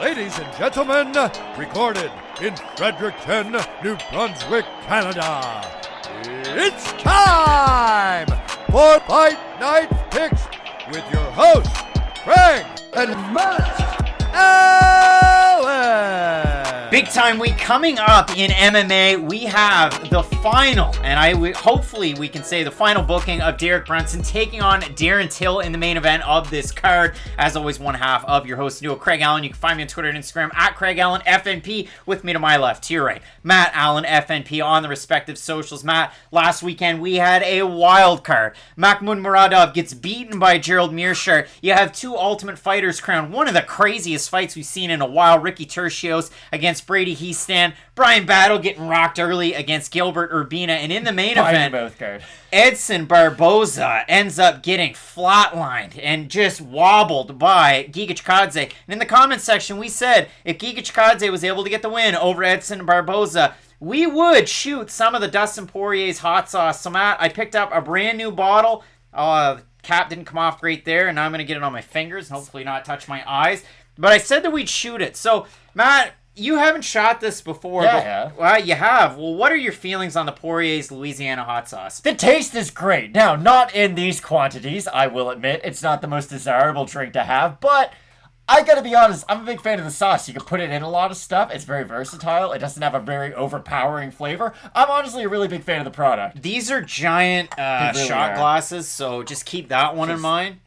Ladies and gentlemen, recorded in Fredericton, New Brunswick, Canada, it's time for Fight Night Picks with your hosts, Craig and Matt Allen. Big time week coming up in MMA. We have the final, and hopefully we can say the final booking of Derek Brunson taking on Darren Till in the main event of this card. As always, one half of your host duo, Craig Allen. You can find me on Twitter and Instagram at Craig Allen FNP. With me to my left, to your right, Matt Allen FNP on the respective socials. Matt, last weekend we had a wild card. Mahmoud Muradov gets beaten by Gerald Mearshart. You have two Ultimate Fighters crowned. One of the craziest fights we've seen in a while. Ricky Tercios against Brady Heastan. Brian Battle getting rocked early against Gilbert Urbina. And in the main event, Edson Barboza ends up getting flatlined and just wobbled by Giga Chikadze. And in the comments section, we said if Giga Chikadze was able to get the win over Edson Barboza, we would shoot some of the Dustin Poirier's hot sauce. So, Matt, I picked up a brand new bottle. Cap didn't come off great there, and now I'm going to get it on my fingers and hopefully not touch my eyes. But I said that we'd shoot it. So, Matt, you haven't shot this before. Yeah, I have. Well, you have. Well, what are your feelings on the Poirier's Louisiana hot sauce? The taste is great. Now, not in these quantities, I will admit. It's not the most desirable drink to have, but I gotta be honest, I'm a big fan of the sauce. You can put it in a lot of stuff. It's very versatile. It doesn't have a very overpowering flavor. I'm honestly a really big fan of the product. These are giant shot glasses, so just keep that one in mind.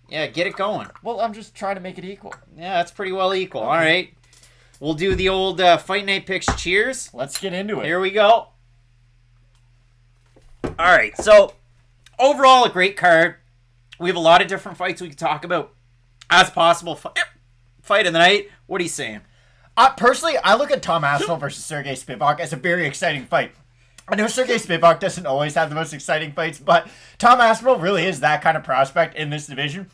Yeah, get it going. Well, I'm just trying to make it equal. Yeah, that's pretty well equal. All right. We'll do the old Fight Night Picks cheers. Let's get into it. Here we go. All right, so overall, a great card. We have a lot of different fights we can talk about as possible. Fight of the night. What are you saying? Personally, I look at Tom Aspinall versus Sergey Spivak as a very exciting fight. I know Sergey Spivak doesn't always have the most exciting fights, but Tom Aspinall really is that kind of prospect in this division.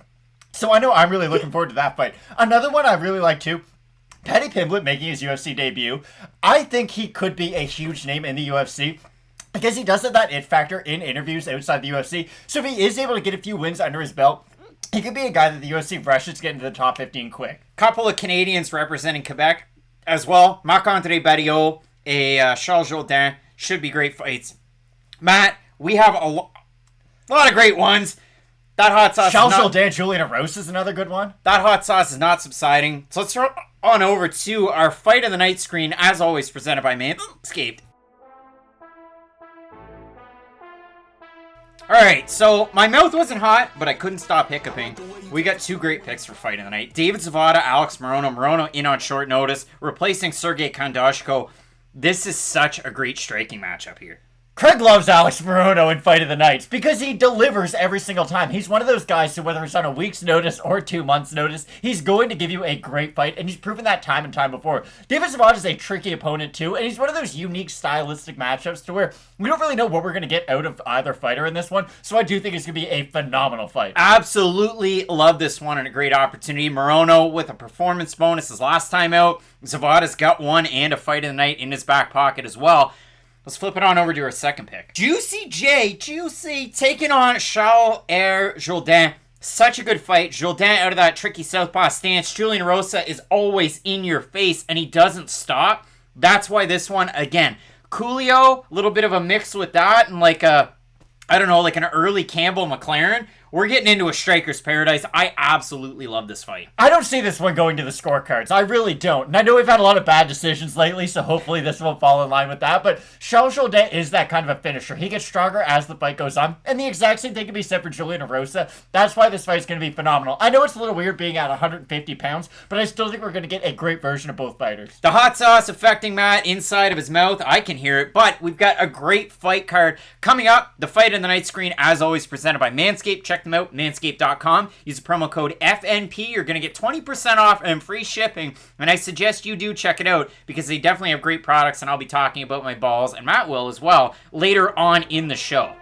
So I know I'm really looking forward to that fight. Another one I really like too, Paddy Pimblett making his UFC debut. I think he could be a huge name in the UFC because he does have that it factor in interviews outside the UFC. So if he is able to get a few wins under his belt, he could be a guy that the UFC rushes to get into the top 15 quick. Couple of Canadians representing Quebec as well. Marc-Andre Barriault, Charles Jourdain. Should be great fights. Matt, we have a lot of great ones. That hot sauce Charles Jourdain, Julian Erosa is another good one. That hot sauce is not subsiding. So let's throw on over to our Fight of the Night screen, as always presented by Manscaped. Alright, so my mouth wasn't hot, but I couldn't stop hiccuping. We got two great picks for Fight of the Night. David Zawada, Alex Morono. Morono in on short notice, replacing Sergey Kondoshko. This is such a great striking matchup here. Craig loves Alex Morono in Fight of the Night because he delivers every single time. He's one of those guys who, whether it's on a week's notice or 2 months' notice, he's going to give you a great fight, and he's proven that time and time before. David Zawada is a tricky opponent too, and he's one of those unique stylistic matchups to where we don't really know what we're going to get out of either fighter in this one, so I do think it's going to be a phenomenal fight. Absolutely love this one and a great opportunity. Morono with a performance bonus his last time out. Zawada's got one and a Fight of the Night in his back pocket as well. Let's flip it on over to our second pick. Juicy taking on Charles Jourdain. Such a good fight. Jourdain out of that tricky southpaw stance. Julian Erosa is always in your face, and he doesn't stop. That's why this one, again, Coolio, a little bit of a mix with that, and like an early Campbell McLaren. We're getting into a striker's paradise. I absolutely love this fight. I don't see this one going to the scorecards. I really don't. And I know we've had a lot of bad decisions lately, so hopefully this will fall in line with that. But Charles Jourdain is that kind of a finisher. He gets stronger as the fight goes on. And the exact same thing can be said for Julian Erosa. That's why this fight is going to be phenomenal. I know it's a little weird being at 150 pounds, but I still think we're going to get a great version of both fighters. The hot sauce affecting Matt inside of his mouth. I can hear it. But we've got a great fight card coming up. The Fight in the Night screen, as always, presented by Manscaped. Check them out, manscaped.com. Use the promo code FNP. You're going to get 20% off and free shipping. And I suggest you do check it out because they definitely have great products. And I'll be talking about my balls, and Matt will as well, later on in the show.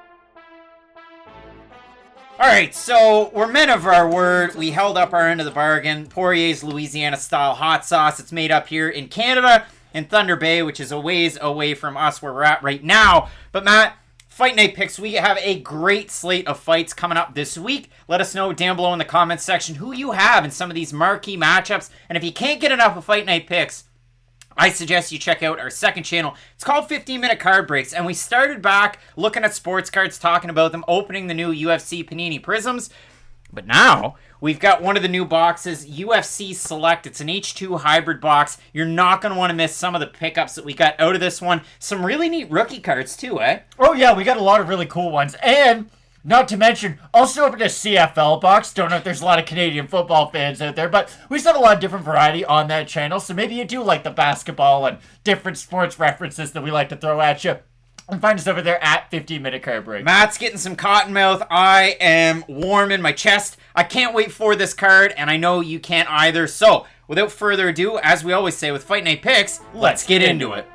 Alright, so we're men of our word. We held up our end of the bargain. Poirier's Louisiana-style hot sauce. It's made up here in Canada, in Thunder Bay, which is a ways away from us where we're at right now. But Matt, Fight Night Picks. We have a great slate of fights coming up this week. Let us know down below in the comments section who you have in some of these marquee matchups. And if you can't get enough of Fight Night Picks, I suggest you check out our second channel. It's called 15-Minute Card Breaks, and we started back looking at sports cards, talking about them, opening the new UFC Panini Prisms. But now, we've got one of the new boxes, UFC Select. It's an H2 hybrid box. You're not going to want to miss some of the pickups that we got out of this one. Some really neat rookie cards too, eh? Oh yeah, we got a lot of really cool ones. And not to mention, also opened a CFL box. Don't know if there's a lot of Canadian football fans out there, but we still have a lot of different variety on that channel. So maybe you do like the basketball and different sports references that we like to throw at you. And find us over there at 15-Minute Card Break. Matt's getting some cotton mouth. I am warm in my chest. I can't wait for this card, and I know you can't either. So, without further ado, as we always say with Fight Night Picks, let's get into it.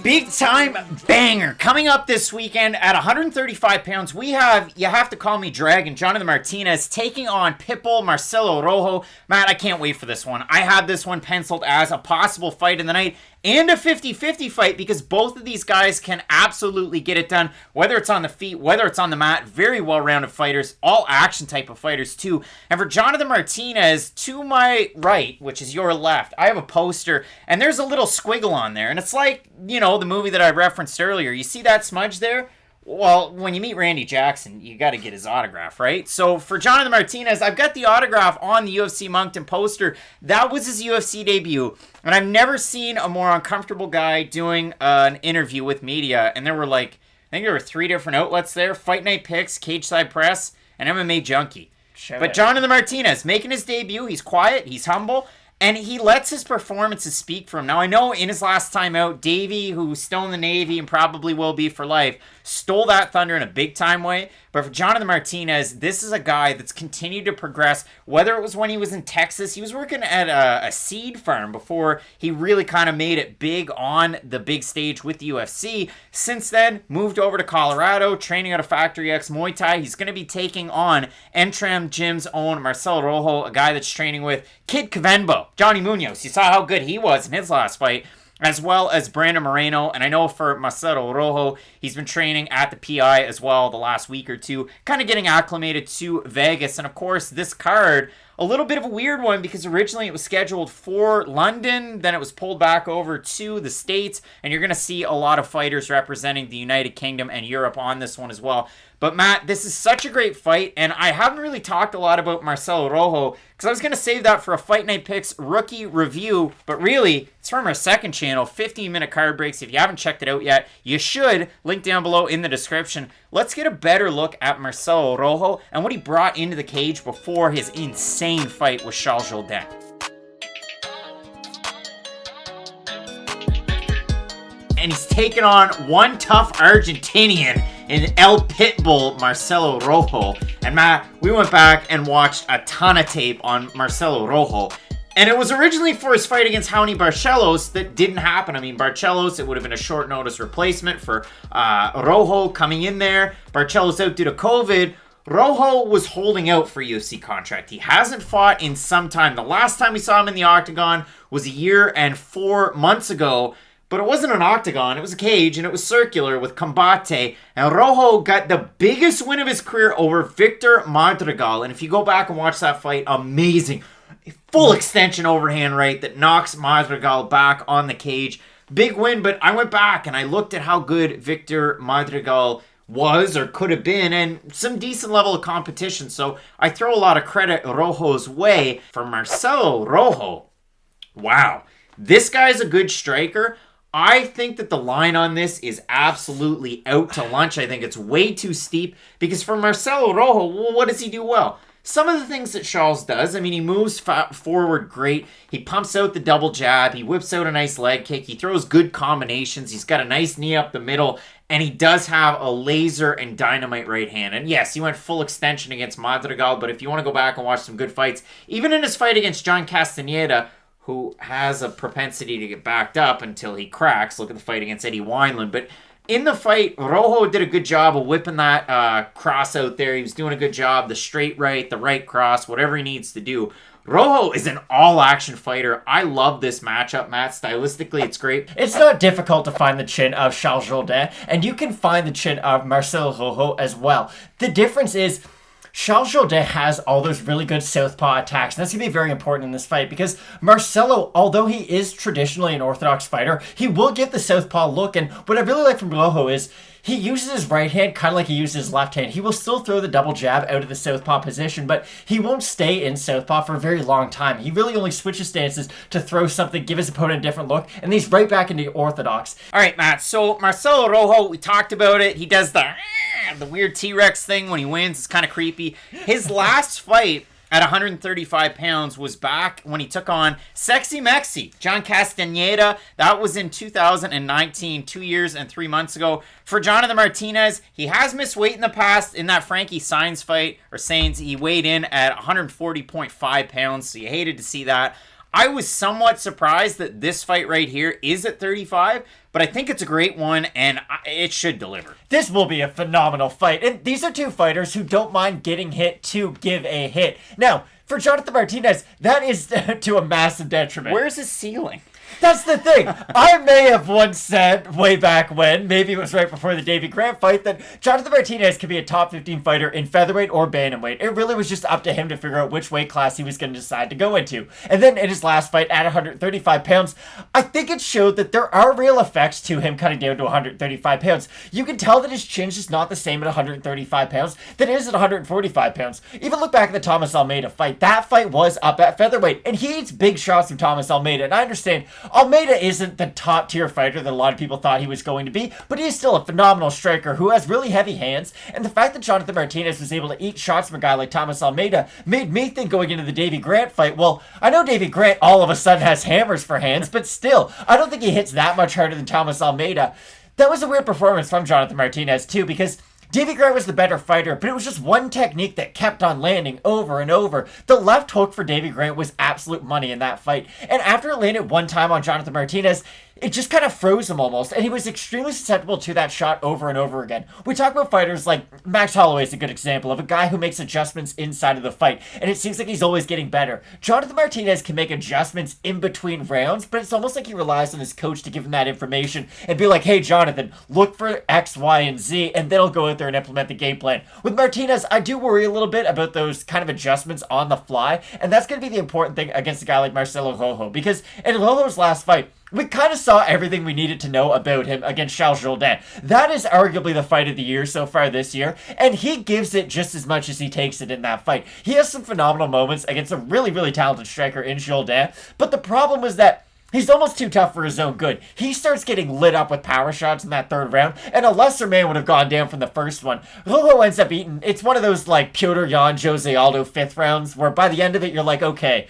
Big time banger coming up this weekend at 135 pounds. We have, you have to call me Dragon, Jonathan Martinez taking on Pitbull Marcelo Rojo. Matt, I can't wait for this one. I have this one penciled as a possible fight in the night and a 50-50 fight because both of these guys can absolutely get it done, whether it's on the feet, whether it's on the mat. Very well-rounded fighters, all action type of fighters too. And for Jonathan Martinez, to my right, which is your left, I have a poster, and there's a little squiggle on there, and it's like, you know, the movie that I referenced earlier. You see that smudge there? Well, when you meet Randy Jackson, you got to get his autograph, right? So for Jonathan Martinez, I've got the autograph on the UFC Moncton poster. That was his UFC debut, and I've never seen a more uncomfortable guy doing an interview with media. And there were I think there were 3 different outlets there: Fight Night Picks, Cage Side Press, and MMA Junkie. But Jonathan Martinez making his debut. He's quiet, he's humble, and he lets his performances speak for him. Now, I know in his last time out, Davey, who's still in the Navy and probably will be for life, stole that thunder in a big-time way. But for Jonathan Martinez, this is a guy that's continued to progress. Whether it was when he was in Texas, he was working at a seed farm before he really kind of made it big on the big stage with the UFC. Since then, moved over to Colorado, training out of Factory X Muay Thai. He's going to be taking on Entram Gym's own Marcelo Rojo, a guy that's training with Kid Kvenbo, Johnny Munoz. You saw how good he was in his last fight, as well as Brandon Morono. And I know for Marcelo Rojo, he's been training at the PI as well the last week or two, kind of getting acclimated to Vegas. And of course, this card, a little bit of a weird one because originally it was scheduled for London, then it was pulled back over to the States, and you're going to see a lot of fighters representing the United Kingdom and Europe on this one as well. But Matt, this is such a great fight, and I haven't really talked a lot about Marcelo Rojo because I was going to save that for a Fight Night Picks rookie review, but really, it's from our second channel, 15-Minute Card Breaks. If you haven't checked it out yet, you should. Link down below in the description. Let's get a better look at Marcelo Rojo and what he brought into the cage before his insane fight with Jourdain. And he's taken on one tough Argentinian in El Pitbull, Marcelo Rojo. And Matt, we went back and watched a ton of tape on Marcelo Rojo. And it was originally for his fight against Raoni Barcelos that didn't happen. I mean, Barcelos, it would have been a short notice replacement for Rojo coming in there. Barcelos out due to COVID. Rojo was holding out for UFC contract. He hasn't fought in some time. The last time we saw him in the octagon was a year and 4 months ago. But it wasn't an octagon, it was a cage, and it was circular with Combate. And Rojo got the biggest win of his career over Victor Madrigal. And if you go back and watch that fight, amazing. Full extension overhand right that knocks Madrigal back on the cage. Big win, but I went back and I looked at how good Victor Madrigal was or could have been, and some decent level of competition. So I throw a lot of credit Rojo's way. For Marcelo Rojo, wow. This guy's a good striker. I think that the line on this is absolutely out to lunch. I think it's way too steep because for Marcelo Rojo, well, what does he do well? Some of the things that Charles does, I mean, he moves forward great. He pumps out the double jab. He whips out a nice leg kick. He throws good combinations. He's got a nice knee up the middle. And he does have a laser and dynamite right hand. And yes, he went full extension against Madrigal. But if you want to go back and watch some good fights, even in his fight against John Castaneda, who has a propensity to get backed up until he cracks. Look at the fight against Eddie Wineland. But In the fight, Rojo did a good job of whipping that cross out there. He was doing a good job. The straight right, the right cross, whatever he needs to do. Rojo is an all-action fighter. I love this matchup, Matt. Stylistically, it's great. It's not difficult to find the chin of Charles Jourdain, and you can find the chin of Marcelo Rojo as well. The difference is Charles Jourdain has all those really good southpaw attacks, and that's going to be very important in this fight because Marcelo, although he is traditionally an orthodox fighter, he will get the southpaw look, and what I really like from Rojo is he uses his right hand kind of like he uses his left hand. He will still throw the double jab out of the southpaw position, but he won't stay in southpaw for a very long time. He really only switches stances to throw something, give his opponent a different look, and he's right back into orthodox. All right, Matt, so Marcelo Rojo, we talked about it. He does the weird T-Rex thing when he wins. It's kind of creepy. His last fight at 135 pounds was back when he took on Sexy Mexi, John Castaneda. That was in 2019, 2 years and 3 months ago. For Jonathan Martinez, he has missed weight in the past. In that Frankie Saenz fight, he weighed in at 140.5 pounds, so you hated to see that. I was somewhat surprised that this fight right here is at 35, but I think it's a great one, and it should deliver. This will be a phenomenal fight, and these are two fighters who don't mind getting hit to give a hit. Now, for Jonathan Martinez, that is to a massive detriment. Where's his ceiling? That's the thing. I may have once said way back when, maybe it was right before the Davey Grant fight, that Jonathan Martinez could be a top 15 fighter in featherweight or bantamweight. It really was just up to him to figure out which weight class he was going to decide to go into. And then in his last fight at 135 pounds, I think it showed that there are real effects to him cutting down to 135 pounds. You can tell that his chin's just not the same at 135 pounds than it is at 145 pounds. Even look back at the Thomas Almeida fight. That fight was up at featherweight, and he eats big shots from Thomas Almeida. And I understand Almeida isn't the top tier fighter that a lot of people thought he was going to be, but he is still a phenomenal striker who has really heavy hands, and the fact that Jonathan Martinez was able to eat shots from a guy like Thomas Almeida made me think going into the Davey Grant fight, well, I know Davey Grant all of a sudden has hammers for hands, but still, I don't think he hits that much harder than Thomas Almeida. That was a weird performance from Jonathan Martinez too, because Davey Grant was the better fighter, but it was just one technique that kept on landing over and over. The left hook for Davey Grant was absolute money in that fight. And after it landed one time on Jonathan Martinez, it just kind of froze him almost, and he was extremely susceptible to that shot over and over again. We talk about fighters like Max Holloway is a good example of a guy who makes adjustments inside of the fight, and it seems like he's always getting better. Jonathan Martinez can make adjustments in between rounds, but it's almost like he relies on his coach to give him that information and be like, hey, Jonathan, look for X, Y, and Z, and then he'll go out there and implement the game plan. With Martinez, I do worry a little bit about those kind of adjustments on the fly, and that's going to be the important thing against a guy like Marcelo Rojo, because in Rojo's last fight, we kind of saw everything we needed to know about him against Charles Jourdain. That is arguably the fight of the year so far this year, and he gives it just as much as he takes it in that fight. He has some phenomenal moments against a really, really talented striker in Jourdain, but the problem was that he's almost too tough for his own good. He starts getting lit up with power shots in that third round, and a lesser man would have gone down from the first one. Rojo ends up eating. It's one of those like Piotr Jan, Jose Aldo fifth rounds, where by the end of it, you're like, okay,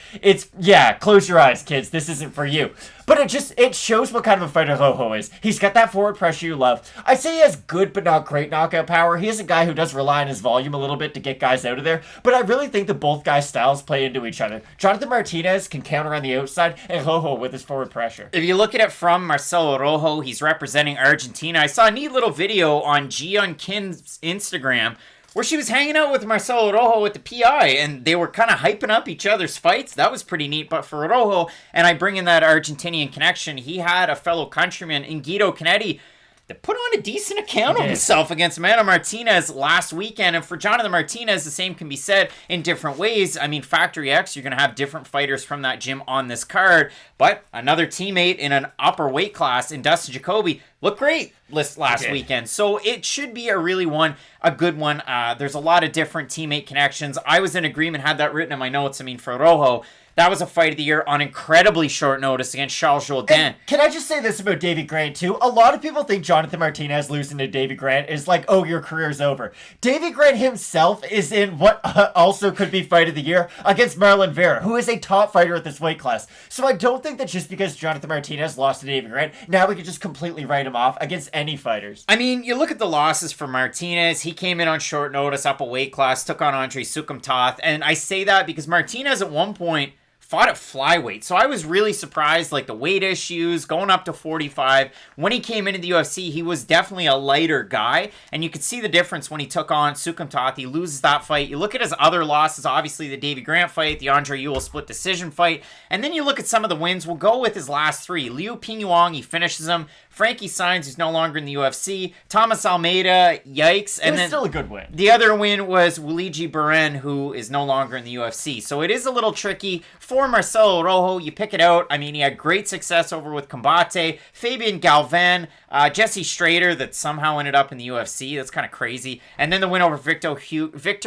close your eyes, kids. This isn't for you. But it shows what kind of a fighter Rojo is. He's got that forward pressure you love. I'd say he has good but not great knockout power. He is a guy who does rely on his volume a little bit to get guys out of there. But I really think that both guys' styles play into each other. Jonathan Martinez can counter on the outside, and Rojo with his forward pressure. If you look at it from Marcelo Rojo, he's representing Argentina. I saw a neat little video on Yeon Kim's Instagram where she was hanging out with Marcelo Rojo with the PI, and they were kind of hyping up each other's fights. That was pretty neat. But for Rojo, and I bring in that Argentinian connection, he had a fellow countryman in Guido Canetti that put on a decent account of himself against Amanda Martinez last weekend. And for Jonathan Martinez, the same can be said in different ways. I mean, Factory X, you're going to have different fighters from that gym on this card. But another teammate in an upper weight class in Dustin Jacoby looked great last weekend. So it should be a good one. There's a lot of different teammate connections. I was in agreement, had that written in my notes. I mean, for Rojo, that was a fight of the year on incredibly short notice against Charles Jourdain. And can I just say this about Davey Grant, too? A lot of people think Jonathan Martinez losing to Davey Grant is like, oh, your career's over. Davey Grant himself is in what also could be fight of the year against Marlon Vera, who is a top fighter at this weight class. So I don't think that just because Jonathan Martinez lost to Davey Grant, now we could just completely write him off against any fighters. I mean, you look at the losses for Martinez. He came in on short notice, up a weight class, took on Andre Sukumtoth. And I say that because Martinez at one point fought at flyweight. So I was really surprised, like the weight issues, going up to 45. When he came into the UFC, he was definitely a lighter guy, and you could see the difference when he took on Sukumtati, loses that fight. You look at his other losses, obviously the Davy Grant fight, the Andre Ewell split decision fight, and then you look at some of the wins. We'll go with his last three. Liu Pingyuan, he finishes him. Frankie Saenz, who's no longer in the UFC. Thomas Almeida, yikes. And then still a good win. The other win was Luigi Buren, who is no longer in the UFC. So it is a little tricky for Marcelo Rojo. You pick it out. I mean, he had great success over with Combate, Fabian Galvan, Jesse Strader that somehow ended up in the UFC. That's kind of crazy. And then the win over Victor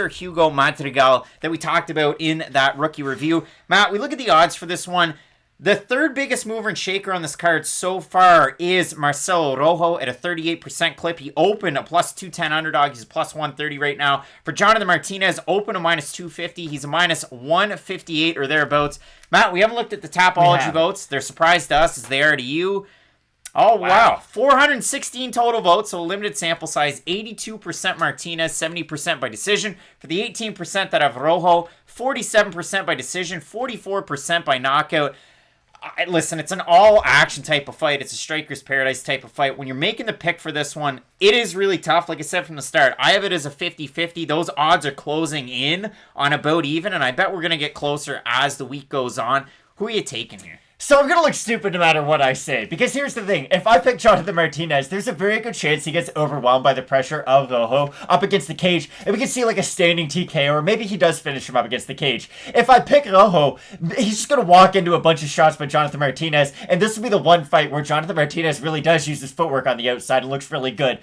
Hugo Madrigal that we talked about in that rookie review. Matt, we look at the odds for this one. The third biggest mover and shaker on this card so far is Marcelo Rojo at a 38% clip. He opened a plus 210 underdog. He's a plus 130 right now. For Jonathan Martinez, open a minus 250. He's a minus 158 or thereabouts. Matt, we haven't looked at the Tapology votes. They're surprised to us as they are to you. Oh, wow. 416 total votes, so a limited sample size. 82% Martinez, 70% by decision. For the 18% that have Rojo, 47% by decision, 44% by knockout. Listen, it's an all-action type of fight. It's a Striker's Paradise type of fight. When you're making the pick for this one, it is really tough. Like I said from the start, I have it as a 50-50. Those odds are closing in on about even, and I bet we're going to get closer as the week goes on. Who are you taking here? So I'm going to look stupid no matter what I say, because here's the thing. If I pick Jonathan Martinez, there's a very good chance he gets overwhelmed by the pressure of Rojo up against the cage, and we can see like a standing TKO, or maybe he does finish him up against the cage. If I pick Rojo, he's just going to walk into a bunch of shots by Jonathan Martinez, and this will be the one fight where Jonathan Martinez really does use his footwork on the outside and looks really good.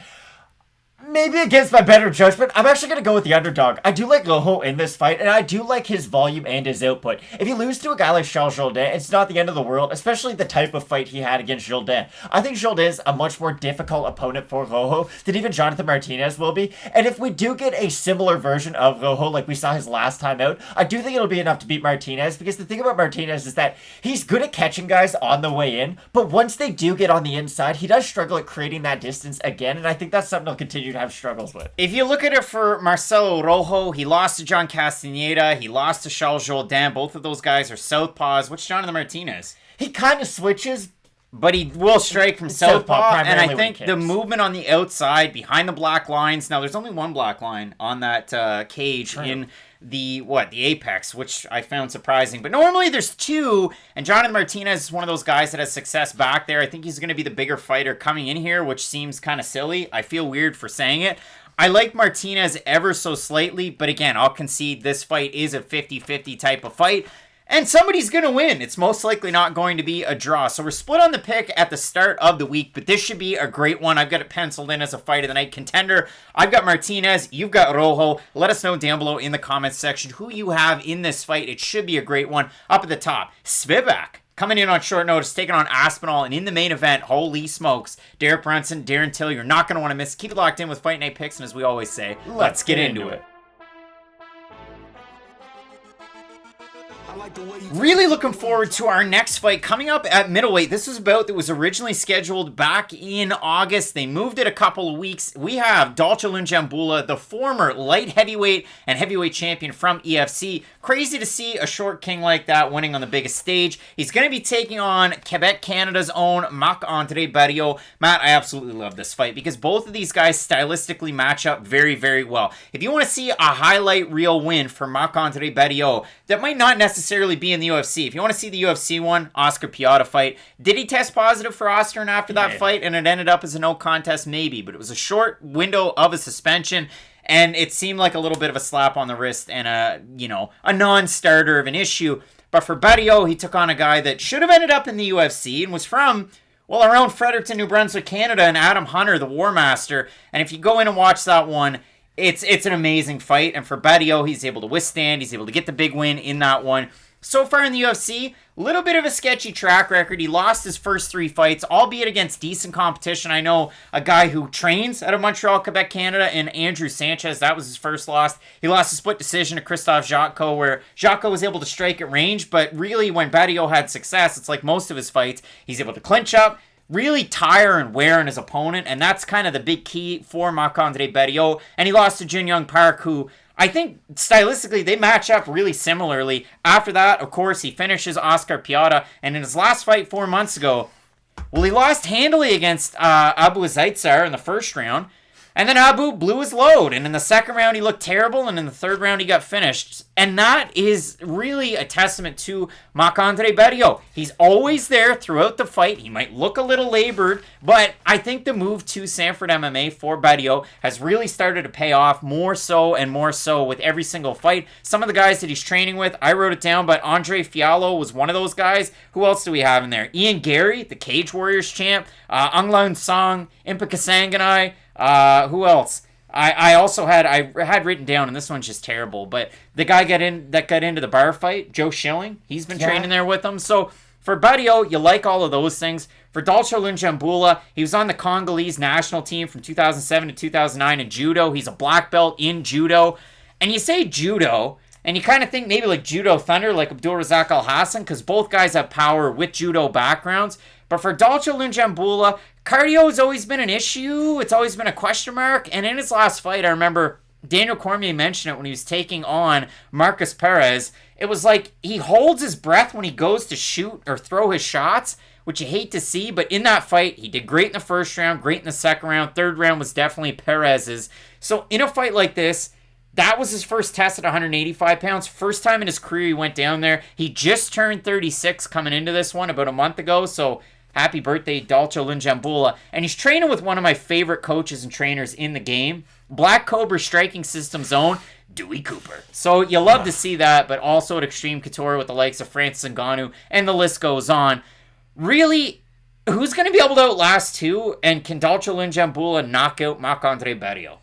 Maybe against my better judgment, I'm actually going to go with the underdog. I do like Rojo in this fight, and I do like his volume and his output. If you lose to a guy like Charles Jourdain, it's not the end of the world, especially the type of fight he had against Jourdain. I think Jourdain is a much more difficult opponent for Rojo than even Jonathan Martinez will be, and if we do get a similar version of Rojo like we saw his last time out, I do think it'll be enough to beat Martinez, because the thing about Martinez is that he's good at catching guys on the way in, but once they do get on the inside, he does struggle at creating that distance again, and I think that's something he'll continue to have struggles with. If you look at it for Marcelo Rojo, he lost to John Castaneda, he lost to Charles Jourdain. Both of those guys are southpaws. What's Jonathan Martinez? He kind of switches, but he will strike from southpaw, and I think when the movement on the outside, behind the black lines, now there's only one black line on that cage in the apex, which I found surprising, but normally there's two, and Jonathan Martinez is one of those guys that has success back there. I think he's going to be the bigger fighter coming in here, which seems kind of silly. I feel weird for saying it. I like Martinez ever so slightly, but again, I'll concede this fight is a 50-50 type of fight. And somebody's going to win. It's most likely not going to be a draw. So we're split on the pick at the start of the week, but this should be a great one. I've got it penciled in as a fight of the night contender. I've got Martinez. You've got Rojo. Let us know down below in the comments section who you have in this fight. It should be a great one. Up at the top, Spivak coming in on short notice, taking on Aspinall, and in the main event, holy smokes, Derek Brunson, Darren Till, you're not going to want to miss. Keep it locked in with Fight Night Picks, and as we always say, let's get into it. Really looking forward to our next fight coming up at middleweight. This was a bout that was originally scheduled back in August. They moved it a couple of weeks. We have Dalcha Lungiambula, the former light heavyweight and heavyweight champion from EFC. Crazy to see a short king like that winning on the biggest stage. He's going to be taking on Quebec, Canada's own Marc-Andre Barriault. Matt, I absolutely love this fight because both of these guys stylistically match up very, very well. If you want to see a highlight reel win for Marc-Andre Barriault, that might not necessarily be in the UFC. If you want to see the UFC one, Oscar Piata fight. Did he test positive for Osterin after that fight and it ended up as a no contest? Maybe, but it was a short window of a suspension and it seemed like a little bit of a slap on the wrist and a non-starter of an issue. But for Barriault, he took on a guy that should have ended up in the UFC and was from, well, our own Fredericton, New Brunswick, Canada, and Adam Hunter, the War Master. And if you go in and watch that one, it's an amazing fight. And for Barriault, he's able to withstand. He's able to get the big win in that one. So far in the UFC, a little bit of a sketchy track record. He lost his first 3 fights, albeit against decent competition. I know a guy who trains out of Montreal, Quebec, Canada, and Andrew Sanchez. That was his first loss. He lost a split decision to Christophe Jotko, where Jotko was able to strike at range, but really when Barriault had success, it's like most of his fights, he's able to clinch up, really tire and wear on his opponent, and that's kind of the big key for Marc-Andre Barriault. And he lost to Jin Young Park, who I think stylistically they match up really similarly. After that, of course, he finishes Oscar Piata, and in his last fight 4 months ago, well, he lost handily against Abu Zaitsar in the first round. And then Abu blew his load. And in the second round, he looked terrible. And in the third round, he got finished. And that is really a testament to Marc-Andre Barriault. He's always there throughout the fight. He might look a little labored. But I think the move to Sanford MMA for Barriault has really started to pay off more so and more so with every single fight. Some of the guys that he's training with, I wrote it down, but Andre Fiallo was one of those guys. Who else do we have in there? Ian Gary, the Cage Warriors champ. Anglan Song, Impa Kasanganai. Who else? I also had written down, and this one's just terrible, but the guy that got into the bar fight, Joe Schilling, he's been training there with them. So for Barriault, you like all of those things. For Dalcha Lungiambula, he was on the Congolese national team from 2007 to 2009 in judo. He's a black belt in judo. And you say judo, and you kind of think maybe like Judo Thunder, like Abdulrazak Al Hassan, because both guys have power with judo backgrounds. But for Dalcha Lungiambula, cardio has always been an issue. It's always been a question mark. And in his last fight, I remember Daniel Cormier mentioned it when he was taking on Marcus Perez. It was like he holds his breath when he goes to shoot or throw his shots, which you hate to see. But in that fight, he did great in the first round, great in the second round. Third round was definitely Perez's. So in a fight like this, that was his first test at 185 pounds. First time in his career he went down there. He just turned 36 coming into this one about a month ago. So happy birthday, Dalcha Lungiambula. And he's training with one of my favorite coaches and trainers in the game, Black Cobra Striking System's own Dewey Cooper. So you love to see that, but also at Extreme Couture with the likes of Francis Ngannou, and the list goes on. Really, who's going to be able to outlast who? And can Dalcha Lungiambula knock out Marc-Andre Barriault?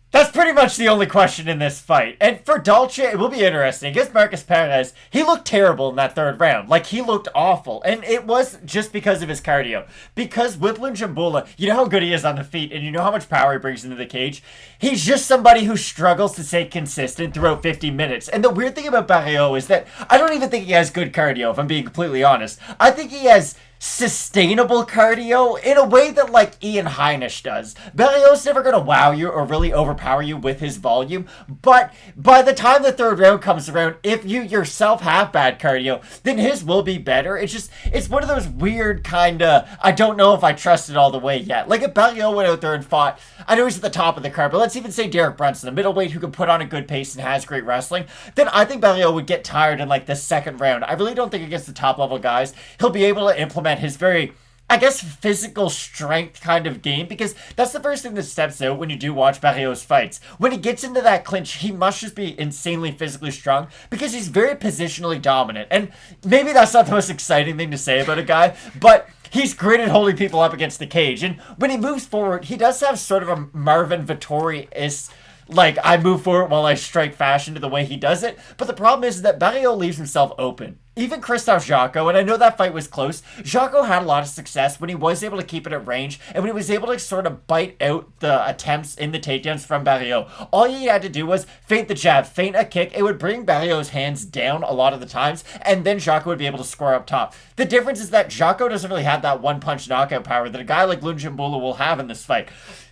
That's pretty much the only question in this fight. And for Dalcha, it will be interesting. Against Marcus Perez, he looked terrible in that third round. Like, he looked awful. And it was just because of his cardio. Because with Lungiambula, you know how good he is on the feet, and you know how much power he brings into the cage. He's just somebody who struggles to stay consistent throughout 50 minutes. And the weird thing about Barriault is that I don't even think he has good cardio, if I'm being completely honest. I think he has sustainable cardio in a way that like Ian Heinisch does. Barriault's never going to wow you or really overpower you with his volume, but by the time the third round comes around, if you yourself have bad cardio, then his will be better. It's one of those weird kind of, I don't know if I trust it all the way yet. Like if Barriault went out there and fought, I know he's at the top of the card, but let's even say Derek Brunson, a middleweight who can put on a good pace and has great wrestling, then I think Barriault would get tired in like the second round. I really don't think against the top level guys, he'll be able to implement his very, I guess, physical strength kind of game, because that's the first thing that steps out when you do watch Barriault's fights. When he gets into that clinch, he must just be insanely physically strong because he's very positionally dominant. And maybe that's not the most exciting thing to say about a guy, but he's great at holding people up against the cage. And when he moves forward, he does have sort of a Marvin Vittori-esque, like, I move forward while I strike fashion to the way he does it. But the problem is that Barriault leaves himself open. Even Christophe Jocko, and I know that fight was close, Jocko had a lot of success when he was able to keep it at range and when he was able to sort of bite out the attempts in the takedowns from Barriault. All he had to do was feint the jab, feint a kick. It would bring Barriault's hands down a lot of the times, and then Jocko would be able to score up top. The difference is that Jocko doesn't really have that one-punch knockout power that a guy like Lungiambula will have in this fight.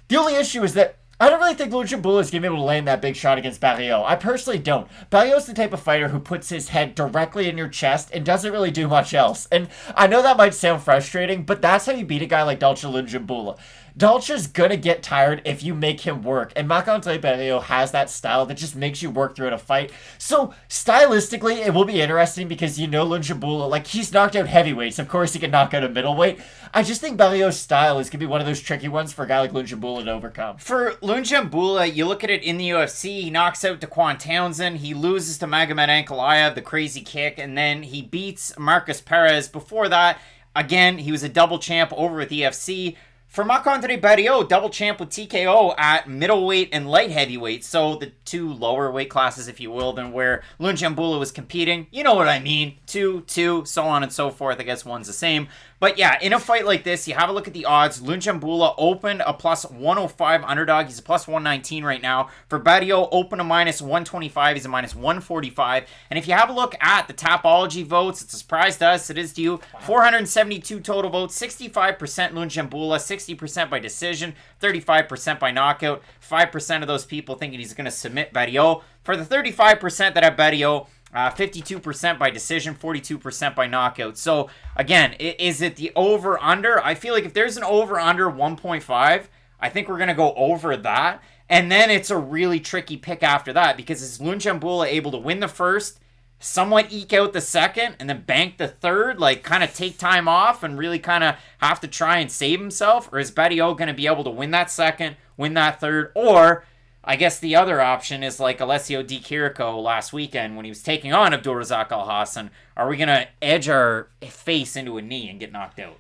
The only issue is that I don't really think Lungiambula is going to be able to land that big shot against Barriault. I personally don't. Barriault's the type of fighter who puts his head directly in your chest and doesn't really do much else. And I know that might sound frustrating, but that's how you beat a guy like Dalcha Lungiambula. Dalcha's gonna get tired if you make him work, and Marc-Andre Barriault has that style that just makes you work throughout a fight. So, stylistically, it will be interesting because you know Lungiambula, like, he's knocked out heavyweights. Of course, he can knock out a middleweight. I just think Barriault's style is gonna be one of those tricky ones for a guy like Lungiambula to overcome. For Lungiambula, you look at it in the UFC, he knocks out Daquan Townsend, he loses to Magomed Ankalaev, the crazy kick, and then he beats Marcus Perez. Before that, again, he was a double champ over with EFC. For Marc-Andre Barriault, double champ with TKO at middleweight and light heavyweight. So the two lower weight classes, if you will, than where Lungiambula was competing. You know what I mean. Two, so on and so forth. I guess one's the same. But yeah, in a fight like this, you have a look at the odds. Lungiambula opened a plus 105 underdog. He's a plus 119 right now. For Barriault, open a minus 125. He's a minus 145. And if you have a look at the Tapology votes, it's a surprise to us. It is to you. 472 total votes. 65% Lungiambula, 60% by decision, 35% by knockout. 5% of those people thinking he's going to submit Barriault. For the 35% that have Barriault, 52% by decision, 42% by knockout. So, again, is it the over-under? I feel like if there's an over-under 1.5, I think we're going to go over that. And then it's a really tricky pick after that, because is Lungiambula able to win the first, somewhat eke out the second, and then bank the third, like kind of take time off and really kind of have to try and save himself? Or is Barriault going to be able to win that second, win that third? Or I guess the other option is like Alessio Di Chirico last weekend when he was taking on Abdulrazak Al-Hassan. Are we going to edge our face into a knee and get knocked out?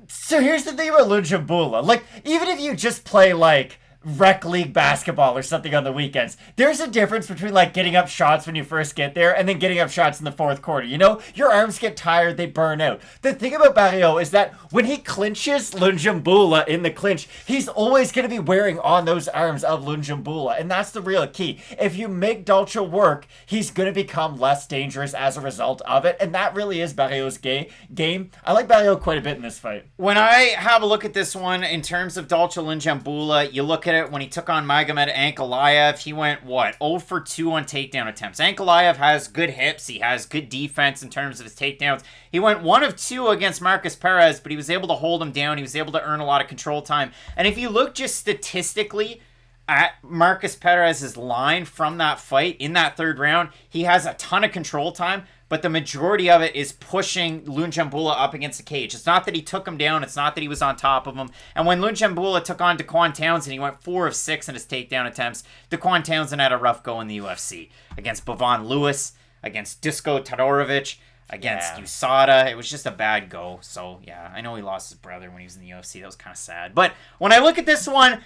So here's the thing about Lungiambula. Like, even if you just play, like, rec league basketball or something on the weekends, there's a difference between like getting up shots when you first get there and then getting up shots in the fourth quarter. You know, your arms get tired, they burn out. The thing about Barriault is that when he clinches Lungiambula in the clinch, he's always going to be wearing on those arms of Lungiambula, and that's the real key. If you make Dalcha work, he's going to become less dangerous as a result of it, and that really is Barriault's game. I like Barriault quite a bit in this fight. When I have a look at this one in terms of Dalcha Lungiambula, you look at it when he took on Magomed Ankalaev, he went, 0 for 2 on takedown attempts. Ankalaev has good hips, he has good defense in terms of his takedowns. He went 1 of 2 against Marcus Perez, but he was able to hold him down, he was able to earn a lot of control time. And if you look just statistically at Marcus Perez's line from that fight in that third round, he has a ton of control time, but the majority of it is pushing Lungiambula up against the cage. It's not that he took him down. It's not that he was on top of him. And when Lungiambula took on Daquan Townsend, he went 4 of 6 in his takedown attempts. Daquan Townsend had a rough go in the UFC against Bovan Lewis, against Dusko Todorovic, against USADA. It was just a bad go. So, yeah, I know he lost his brother when he was in the UFC. That was kind of sad. But when I look at this one,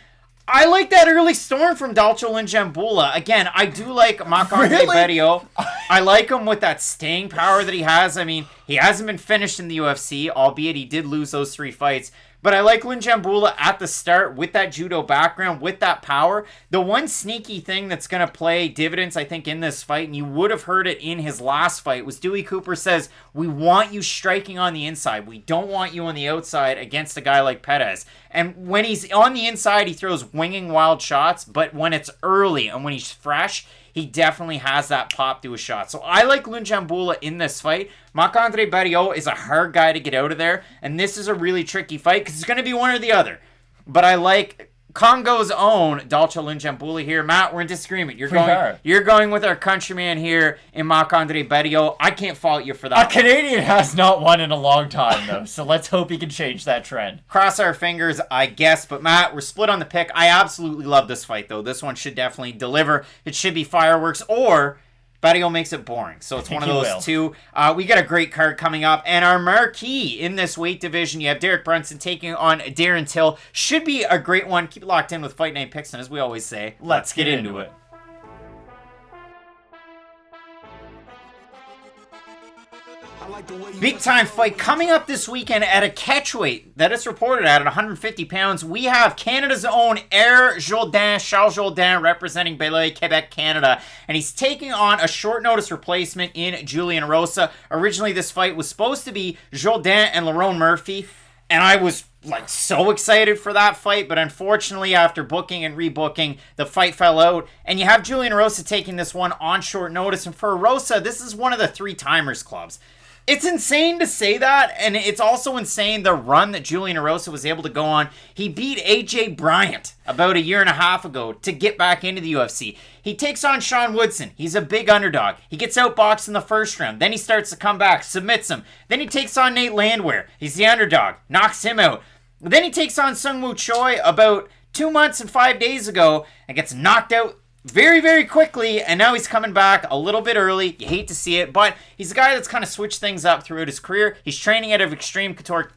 I like that early storm from Dalcha Lungiambula. Again, I do like Marc-Andre Barriault. I like him with that staying power that he has. I mean, he hasn't been finished in the UFC, albeit he did lose those 3 fights. But I like Lungiambula at the start with that judo background, with that power. The one sneaky thing that's going to play dividends, I think, in this fight, and you would have heard it in his last fight, was Dewey Cooper says, we want you striking on the inside. We don't want you on the outside against a guy like Perez. And when he's on the inside, he throws winging wild shots, but when it's early and when he's fresh, he definitely has that pop to a shot. So I like Lungiambula in this fight. Marc-Andre Barriault is a hard guy to get out of there, and this is a really tricky fight because it's going to be one or the other. But I like Congo's own Dalcha Lungiambula here. Matt, we're in disagreement. You're going with our countryman here in Marc-Andre Barriault. I can't fault you for that. A Canadian has not won in a long time, though, so let's hope he can change that trend. Cross our fingers, I guess. But Matt, we're split on the pick. I absolutely love this fight, though. This one should definitely deliver. It should be fireworks, or Barriault makes it boring. So it's one of those two. We got a great card coming up. And our marquee in this weight division, you have Derek Brunson taking on Darren Till. Should be a great one. Keep it locked in with Fight Night Picks. And as we always say, let's get into it. Big time fight coming up this weekend at a catchweight that is reported at 150 pounds. We have Canada's own Jourdain, Charles Jourdain, representing Belleuil, Quebec, Canada. And he's taking on a short notice replacement in Julian Erosa. Originally, this fight was supposed to be Jourdain and Lerone Murphy. And I was so excited for that fight, but unfortunately after booking and rebooking, the fight fell out. And you have Julian Erosa taking this one on short notice. And for Erosa, this is one of the 3-timers clubs. It's insane to say that, and it's also insane the run that Julian Erosa was able to go on. He beat AJ Bryant about 1.5 years ago to get back into the UFC. He takes on Sean Woodson. He's a big underdog. He gets outboxed in the first round. Then he starts to come back, submits him. Then he takes on Nate Landwehr. He's the underdog, knocks him out. Then he takes on Sungwoo Choi about 2 months and 5 days ago and gets knocked out very, very quickly, and now he's coming back a little bit early. You hate to see it, but he's a guy that's kind of switched things up throughout his career. He's training out of Extreme Couture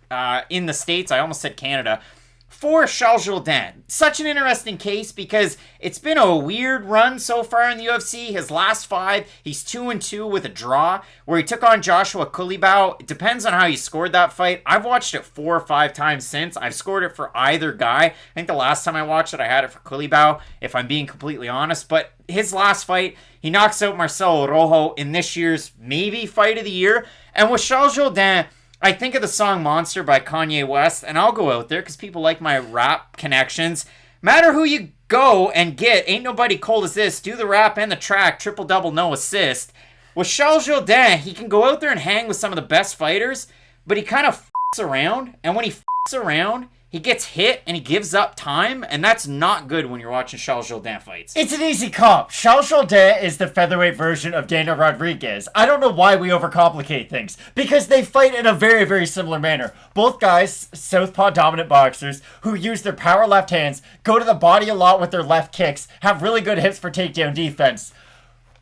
in the States. I almost said Canada. For Charles Jourdain, such an interesting case because it's been a weird run so far in the UFC. His last 5, he's 2-2 with a draw, where he took on Joshua Kulibau. It depends on how he scored that fight. I've watched it 4 or 5 times since. I've scored it for either guy. I think the last time I watched it, I had it for Kulibau, if I'm being completely honest. But his last fight, he knocks out Marcelo Rojo in this year's maybe fight of the year. And with Charles Jourdain, I think of the song Monster by Kanye West, and I'll go out there because people like my rap connections. Matter who you go and get, ain't nobody cold as this. Do the rap and the track, triple-double, no assist. With Charles Jourdain, he can go out there and hang with some of the best fighters, but he kind of f***s around, and when he f***s around, he gets hit and he gives up time, and that's not good when you're watching Charles Jourdain fights. It's an easy comp. Charles Jourdain is the featherweight version of Daniel Rodriguez. I don't know why we overcomplicate things, because they fight in a very, very similar manner. Both guys, southpaw dominant boxers, who use their power left hands, go to the body a lot with their left kicks, have really good hips for takedown defense.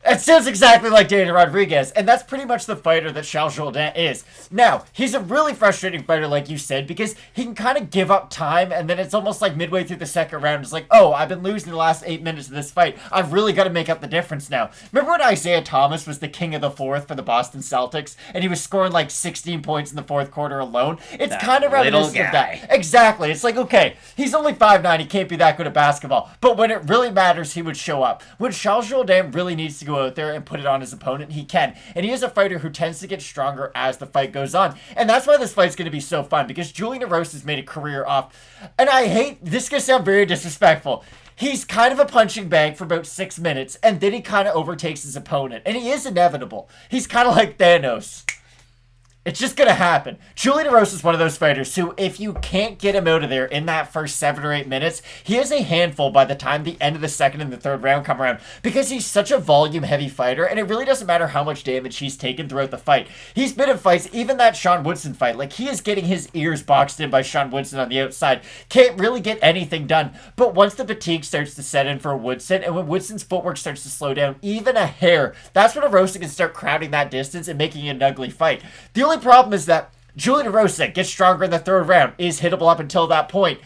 It sounds exactly like Daniel Rodriguez, and that's pretty much the fighter that Charles Jourdain is. Now, he's a really frustrating fighter, like you said, because he can kind of give up time, and then it's almost like midway through the second round, it's like, oh, I've been losing the last 8 minutes of this fight. I've really got to make up the difference now. Remember when Isaiah Thomas was the king of the fourth for the Boston Celtics, and he was scoring like 16 points in the fourth quarter alone? It's kind of reminiscent of that. Exactly. It's like, okay, he's only 5'9", he can't be that good at basketball, but when it really matters, he would show up. When Charles Jourdain really needs to go out there and put it on his opponent, he can. And he is a fighter who tends to get stronger as the fight goes on. And that's why this fight's going to be so fun, because Julian Erosa has made a career off, and I hate, this is going to sound very disrespectful, he's kind of a punching bag for about 6 minutes, and then he kind of overtakes his opponent. And he is inevitable. He's kind of like Thanos. It's just going to happen. Julian Erosa is one of those fighters who, if you can't get him out of there in that first 7 or 8 minutes, he is a handful by the time the end of the second and the third round come around, because he's such a volume-heavy fighter, and it really doesn't matter how much damage he's taken throughout the fight. He's been in fights, even that Sean Woodson fight, like he is getting his ears boxed in by Sean Woodson on the outside. Can't really get anything done. But once the fatigue starts to set in for Woodson, and when Woodson's footwork starts to slow down even a hair, that's when Erosa can start crowding that distance and making it an ugly fight. The only problem is that Julian Erosa gets stronger in the third round, is hittable up until that point.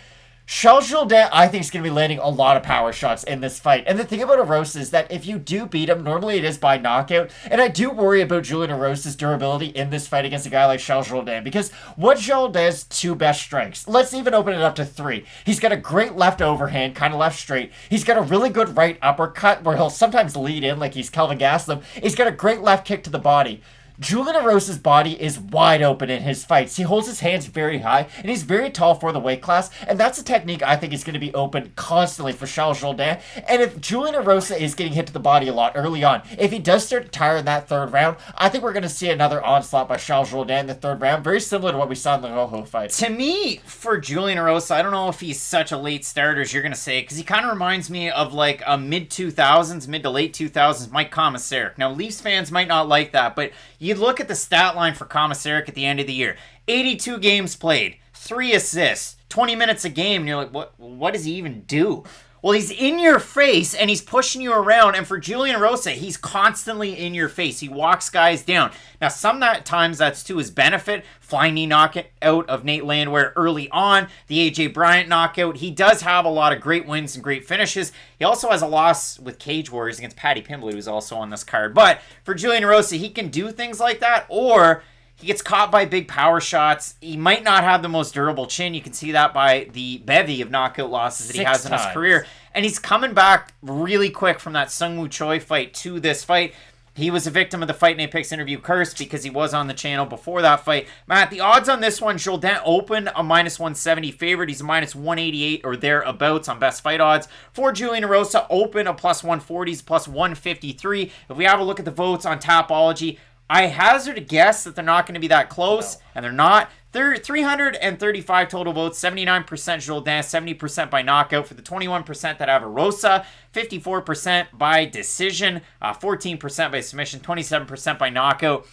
Charles Jourdain, I think, is going to be landing a lot of power shots in this fight. And the thing about Erosa is that if you do beat him, normally it is by knockout. And I do worry about Julian Erosa's durability in this fight against a guy like Charles Jourdain, because what Jourdain's 2 best strengths? Let's even open it up to 3. He's got a great left overhand, kind of left straight. He's got a really good right uppercut where he'll sometimes lead in like he's Kelvin Gastelum. He's got a great left kick to the body. Julian Erosa's body is wide open in his fights. He holds his hands very high, and he's very tall for the weight class, and that's a technique I think is going to be open constantly for Charles Jourdain. And if Julian Erosa is getting hit to the body a lot early on, if he does start to tire in that third round, I think we're going to see another onslaught by Charles Jourdain in the third round, very similar to what we saw in the Rojo fight. To me, for Julian Erosa, I don't know if he's such a late starter as you're going to say, because he kind of reminds me of like a mid-2000s, mid to late 2000s Mike Komisarek. Now, Leafs fans might not like that, but you look at the stat line for Komisarek at the end of the year. 82 games played, 3 assists, 20 minutes a game, and you're like, what does he even do? Well, he's in your face, and he's pushing you around, and for Julian Erosa, he's constantly in your face. He walks guys down. Now, sometimes that's to his benefit. Flying knee knockout of Nate Landwehr early on, the AJ Bryant knockout. He does have a lot of great wins and great finishes. He also has a loss with Cage Warriors against Paddy Pimblett, who's also on this card. But for Julian Erosa, he can do things like that, or he gets caught by big power shots. He might not have the most durable chin. You can see that by the bevy of knockout losses that he has in his career. And he's coming back really quick from that Sungwoo Choi fight to this fight. He was a victim of the Fight Night Picks interview curse because he was on the channel before that fight. Matt, the odds on this one, Jourdain opened a -170 favorite. He's a -188 or thereabouts on best fight odds. For Julian Erosa, open a +140s, +153. If we have a look at the votes on Tapology, I hazard a guess that they're not going to be that close, and they're not. They're 335 total votes, 79% Jourdain, 70% by knockout for the 21% that have Erosa, 54% by decision, 14% by submission, 27% by knockout.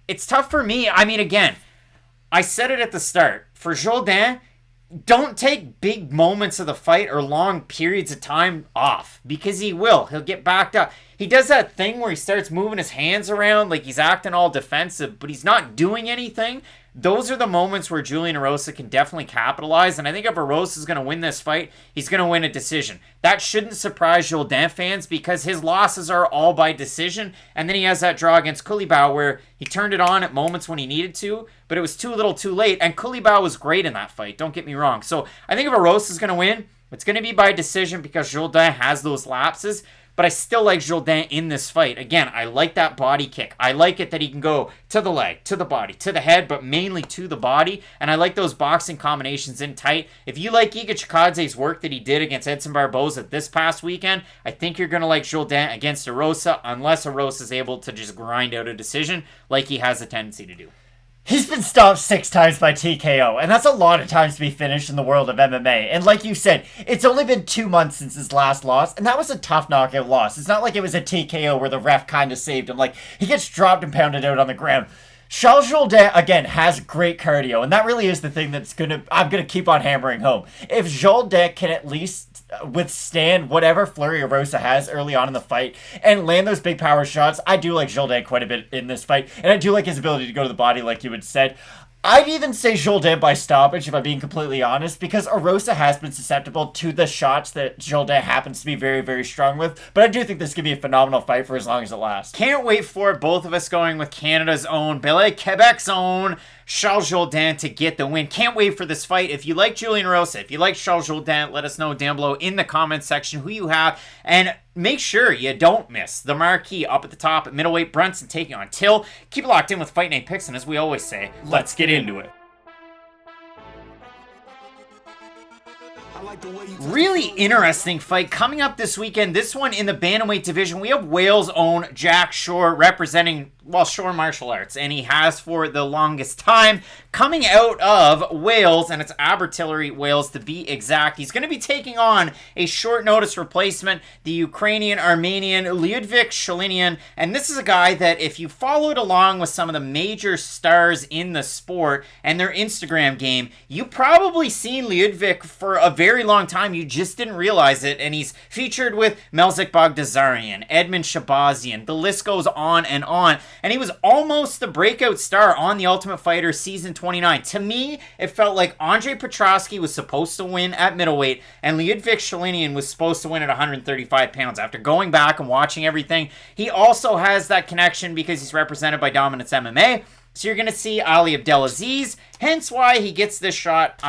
It's tough for me. I mean, again, I said it at the start. For Jourdain, don't take big moments of the fight or long periods of time off, because he will. He'll get backed up. He does that thing where he starts moving his hands around like he's acting all defensive, but he's not doing anything. Those are the moments where Julian Erosa can definitely capitalize, and I think if Erosa is going to win this fight, he's going to win a decision. That shouldn't surprise Jourdain fans, because his losses are all by decision, and then he has that draw against Khalil where he turned it on at moments when he needed to, but it was too little too late, and Khalil was great in that fight, don't get me wrong. So I think if Erosa is going to win, it's going to be by decision because Jourdain has those lapses. but I still like Jourdain in this fight. Again, I like that body kick. I like it that he can go to the leg, to the body, to the head, but mainly to the body, and I like those boxing combinations in tight. If you like Giga Chikadze's work that he did against Edson Barboza this past weekend, I think you're going to like Jourdain against Erosa, unless Erosa is able to just grind out a decision like he has a tendency to do. He's been stopped 6 times by TKO, and that's a lot of times to be finished in the world of MMA. And like you said, it's only been 2 months since his last loss, and that was a tough knockout loss. It's not like it was a TKO where the ref kind of saved him. Like, he gets dropped and pounded out on the ground. Charles Jourdain, again, has great cardio, and that really is the thing I'm gonna keep on hammering home. If Jourdain can at least withstand whatever flurry Erosa has early on in the fight and land those big power shots, I do like Jourdain quite a bit in this fight, and I do like his ability to go to the body like you had said. I'd even say Jourdain by stoppage, if I'm being completely honest, because Erosa has been susceptible to the shots that Jourdain happens to be very, very strong with. But I do think this could be a phenomenal fight for as long as it lasts. Can't wait for it. Both of us going with Canada's own, Quebec's own, Charles Jourdain to get the win. Can't wait for this fight. If you like Julian Erosa, if you like Charles Jourdain, let us know down below in the comments section who you have. And make sure you don't miss the marquee up at the top at middleweight. Brunson taking on Till. Keep it locked in with Fight Night Picks, and as we always say, let's get into it. Really interesting fight coming up this weekend. This one in the bantamweight division. We have Wales' own Jack Shore representing, well, Shore Martial Arts, and he has for the longest time. Coming out of Wales, and it's Abertillery, Wales to be exact. He's going to be taking on a short notice replacement, the Ukrainian-Armenian Liudvik Sholinian, and this is a guy that if you followed along with some of the major stars in the sport and their Instagram game, you probably seen Liudvik for a very long time. You just didn't realize it, and he's featured with Melzik Bagdasaryan, Edmund Shabazian, the list goes on, and he was almost the breakout star on The Ultimate Fighter Season 29. To me, it felt like Andre Petrosky was supposed to win at middleweight, and Liudvik Sholinian was supposed to win at 135 pounds. After going back and watching everything, he also has that connection because he's represented by Dominance MMA. So you're going to see Ali Abdelaziz, hence why he gets this shot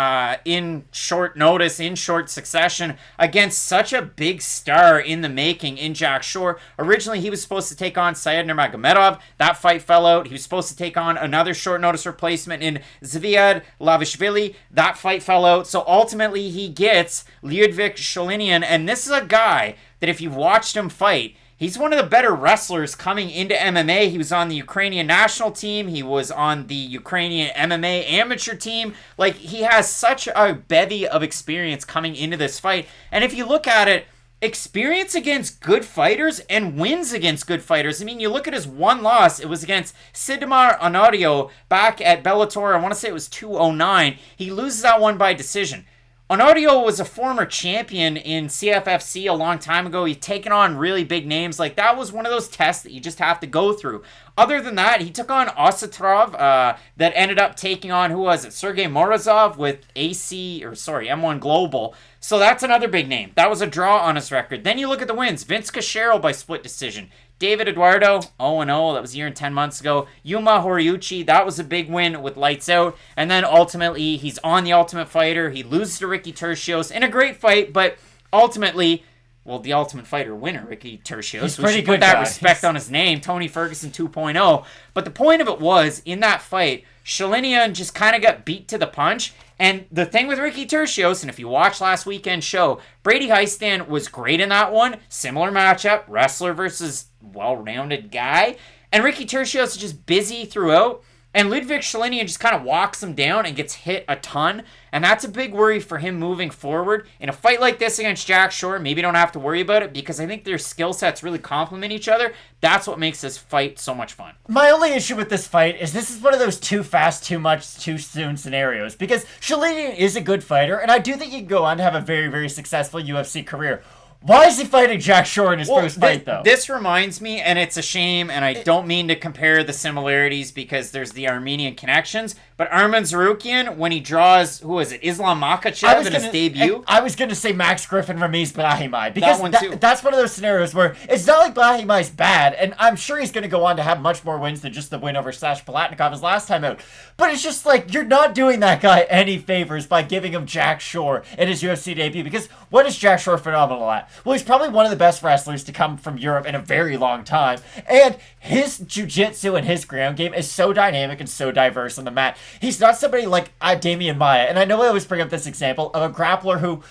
in short notice, in short succession, against such a big star in the making in Jack Shore. Originally, he was supposed to take on Syed Nurmagomedov. That fight fell out. He was supposed to take on another short notice replacement in Zviad Lavishvili. That fight fell out. So ultimately, he gets Liudvik Sholinian, and this is a guy that if you've watched him fight, he's one of the better wrestlers coming into MMA. He was on the Ukrainian national team. He was on the Ukrainian MMA amateur team. Like, he has such a bevy of experience coming into this fight. And if you look at it, experience against good fighters and wins against good fighters. I mean, you look at his one loss, it was against Sidamar Onorio back at Bellator. I want to say it was 209. He loses that one by decision. Onorio was a former champion in CFFC a long time ago. He's taken on really big names. Like, that was one of those tests that you just have to go through. Other than that, he took on Osatrov, that ended up taking on, who was it? Sergey Morozov with M1 Global. So that's another big name. That was a draw on his record. Then you look at the wins. Vince Cachero by split decision. David Eduardo, 0-0. That was a year and 10 months ago. Yuma Horiuchi, that was a big win with lights out. And then ultimately, he's on The Ultimate Fighter. He loses to Ricky Tercios in a great fight, but ultimately, well, the Ultimate Fighter winner, Ricky Tercios. He's pretty good put that guy. respect on his name, Tony Ferguson 2.0. But the point of it was, in that fight, Sholinian just kind of got beat to the punch. And the thing with Ricky Tercios, and if you watched last weekend's show, Brady Heistan was great in that one. Similar matchup, wrestler versus well-rounded guy. And Ricky Tercios is just busy throughout. And Liudvik Sholinian just kind of walks him down and gets hit a ton. And that's a big worry for him moving forward. In a fight like this against Jack Shore, maybe don't have to worry about it because I think their skill sets really complement each other. That's what makes this fight so much fun. My only issue with this fight is this is one of those too fast, too much, too soon scenarios. Because Sholinian is a good fighter, and I do think he can go on to have a very, very successful UFC career. Why is he fighting Jack Shore in his first fight, though? This reminds me, and it's a shame, and I don't mean to compare the similarities because there's the Armenian connections, but Arman Zarukian, when he draws, who is it, Islam Makhachev in his debut? I was going to say Max Griffin, Ramiz Brahimaj, because that one too. That's one of those scenarios where it's not like Brahimaj's bad, and I'm sure he's going to go on to have much more wins than just the win over Sash Palatnikov his last time out. But it's just like, you're not doing that guy any favors by giving him Jack Shore in his UFC debut, because what is Jack Shore phenomenal at? well, he's probably one of the best wrestlers to come from Europe in a very long time. And his jiu-jitsu and his ground game is so dynamic and so diverse on the mat. He's not somebody like Damian Maia. And I know I always bring up this example of a grappler who...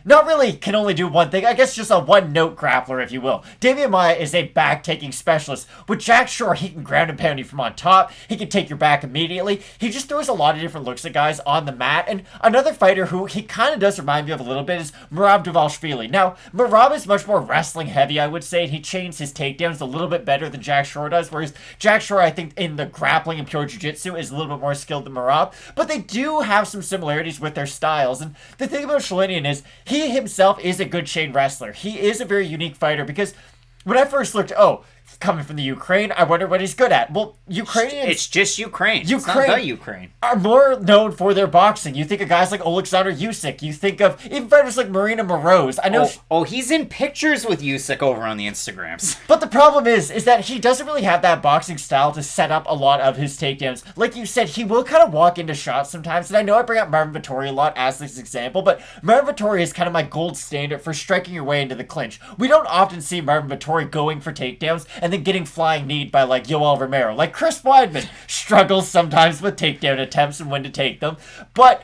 not really can only do one thing. I guess just a one-note grappler, if you will. Damian Maia is a back-taking specialist. With Jack Shore, he can ground and pound you from on top. He can take your back immediately. He just throws a lot of different looks at guys on the mat. And another fighter who he kind of does remind me of a little bit is Merab Dvalishvili. Now, Merab is much more wrestling-heavy, I would say, and he chains his takedowns a little bit better than Jack Shore does, whereas Jack Shore, I think, in the grappling and pure jiu-jitsu is a little bit more skilled than Merab. But they do have some similarities with their styles. And the thing about Sholinian is, he himself is a good chain wrestler. He is a very unique fighter because when I first looked, coming from the Ukraine, I wonder what he's good at. Well, Ukrainians... It's just Ukraine. It's not the Ukraine. Are more known for their boxing. You think of guys like Alexander Usyk. You think of even fighters like Marina Moroz. I know... He's in pictures with Usyk over on the Instagrams. But the problem is that he doesn't really have that boxing style to set up a lot of his takedowns. Like you said, he will kind of walk into shots sometimes. And I know I bring up Marvin Vettori a lot as this example, but Marvin Vettori is kind of my gold standard for striking your way into the clinch. We don't often see Marvin Vettori going for takedowns and then getting flying kneed by like Yoel Romero. Like Chris Weidman struggles sometimes with takedown attempts and when to take them. But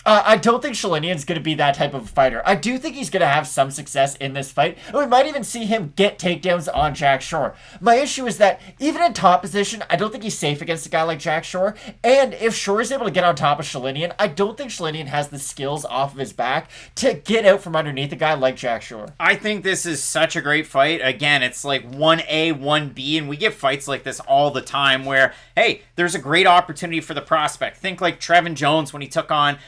I don't think Sholinian's going to be that type of fighter. I do think he's going to have some success in this fight, and we might even see him get takedowns on Jack Shore. My issue is that even in top position, I don't think he's safe against a guy like Jack Shore, and if Shore is able to get on top of Sholinian, I don't think Sholinian has the skills off of his back to get out from underneath a guy like Jack Shore. I think this is such a great fight. Again, it's like 1A, 1B, and we get fights like this all the time where, hey, there's a great opportunity for the prospect. Think like Trevin Jones when he took on...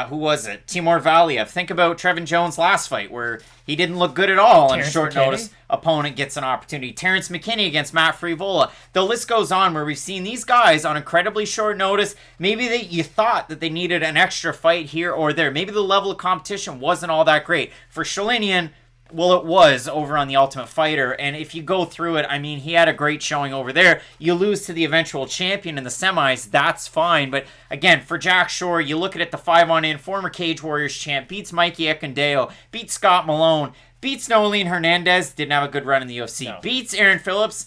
who was it? Timur Valiev. Think about Trevin Jones' last fight where he didn't look good at all on a short notice. Opponent gets an opportunity. Terrence McKinney against Matt Frivola. The list goes on where we've seen these guys on incredibly short notice. Maybe you thought that they needed an extra fight here or there. Maybe the level of competition wasn't all that great. For Sholinian, well, it was over on The Ultimate Fighter, and if you go through it, I mean, he had a great showing over there. You lose to the eventual champion in the semis, that's fine, but again, for Jack Shore, you look at it, the 5-on-in, former Cage Warriors champ, beats Mikey Ekundeo, beats Scott Malone, beats Noeline Hernandez, didn't have a good run in the UFC, beats Aaron Phillips,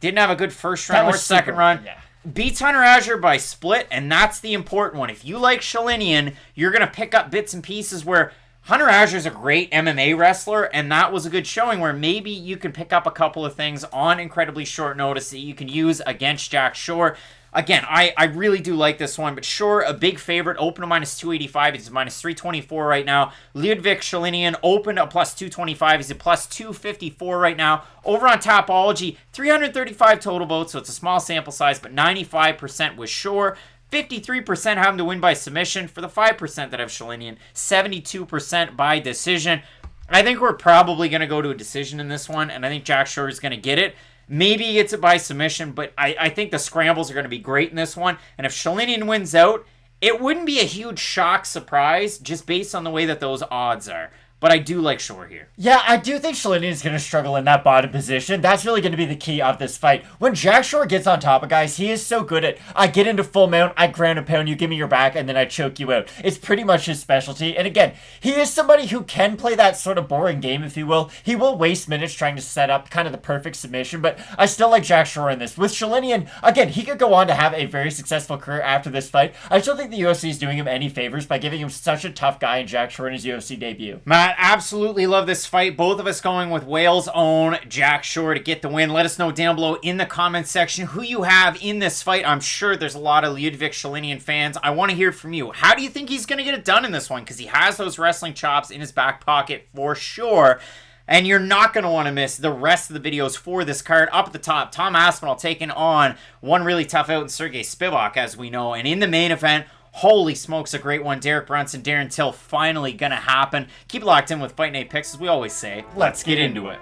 didn't have a good first run or second run, beats Hunter Azure by split, and that's the important one. If you like Sholinian, you're going to pick up bits and pieces where Hunter Azure is a great MMA wrestler, and that was a good showing where maybe you can pick up a couple of things on incredibly short notice that you can use against Jack Shore. Again, I really do like this one, but Shore, a big favorite, open to minus 285. He's minus 324 right now. Liudvik Sholinian opened a plus 225. He's a plus 254 right now. Over on Topology, 335 total votes, so it's a small sample size, but 95% was Shore. 53% have him to win by submission. For the 5% that have Sholinian, 72% by decision. I think we're probably going to go to a decision in this one, and I think Jack Shore is going to get it. Maybe he gets it by submission, but I think the scrambles are going to be great in this one. And if Sholinian wins out, it wouldn't be a huge shock surprise just based on the way that those odds are. But I do like Shore here. Yeah, I do think Sholinian is going to struggle in that bottom position. That's really going to be the key of this fight. When Jack Shore gets on top of guys, he is so good at, I get into full mount, I ground and pound you, give me your back, and then I choke you out. It's pretty much his specialty. And again, he is somebody who can play that sort of boring game, if you will. He will waste minutes trying to set up kind of the perfect submission, but I still like Jack Shore in this. With Sholinian, again, he could go on to have a very successful career after this fight. I still think the UFC is doing him any favors by giving him such a tough guy in Jack Shore in his UFC debut. Matt, absolutely love this fight. Both of us going with Wales' own Jack Shore to get the win. Let us know down below in the comments section who you have in this fight. I'm sure there's a lot of Liudvik Sholinian fans. I want to hear from you. How do you think he's going to get it done in this one? Because he has those wrestling chops in his back pocket for sure. And you're not going to want to miss the rest of the videos for this card. Up at the top, Tom Aspinall taking on one really tough out in Sergey Spivak, as we know. And in the main event, holy smokes, a great one. Derek Brunson, Darren Till, finally going to happen. Keep it locked in with Fight Night Picks, as we always say. Let's get into it.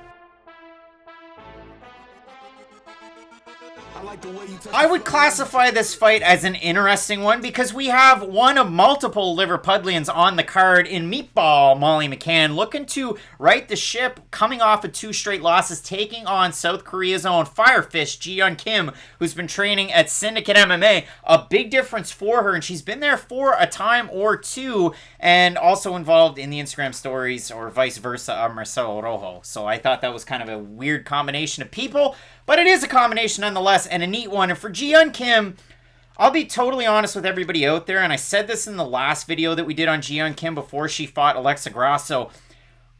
I would classify this fight as an interesting one because we have one of multiple Liverpudlians on the card in Meatball Molly McCann looking to right the ship, coming off of 2 straight losses, taking on South Korea's own Firefish Jeon Kim, who's been training at Syndicate MMA. A big difference for her, and she's been there for a time or two, and also involved in the Instagram stories or vice versa of Marcelo Rojo. So I thought that was kind of a weird combination of people, but it is a combination nonetheless, and a neat one. And for Jeon Kim, I'll be totally honest with everybody out there, and I said this in the last video that we did on Jeon Kim before she fought Alexa Grasso.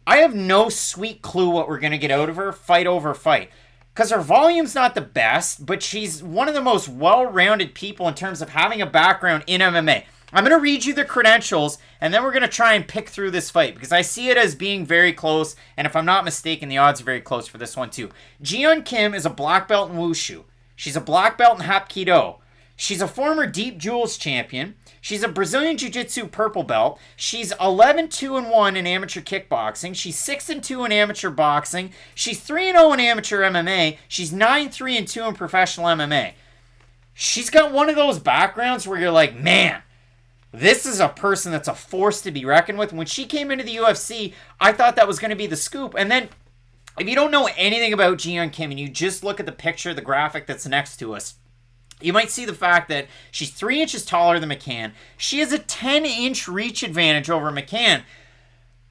I have no sweet clue what we're going to get out of her, fight over fight. Because her volume's not the best, but she's one of the most well-rounded people in terms of having a background in MMA. I'm going to read you the credentials, and then we're going to try and pick through this fight, because I see it as being very close, and if I'm not mistaken, the odds are very close for this one too. Jeon Kim is a black belt in Wushu. She's a black belt in Hapkido. She's a former Deep Jewels champion. She's a Brazilian Jiu-Jitsu purple belt. She's 11-2-1 in amateur kickboxing. She's 6-2 in amateur boxing. She's 3-0 in amateur MMA. She's 9-3-2 in professional MMA. She's got one of those backgrounds where you're like, man, this is a person that's a force to be reckoned with. When she came into the UFC, I thought that was going to be the scoop. And then, if you don't know anything about Jeon Kim and you just look at the picture, the graphic that's next to us, you might see the fact that she's 3 inches taller than McCann. She has a 10-inch reach advantage over McCann.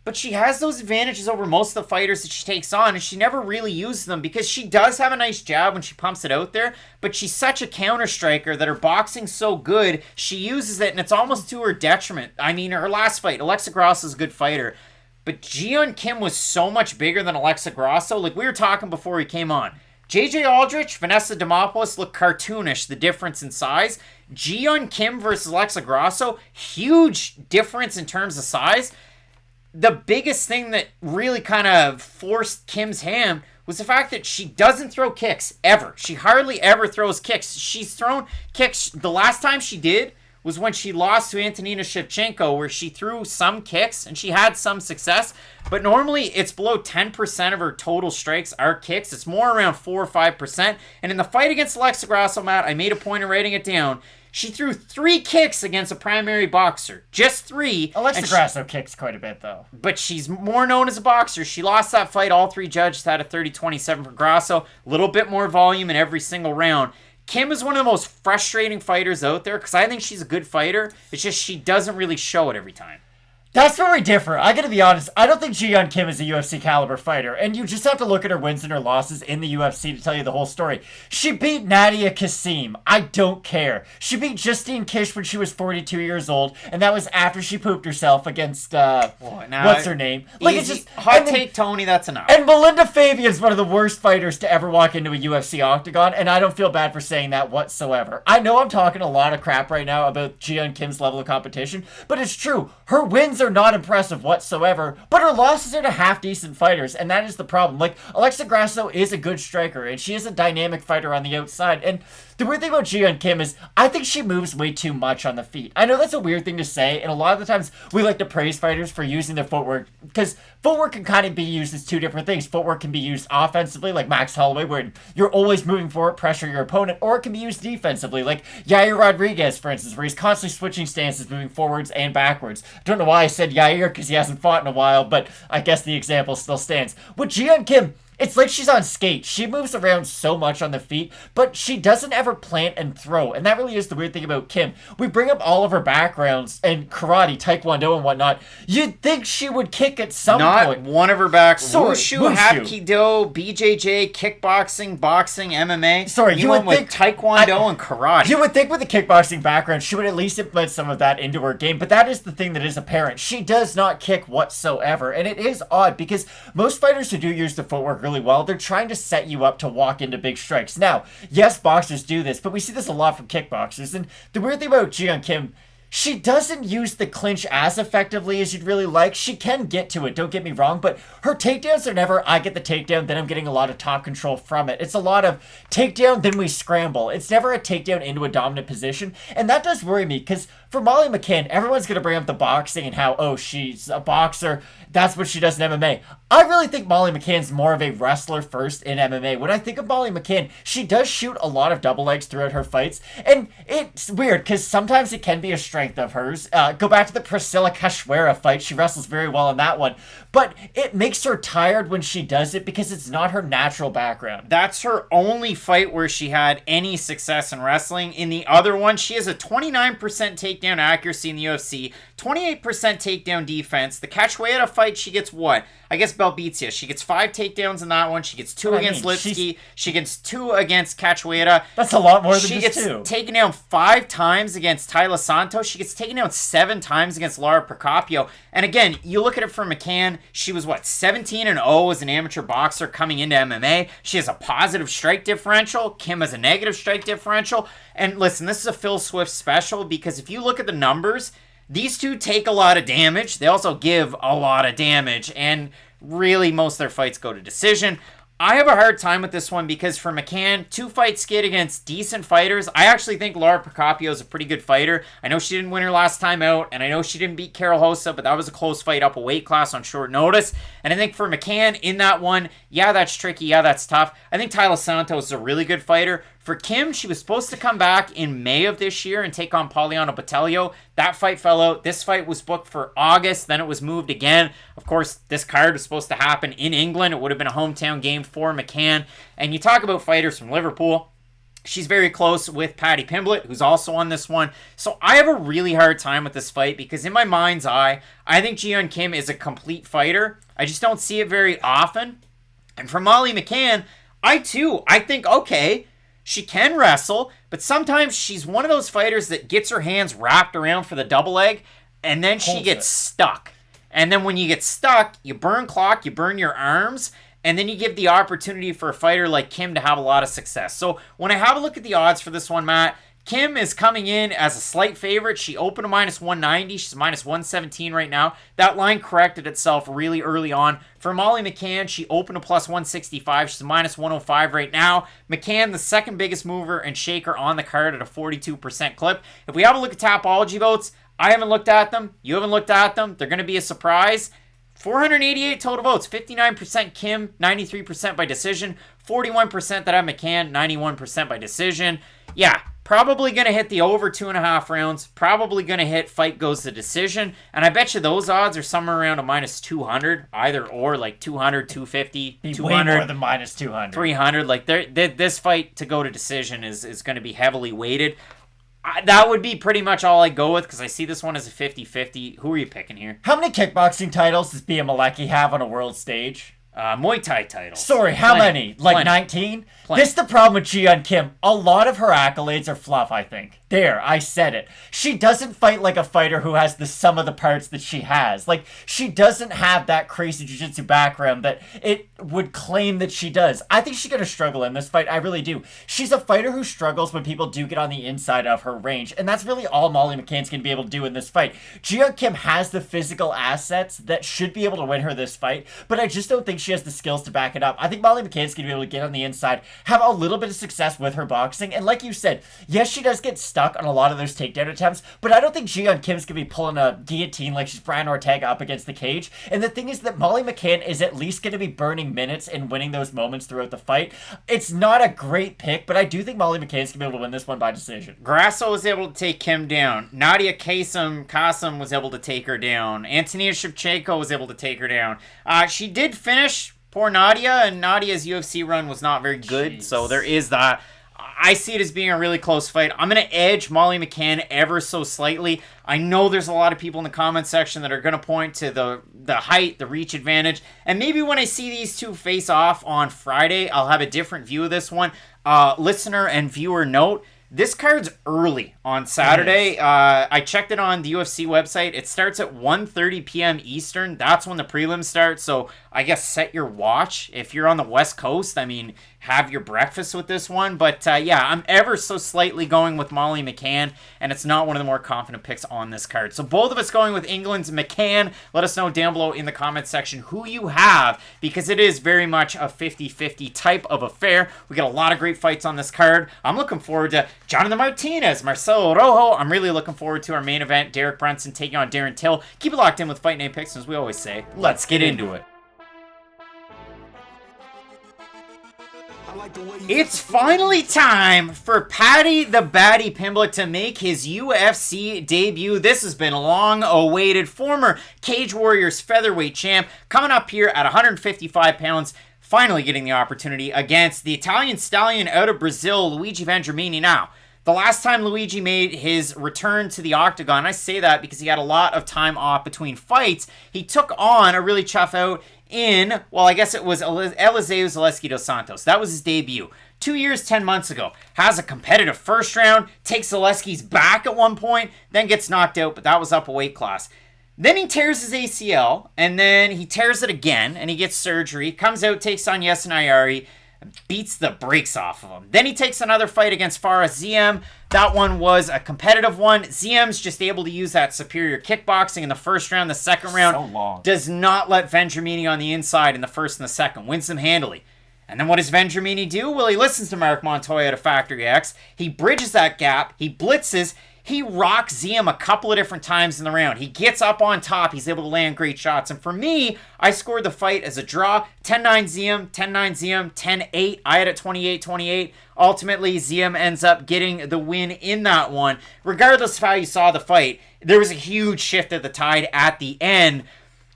But she has those advantages over most of the fighters that she takes on, and she never really uses them because she does have a nice jab when she pumps it out there, but she's such a counter striker that her boxing's so good, she uses it, and it's almost to her detriment. I mean, her last fight, Alexa Grasso's a good fighter, but Jeon Kim was so much bigger than Alexa Grasso. Like we were talking before he came on. JJ Aldrich, Vanessa Demopoulos look cartoonish, the difference in size. Jeon Kim versus Alexa Grasso, huge difference in terms of size. The biggest thing that really kind of forced Kim's hand was the fact that she doesn't throw kicks, ever. She hardly ever throws kicks. She's thrown kicks. The last time she did was when she lost to Antonina Shevchenko, where she threw some kicks, and she had some success. But normally, it's below 10% of her total strikes are kicks. It's more around 4 or 5%. And in the fight against Alexa Grasso, Matt, I made a point of writing it down. She threw 3 kicks against a primary boxer. Just 3. Alexa Grasso kicks quite a bit, though. But she's more known as a boxer. She lost that fight. All 3 judges had a 30-27 for Grasso. A little bit more volume in every single round. Kim is one of the most frustrating fighters out there because I think she's a good fighter. It's just she doesn't really show it every time. That's where we differ. I gotta be honest, I don't think Jeon Kim is a UFC caliber fighter, and you just have to look at her wins and her losses in the UFC to tell you the whole story. She beat Nadia Kassim. I don't care. She beat Justine Kish when she was 42 years old, and that was after she pooped herself against, what's her name? Like, it's just, hot take Tony, that's enough. And Melinda Fabian's one of the worst fighters to ever walk into a UFC octagon, and I don't feel bad for saying that whatsoever. I know I'm talking a lot of crap right now about Jeon Kim's level of competition, but it's true. Her wins are not impressive whatsoever, but her losses are to half-decent fighters, and that is the problem. Like, Alexa Grasso is a good striker, and she is a dynamic fighter on the outside, and the weird thing about Jeon Kim is I think she moves way too much on the feet. I know that's a weird thing to say, and a lot of the times we like to praise fighters for using their footwork, because footwork can kind of be used as 2 different things. Footwork can be used offensively, like Max Holloway, where you're always moving forward, pressure your opponent, or it can be used defensively, like Yair Rodriguez, for instance, where he's constantly switching stances, moving forwards and backwards. I don't know why I said Yair, because he hasn't fought in a while, but I guess the example still stands. With Jeon Kim, it's like she's on skates. She moves around so much on the feet, but she doesn't ever plant and throw. And that really is the weird thing about Kim. We bring up all of her backgrounds and karate, taekwondo, and whatnot. You'd think she would kick at some point. Not one of her backgrounds. Wushu, Hapkido, BJJ, kickboxing, boxing, MMA. Sorry, you would think taekwondo and karate. You would think with a kickboxing background, she would at least implement some of that into her game. But that is the thing that is apparent. She does not kick whatsoever. And it is odd because most fighters who do use the footwork really well, they're trying to set you up to walk into big strikes. Now, yes, boxers do this, but we see this a lot from kickboxers. And the weird thing about Jeon Kim, she doesn't use the clinch as effectively as you'd really like. She can get to it, don't get me wrong, but her takedowns are never, I get the takedown, then I'm getting a lot of top control from it. It's a lot of takedown, then we scramble. It's never a takedown into a dominant position, and that does worry me, because for Molly McCann, everyone's going to bring up the boxing and how, oh, she's a boxer. That's what she does in MMA. I really think Molly McCann's more of a wrestler first in MMA. When I think of Molly McCann, she does shoot a lot of double legs throughout her fights. And it's weird because sometimes it can be a strength of hers. Go back to the Priscilla Cachoeira fight. She wrestles very well in that one. But it makes her tired when she does it because it's not her natural background. That's her only fight where she had any success in wrestling. In the other one, she has a 29% takedown accuracy in the UFC, 28% takedown defense. The Cachoeira fight, she gets what? I guess Bell beats you. She gets 5 takedowns in that one. She gets 2 against Lipski. She gets 2 against Cachoeira. That's a lot more than she just 2. She gets taken down 5 times against Tyler Santos. She gets taken down 7 times against Lara Procopio. And again, you look at it for McCann, she was what, 17-0 as an amateur boxer coming into MMA. She has a positive strike differential. Kim has a negative strike differential. And listen, this is a Phil Swift special because if you look at the numbers, these two take a lot of damage. They also give a lot of damage. And really, most of their fights go to decision. I have a hard time with this one because for McCann, 2-fight skid against decent fighters. I actually think Lara Procopio is a pretty good fighter. I know she didn't win her last time out, and I know she didn't beat Carol Hossa, but that was a close fight up a weight class on short notice. And I think for McCann, in that one, yeah, that's tricky. Yeah, that's tough. I think Tyler Santos is a really good fighter. For Kim, she was supposed to come back in May of this year and take on Poliana Botelho. That fight fell out. This fight was booked for August. Then it was moved again. Of course, this card was supposed to happen in England. It would have been a hometown game for McCann. And you talk about fighters from Liverpool. She's very close with Paddy Pimblett, who's also on this one. So I have a really hard time with this fight because in my mind's eye, I think Yeon Kim is a complete fighter. I just don't see it very often. And for Molly McCann, I think, okay, she can wrestle, but sometimes she's one of those fighters that gets her hands wrapped around for the double leg, and then she gets stuck. And then when you get stuck, you burn clock, you burn your arms, and then you give the opportunity for a fighter like Kim to have a lot of success. So when I have a look at the odds for this one, Matt, Kim is coming in as a slight favorite. She opened a -190. She's -117 right now. That line corrected itself really early on. For Molly McCann, she opened a +165. She's -105 right now. McCann, the second biggest mover and shaker on the card at a 42% clip. If we have a look at Tapology votes, I haven't looked at them. You haven't looked at them. They're going to be a surprise. 488 total votes. 59% Kim, 93% by decision. 41% that have McCann, 91% by decision. Yeah, probably going to hit the over 2.5 rounds. Probably going to hit fight goes to decision. And I bet you those odds are somewhere around a -200. Either or, like 200, 250, 200. Way more than -200. 300. Like this fight to go to decision is going to be heavily weighted. That would be pretty much all I go with because I see this one as a 50-50. Who are you picking here? How many kickboxing titles does Bia Malecki have on a world stage? Muay Thai titles. Sorry, how many? Like 19? This is the problem with Yeon Kim. A lot of her accolades are fluff, I think. There, I said it. She doesn't fight like a fighter who has the sum of the parts that she has. Like, she doesn't have that crazy jiu-jitsu background that it would claim that she does. I think she's going to struggle in this fight. I really do. She's a fighter who struggles when people do get on the inside of her range. And that's really all Molly McCann's going to be able to do in this fight. Yeon Kim has the physical assets that should be able to win her this fight. But I just don't think she has the skills to back it up. I think Molly McCann's going to be able to get on the inside, have a little bit of success with her boxing. And like you said, yes, she does get stuck on a lot of those takedown attempts, but I don't think Yeon Kim's gonna be pulling a guillotine like she's Brian Ortega up against the cage. And the thing is that Molly McCann is at least gonna be burning minutes and winning those moments throughout the fight. It's not a great pick, but I do think Molly McCann's gonna be able to win this one by decision. Grasso was able to take Kim down. Nadia Kasem was able to take her down. Antonia Shevchenko was able to take her down. She did finish poor Nadia, and Nadia's UFC run was not very good, so there is that. I see it as being a really close fight. I'm going to edge Molly McCann ever so slightly. I know there's a lot of people in the comment section that are going to point to the height, the reach advantage. And maybe when I see these two face off on Friday, I'll have a different view of this one. Listener and viewer note, this card's early on Saturday. I checked it on the UFC website. It starts at 1:30 p.m. Eastern. That's when the prelims start. So I guess set your watch. If you're on the West Coast, I mean, have your breakfast with this one. But yeah, I'm ever so slightly going with Molly McCann, and it's not one of the more confident picks on this card. So both of us going with England's McCann. Let us know down below in the comments section who you have, because it is very much a 50-50 type of affair. We got a lot of great fights on this card. I'm looking forward to Jonathan Martinez, Marcelo, Rojo. I'm really looking forward to our main event, Derek Brunson taking on Darren Till. Keep it locked in with Fight Night Picks, as we always say. Let's get into it. It's finally time for Paddy the Baddy Pimblett to make his UFC debut. This has been long awaited. Former Cage Warriors featherweight champ coming up here at 155 pounds. Finally getting the opportunity against the Italian stallion out of Brazil, Luigi Vendramini. Now, the last time Luigi made his return to the octagon, I say that because he had a lot of time off between fights, he took on a really tough out in, well, I guess it was Eliseu Zaleski dos Santos. That was his debut. 2 years, 10 months ago. Has a competitive first round, takes Zaleski's back at one point, then gets knocked out, but that was up a weight class. Then he tears his ACL, and then he tears it again, and he gets surgery, comes out, takes on Yeon Ayari, beats the brakes off of him. Then he takes another fight against Fares Ziem. That one was a competitive one. Ziem's just able to use that superior kickboxing in the first round. The second round does not let Vendramini on the inside in the first and the second. Wins them handily. And then what does Vendramini do? Well, he listens to Marc Montoya to Factory X. He bridges that gap. He blitzes. He rocks Ziem a couple of different times in the round. He gets up on top. He's able to land great shots. And for me, I scored the fight as a draw. 10-9 Ziem, 10-9 Ziem, 10-8. I had it 28-28. Ultimately, Ziem ends up getting the win in that one. Regardless of how you saw the fight, there was a huge shift of the tide at the end.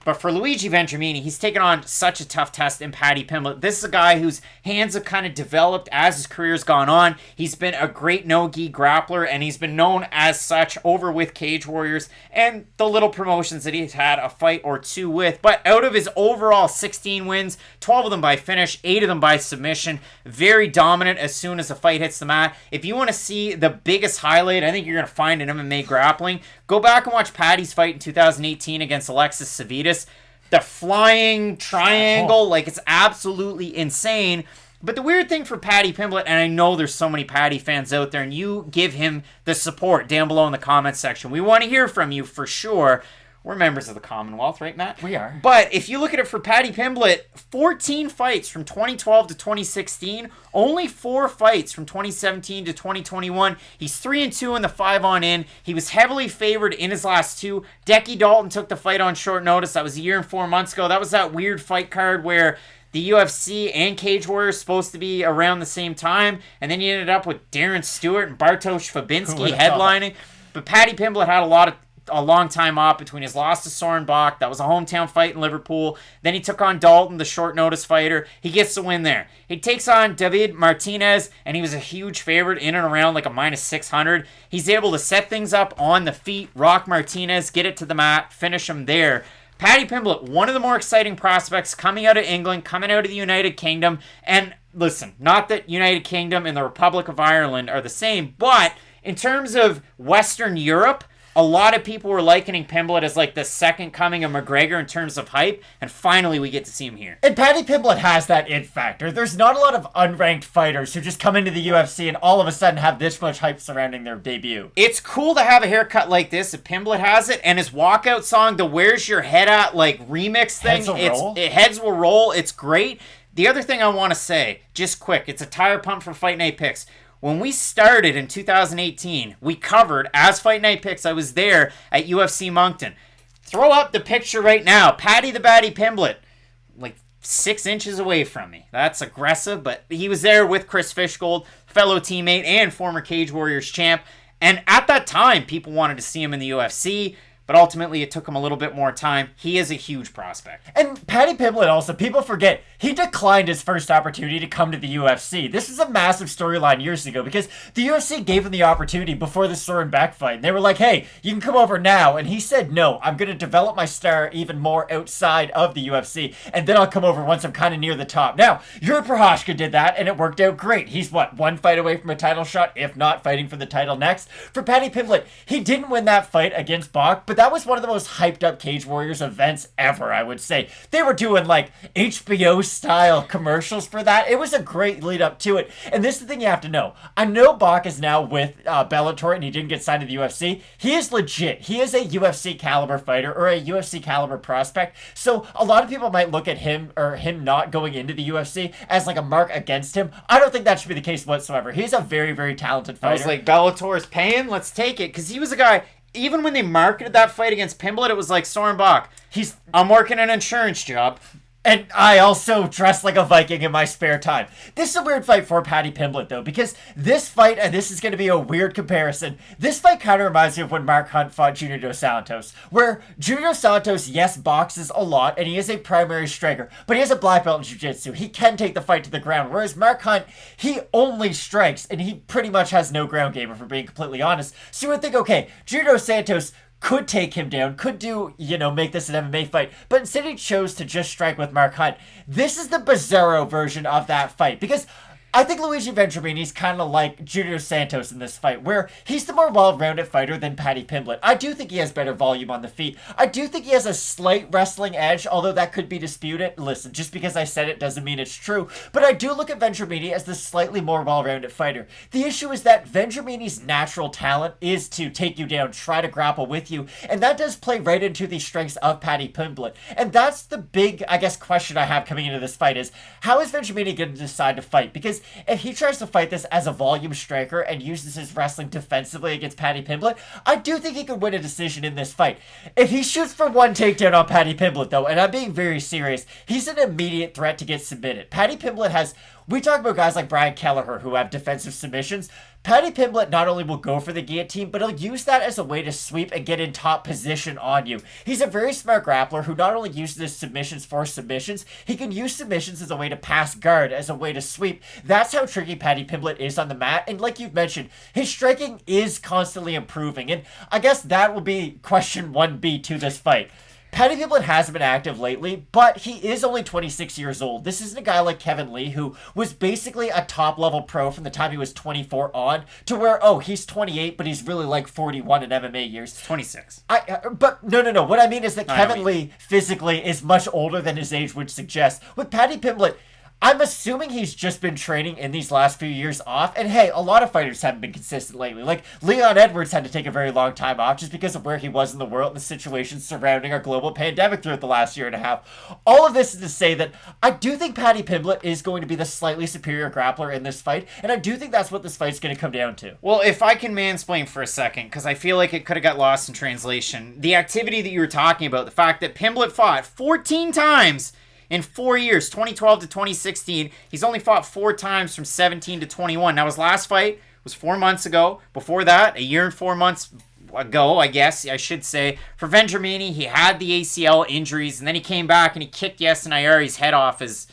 But for Luigi Vendramini, he's taken on such a tough test in Paddy Pimblett. This is a guy whose hands have kind of developed as his career's gone on. He's been a great no-gi grappler, and he's been known as such over with Cage Warriors and the little promotions that he's had a fight or two with. But out of his overall 16 wins, 12 of them by finish, 8 of them by submission. Very dominant as soon as the fight hits the mat. If you want to see the biggest highlight I think you're going to find in MMA grappling, go back and watch Paddy's fight in 2018 against Alexis Savitas. The flying triangle, like, it's absolutely insane. But the weird thing for Paddy Pimblett, and I know there's so many Paddy fans out there, and you give him the support down below in the comments section. We want to hear from you for sure. We're members of the Commonwealth, right, Matt? We are. But if you look at it for Paddy Pimblett, 14 fights from 2012 to 2016, only 4 fights from 2017 to 2021. He's 3-2 in the 5-on-in. He was heavily favored in his last 2. Decky Dalton took the fight on short notice. That was a year and 4 months ago. That was that weird fight card where the UFC and Cage Warriors supposed to be around the same time, and then you ended up with Darren Stewart and Bartosz Fabinski headlining. But Paddy Pimblett had a long time off between his loss to Soren Bach. That was a hometown fight in Liverpool. Then he took on Dalton, the short notice fighter. He gets the win there. He takes on David Martinez, and he was a huge favorite in and around like a -600. He's able to set things up on the feet, rock Martinez, get it to the mat, finish him there. Paddy Pimblett, one of the more exciting prospects coming out of England, coming out of the United Kingdom. And listen, not that United Kingdom and the Republic of Ireland are the same, but in terms of Western Europe, a lot of people were likening Pimblett as like the second coming of McGregor in terms of hype, and finally we get to see him here. And Paddy Pimblett has that it factor. There's not a lot of unranked fighters who just come into the UFC and all of a sudden have this much hype surrounding their debut. It's cool to have a haircut like this if Pimblett has it, and his walkout song, the Where's Your Head At like remix thing, Heads Will Roll, it's great. The other thing I want to say, just quick, it's a tire pump for Fight Night Picks. When we started in 2018, we covered, as Fight Night Picks, I was there at UFC Moncton. Throw up the picture right now. Paddy the Baddy Pimblett, like 6 inches away from me. That's aggressive, but he was there with Chris Fishgold, fellow teammate and former Cage Warriors champ. And at that time, people wanted to see him in the UFC. But ultimately, it took him a little bit more time. He is a huge prospect. And Paddy Pimblett also, people forget, he declined his first opportunity to come to the UFC. This was a massive storyline years ago because the UFC gave him the opportunity before the Soren Beck fight. And they were like, hey, you can come over now. And he said, no, I'm going to develop my star even more outside of the UFC. And then I'll come over once I'm kind of near the top. Now, Jiri Prochazka did that, and it worked out great. He's, one fight away from a title shot, if not fighting for the title next. For Paddy Pimblett, he didn't win that fight against Bach, but but that was one of the most hyped up Cage Warriors events ever, I would say. They were doing like HBO style commercials for that. It was a great lead up to it. And this is the thing you have to know. I know Bach is now with Bellator and he didn't get signed to the UFC. He is legit. He is a UFC caliber fighter or a UFC caliber prospect. So a lot of people might look at him or him not going into the UFC as like a mark against him. I don't think that should be the case whatsoever. He's a very, very talented fighter. I was like, Bellator's paying? Let's take it. Because he was a guy, even when they marketed that fight against Pimblett, it was like, Soren Bach, I'm working an insurance job. And I also dress like a Viking in my spare time. This is a weird fight for Paddy Pimblett, though, because this fight, and this is going to be a weird comparison, this fight kind of reminds me of when Mark Hunt fought Junior Dos Santos, where Junior Dos Santos, yes, boxes a lot, and he is a primary striker, but he has a black belt in jiu-jitsu. He can take the fight to the ground, whereas Mark Hunt, he only strikes, and he pretty much has no ground game, if we're being completely honest. So you would think, okay, Junior Dos Santos could take him down, could do, make this an MMA fight, but instead he chose to just strike with Mark Hunt. This is the bizarro version of that fight, because I think Luigi Vendramini is kind of like Junior Santos in this fight, where he's the more well-rounded fighter than Paddy Pimblett. I do think he has better volume on the feet. I do think he has a slight wrestling edge, although that could be disputed. Listen, just because I said it doesn't mean it's true. But I do look at Vendramini as the slightly more well-rounded fighter. The issue is that Vendramini's natural talent is to take you down, try to grapple with you, and that does play right into the strengths of Paddy Pimblett. And that's the big, question I have coming into this fight is, how is Vendramini going to decide to fight? Because if he tries to fight this as a volume striker and uses his wrestling defensively against Paddy Pimblett, I do think he could win a decision in this fight. If he shoots for one takedown on Paddy Pimblett, though, and I'm being very serious, he's an immediate threat to get submitted. Paddy Pimblett has... We talk about guys like Brian Kelleher who have defensive submissions. Paddy Pimblett not only will go for the guillotine, but he'll use that as a way to sweep and get in top position on you. He's a very smart grappler who not only uses his submissions for submissions, he can use submissions as a way to pass guard, as a way to sweep. That's how tricky Paddy Pimblett is on the mat, and like you've mentioned, his striking is constantly improving, and I guess that will be question 1B to this fight. Paddy Pimblett hasn't been active lately, but he is only 26 years old. This isn't a guy like Kevin Lee, who was basically a top-level pro from the time he was 24 on, to where, he's 28, but he's really like 41 in MMA years. 26. But no. What I mean is that Kevin Lee physically is much older than his age would suggest. With Paddy Pimblett, I'm assuming he's just been training in these last few years off. And hey, a lot of fighters haven't been consistent lately. Like, Leon Edwards had to take a very long time off just because of where he was in the world and the situations surrounding our global pandemic throughout the last year and a half. All of this is to say that I do think Paddy Pimblett is going to be the slightly superior grappler in this fight. And I do think that's what this fight's going to come down to. Well, if I can mansplain for a second, because I feel like it could have got lost in translation. The activity that you were talking about, the fact that Pimblett fought 14 times in 4 years, 2012 to 2016. He's only fought 4 times from 17 to 21. Now, his last fight was 4 months ago. Before that, a year and 4 months ago, I guess I should say, for Vendramini, he had the ACL injuries, and then he came back and he kicked Yeon Ayari's head off his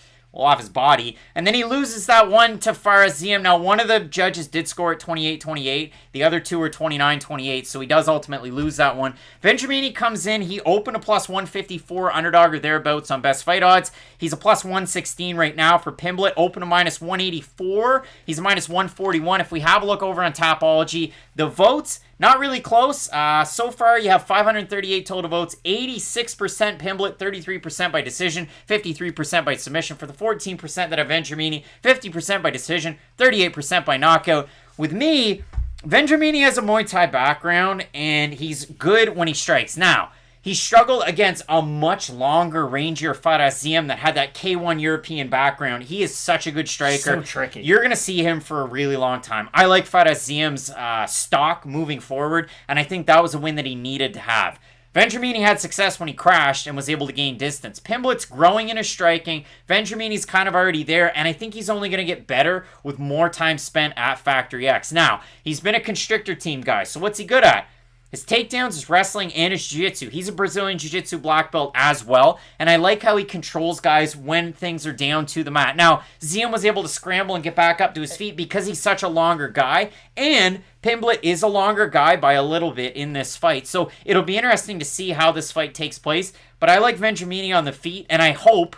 body, and then he loses that one to Fares Ziam. Now, one of the judges did score at 28-28. The other two were 29-28, so he does ultimately lose that one. Vendramini comes in. He opened a plus 154 underdog or thereabouts on best fight odds. He's a plus 116 right now for Pimblett. Open a minus 184. He's a minus 141. If we have a look over on Tapology, the votes, not really close. So far, you have 538 total votes, 86% Pimblett, 33% by decision, 53% by submission. For the 14% that have Vendramini, 50% by decision, 38% by knockout. With me, Vendramini has a Muay Thai background, and he's good when he strikes. Now, he struggled against a much longer, rangier Fares Ziam that had that K1 European background. He is such a good striker. So tricky. You're going to see him for a really long time. I like Fares Ziam's stock moving forward, and I think that was a win that he needed to have. Vendramini had success when he crashed and was able to gain distance. Pimblett's growing in his striking. Vendramini's kind of already there, and I think he's only going to get better with more time spent at Factory X. Now, he's been a constrictor team guy, so what's he good at? His takedowns, his wrestling, and his jiu-jitsu. He's a Brazilian jiu-jitsu black belt as well, and I like how he controls guys when things are down to the mat. Now, Ziam was able to scramble and get back up to his feet because he's such a longer guy, and Pimblett is a longer guy by a little bit in this fight. So it'll be interesting to see how this fight takes place, but I like Vendramini on the feet, and I hope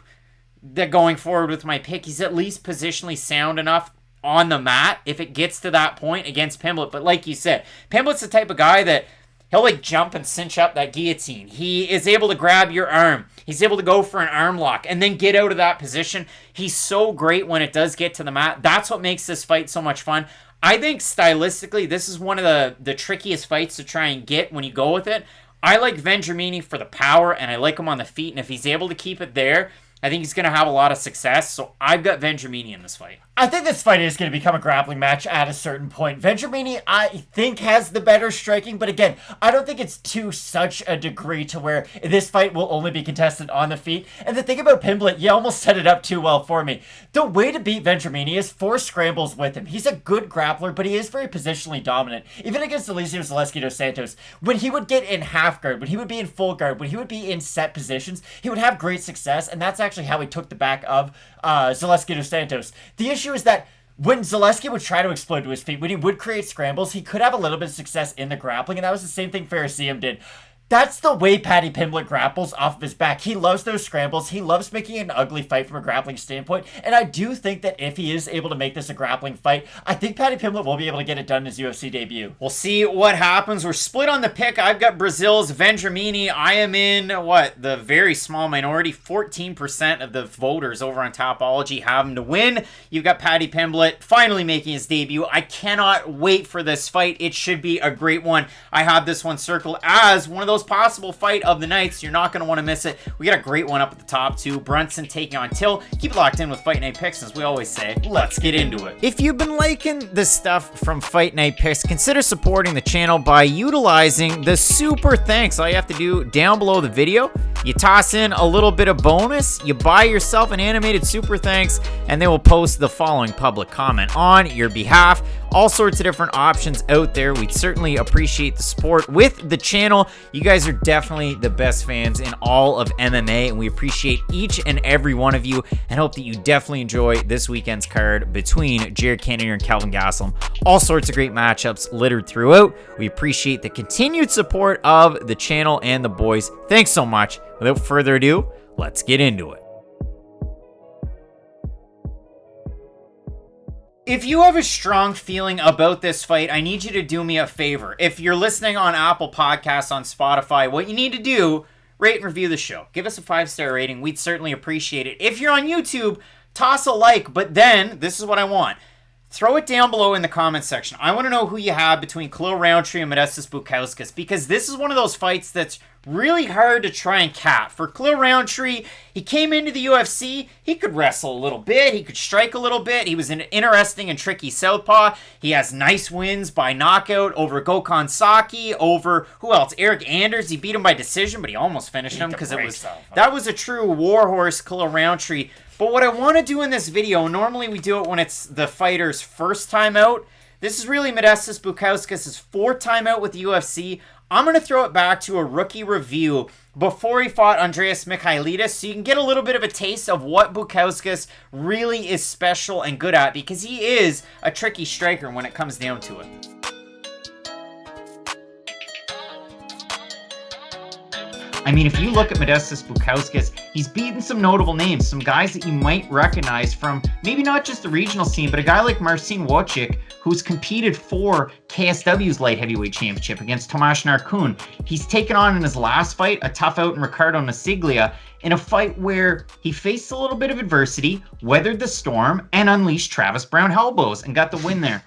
that going forward with my pick, he's at least positionally sound enough on the mat if it gets to that point against Pimblett. But like you said, Pimblett's the type of guy that He'll like jump and cinch up that guillotine. He is able to grab your arm. He's able to go for an arm lock and then get out of that position. He's so great when it does get to the mat. That's what makes this fight so much fun. I think stylistically, this is one of the trickiest fights to try and get when you go with it. I like Vendramini for the power, and I like him on the feet, and if he's able to keep it there, I think he's going to have a lot of success, so I've got Vendramini in this fight. I think this fight is going to become a grappling match at a certain point. Vendramini, I think, has the better striking, but again, I don't think it's to such a degree to where this fight will only be contested on the feet. And the thing about Pimblett, you almost set it up too well for me. The way to beat Vendramini is 4 scrambles with him. He's a good grappler, but he is very positionally dominant. Even against Eliseo Zaleski dos Santos, when he would get in half guard, when he would be in full guard, when he would be in set positions, he would have great success, and that's actually how he took the back of Zaleski dos Santos. The issue is that when Zaleski would try to explode to his feet, when he would create scrambles, he could have a little bit of success in the grappling, and that was the same thing Ferricium did. That's the way Paddy Pimblett grapples off of his back. He loves those scrambles. He loves making an ugly fight from a grappling standpoint. And I do think that if he is able to make this a grappling fight, I think Paddy Pimblett will be able to get it done in his UFC debut. We'll see what happens. We're split on the pick. I've got Brazil's Vendramini. I am in, the very small minority. 14% of the voters over on Topology have him to win. You've got Paddy Pimblett finally making his debut. I cannot wait for this fight. It should be a great one. I have this one circled as one of those possible fight of the night, so you're not going to want to miss it. We got a great one up at the top too. Brunson taking on Till. Keep it locked in with Fight Night Picks, as we always say. Let's get into it. If you've been liking the stuff from Fight Night Picks, consider supporting the channel by utilizing the super thanks. All you have to do down below the video, you toss in a little bit of bonus, you buy yourself an animated super thanks, and they will post the following public comment on your behalf. All sorts of different options out there. We'd certainly appreciate the support with the channel. You guys are definitely the best fans in all of MMA, and we appreciate each and every one of you, and hope that you definitely enjoy this weekend's card between Jared Cannonier and Kelvin Gastelum. All sorts of great matchups littered throughout. We appreciate the continued support of the channel and the boys. Thanks so much. Without further ado, let's get into it. If you have a strong feeling about this fight, I need you to do me a favor. If you're listening on Apple Podcasts, on Spotify, what you need to do, rate and review the show. Give us a 5-star rating. We'd certainly appreciate it. If you're on YouTube, toss a like, but then, this is what I want. Throw it down below in the comments section. I want to know who you have between Khalil Rountree and Modestas Bukauskas, because this is one of those fights that's really hard to try and cap. For Khalil Rountree, he came into the UFC, he could wrestle a little bit, he could strike a little bit, he was an interesting and tricky southpaw. He has nice wins by knockout over Gokhan Saki, over, who else? Eric Anders. He beat him by decision, but he almost finished him because that was a true warhorse, Khalil Rountree. But what I want to do in this video, normally we do it when it's the fighter's first time out. This is really Modestas Bukauskas' 4th time out with the UFC. I'm going to throw it back to a rookie review before he fought Andreas Michailidis, so you can get a little bit of a taste of what Bukauskas really is special and good at, because he is a tricky striker when it comes down to it. I mean, if you look at Modestas Bukauskas, he's beaten some notable names, some guys that you might recognize from maybe not just the regional scene, but a guy like Marcin Wojcik, who's competed for KSW's light heavyweight championship against Tomasz Narkun. He's taken on in his last fight a tough out in Ricardo Nasiglia in a fight where he faced a little bit of adversity, weathered the storm, and unleashed Travis Brown elbows and got the win there.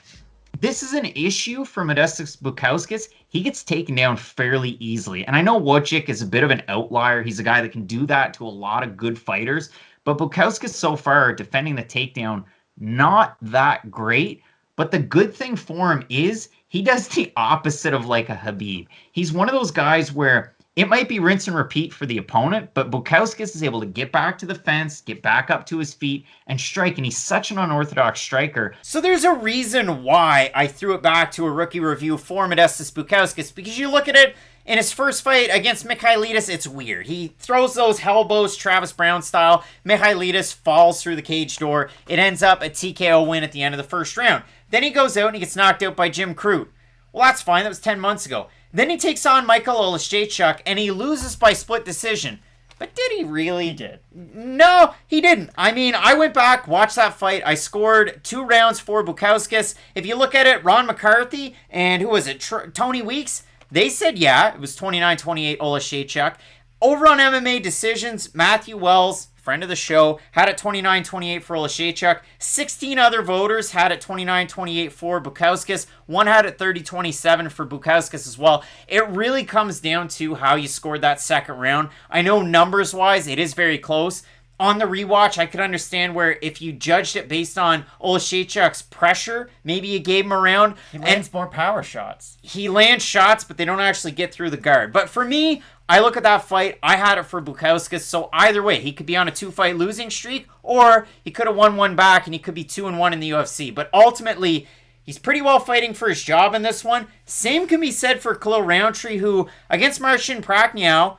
This is an issue for Modestas Bukauskas. He gets taken down fairly easily. And I know Wojcik is a bit of an outlier. He's a guy that can do that to a lot of good fighters. But Bukauskas so far, defending the takedown, not that great. But the good thing for him is he does the opposite of like a Khabib. He's one of those guys where it might be rinse and repeat for the opponent, but Bukauskas is able to get back to the fence, get back up to his feet, and strike, and he's such an unorthodox striker. So there's a reason why I threw it back to a rookie review for Modestas Bukauskas, because you look at it, in his first fight against Michailidis, it's weird. He throws those elbows Travis Brown style. Michailidis falls through the cage door. It ends up a TKO win at the end of the first round. Then he goes out and he gets knocked out by Jim Crute. Well, that's fine. That was 10 months ago. Then he takes on Michael Oleksiejczuk, and he loses by split decision. But did he really? He did. No, he didn't. I mean, I went back, watched that fight. I scored 2 rounds for Bukauskas. If you look at it, Ron McCarthy and who was it? Tony Weeks, They said, yeah, it was 29-28 Oleksiejczuk. Over on MMA decisions, Matthew Wells, friend of the show, had it 29-28 for Oleksiejczuk. 16 other voters had it 29-28 for Bukauskas. One had it 30-27 for Bukauskas as well. It really comes down to how you scored that second round. I know numbers-wise, it is very close. On the rewatch, I could understand where if you judged it based on Oleksiejczuk's pressure, maybe you gave him a round. He lands more power shots. He lands shots, but they don't actually get through the guard. But for me, I look at that fight, I had it for Bukauskas, so either way, he could be on a 2-fight losing streak, or he could have won one back and he could be 2-1 in the UFC. But ultimately, he's pretty well fighting for his job in this one. Same can be said for Khalil Rountree, who, against Marcin Prachnio,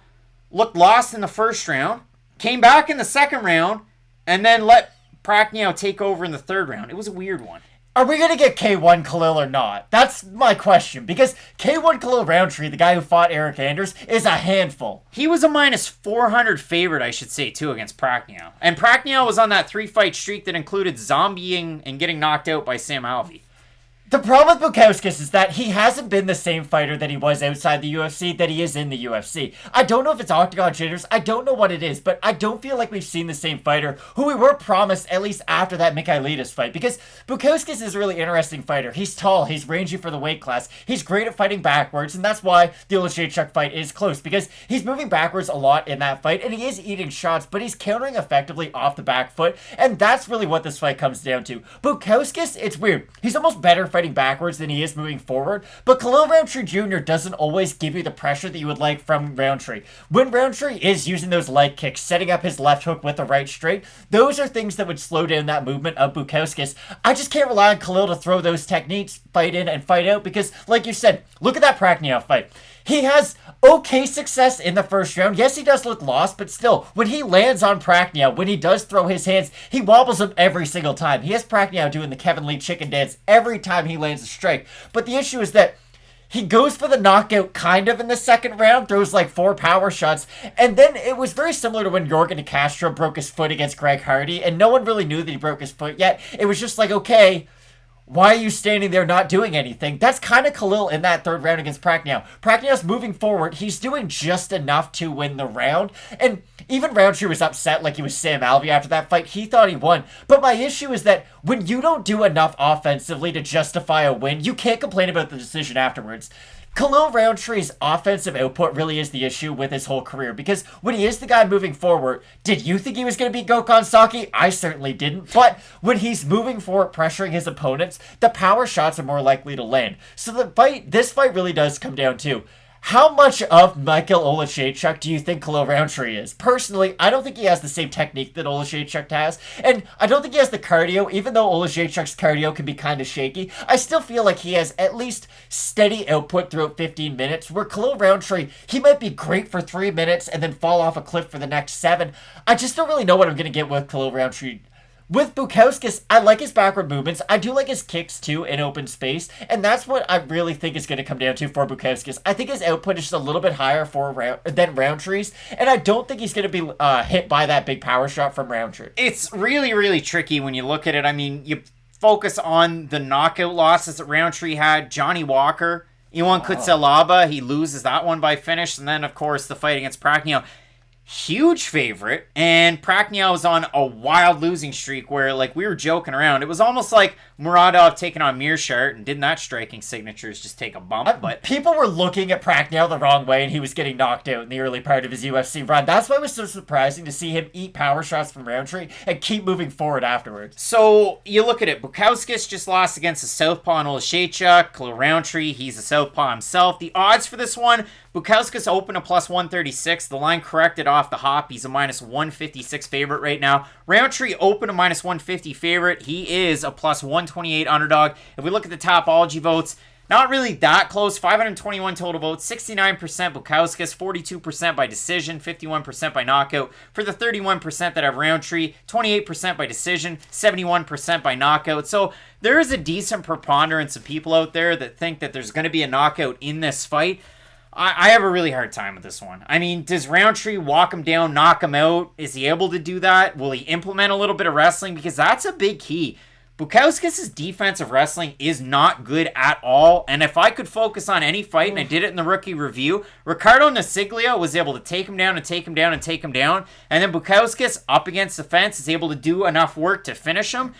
looked lost in the first round, came back in the second round, and then let Prachnio take over in the third round. It was a weird one. Are we going to get K1 Khalil or not? That's my question. Because K1 Khalil Rountree, the guy who fought Eric Anders, is a handful. He was a minus 400 favorite, I should say, too, against Prachnio. And Prachnio was on that 3-fight streak that included zombieing and getting knocked out by Sam Alvey. The problem with Bukauskas is that he hasn't been the same fighter that he was outside the UFC that he is in the UFC. I don't know if it's octagon jitters, I don't know what it is, but I don't feel like we've seen the same fighter who we were promised at least after that Michailidis fight, because Bukauskas is a really interesting fighter. He's tall, he's rangy for the weight class, he's great at fighting backwards, and that's why the Oleksiejczuk fight is close, because he's moving backwards a lot in that fight, and he is eating shots, but he's countering effectively off the back foot, and that's really what this fight comes down to. Bukauskas, it's weird. He's almost better fighting backwards than he is moving forward, but Khalil Rountree Jr. doesn't always give you the pressure that you would like from Rountree. When Rountree is using those leg kicks, setting up his left hook with the right straight, those are things that would slow down that movement of Bukauskas. I just can't rely on Khalil to throw those techniques, fight in and fight out, because like you said, look at that Prachnio fight. He has okay success in the first round. Yes, he does look lost, but still, when he lands on Prachnio, when he does throw his hands, he wobbles him every single time. He has Prachnio doing the Kevin Lee chicken dance every time he lands a strike. But the issue is that he goes for the knockout kind of in the second round, throws like 4 power shots, and then it was very similar to when Yorgan De Castro broke his foot against Greg Hardy, and no one really knew that he broke his foot yet. It was just like, okay, why are you standing there not doing anything? That's kind of Khalil in that third round against Prachnio. Prachnio's moving forward. He's doing just enough to win the round. And even Rountree was upset like he was Sam Alvey after that fight. He thought he won. But my issue is that when you don't do enough offensively to justify a win, you can't complain about the decision afterwards. Khalil Rountree's offensive output really is the issue with his whole career, because when he is the guy moving forward, did you think he was going to beat Gokhan Saki? I certainly didn't. But when he's moving forward, pressuring his opponents, the power shots are more likely to land. So this fight really does come down to, how much of Michael Oleksiejczuk do you think Khalil Rountree is? Personally, I don't think he has the same technique that Oleksiejczuk has, and I don't think he has the cardio. Even though Oleksiejczuk's cardio can be kind of shaky, I still feel like he has at least steady output throughout 15 minutes, where Khalil Rountree, he might be great for 3 minutes and then fall off a cliff for the next 7. I just don't really know what I'm going to get with Khalil Rountree. With Bukauskas, I like his backward movements. I do like his kicks, too, in open space. And that's what I really think is going to come down to for Bukauskas. I think his output is just a little bit higher than Rountree's. And I don't think he's going to be hit by that big power shot from Rountree. It's really, really tricky when you look at it. I mean, you focus on the knockout losses that Rountree had. Johnny Walker, Yeon Kutselaba, he loses that one by finish. And then, of course, the fight against Prachnio. Huge favorite, and Prachnio was on a wild losing streak where, like, we were joking around. It was almost like Muradov taking on Mearshart, and didn't that striking signatures just take a bump? But people were looking at Prachnio the wrong way, and he was getting knocked out in the early part of his UFC run. That's why it was so surprising to see him eat power shots from Rountree and keep moving forward afterwards. So, you look at it. Bukauskas just lost against a southpaw in Oleksiejczuk. Khalil Rountree, he's a southpaw himself. The odds for this one, Bukauskas open a plus 136. The line corrected off the hop. He's a minus 156 favorite right now. Rountree open a minus 150 favorite. He is a plus 128 underdog. If we look at the Topology votes, not really that close. 521 total votes. 69% Bukauskas, 42% by decision, 51% by knockout. For the 31% that have Rountree, 28% by decision, 71% by knockout. So there is a decent preponderance of people out there that think that there's going to be a knockout in this fight. I have a really hard time with this one. I mean, does Rountree walk him down, knock him out? Is he able to do that? Will he implement a little bit of wrestling? Because that's a big key. Bukauskas' defensive wrestling is not good at all, and if I could focus on any fight, and I did it in the rookie review, Ricardo Nasiglia was able to take him down and take him down and take him down, and then Bukauskas, up against the fence, is able to do enough work to finish him.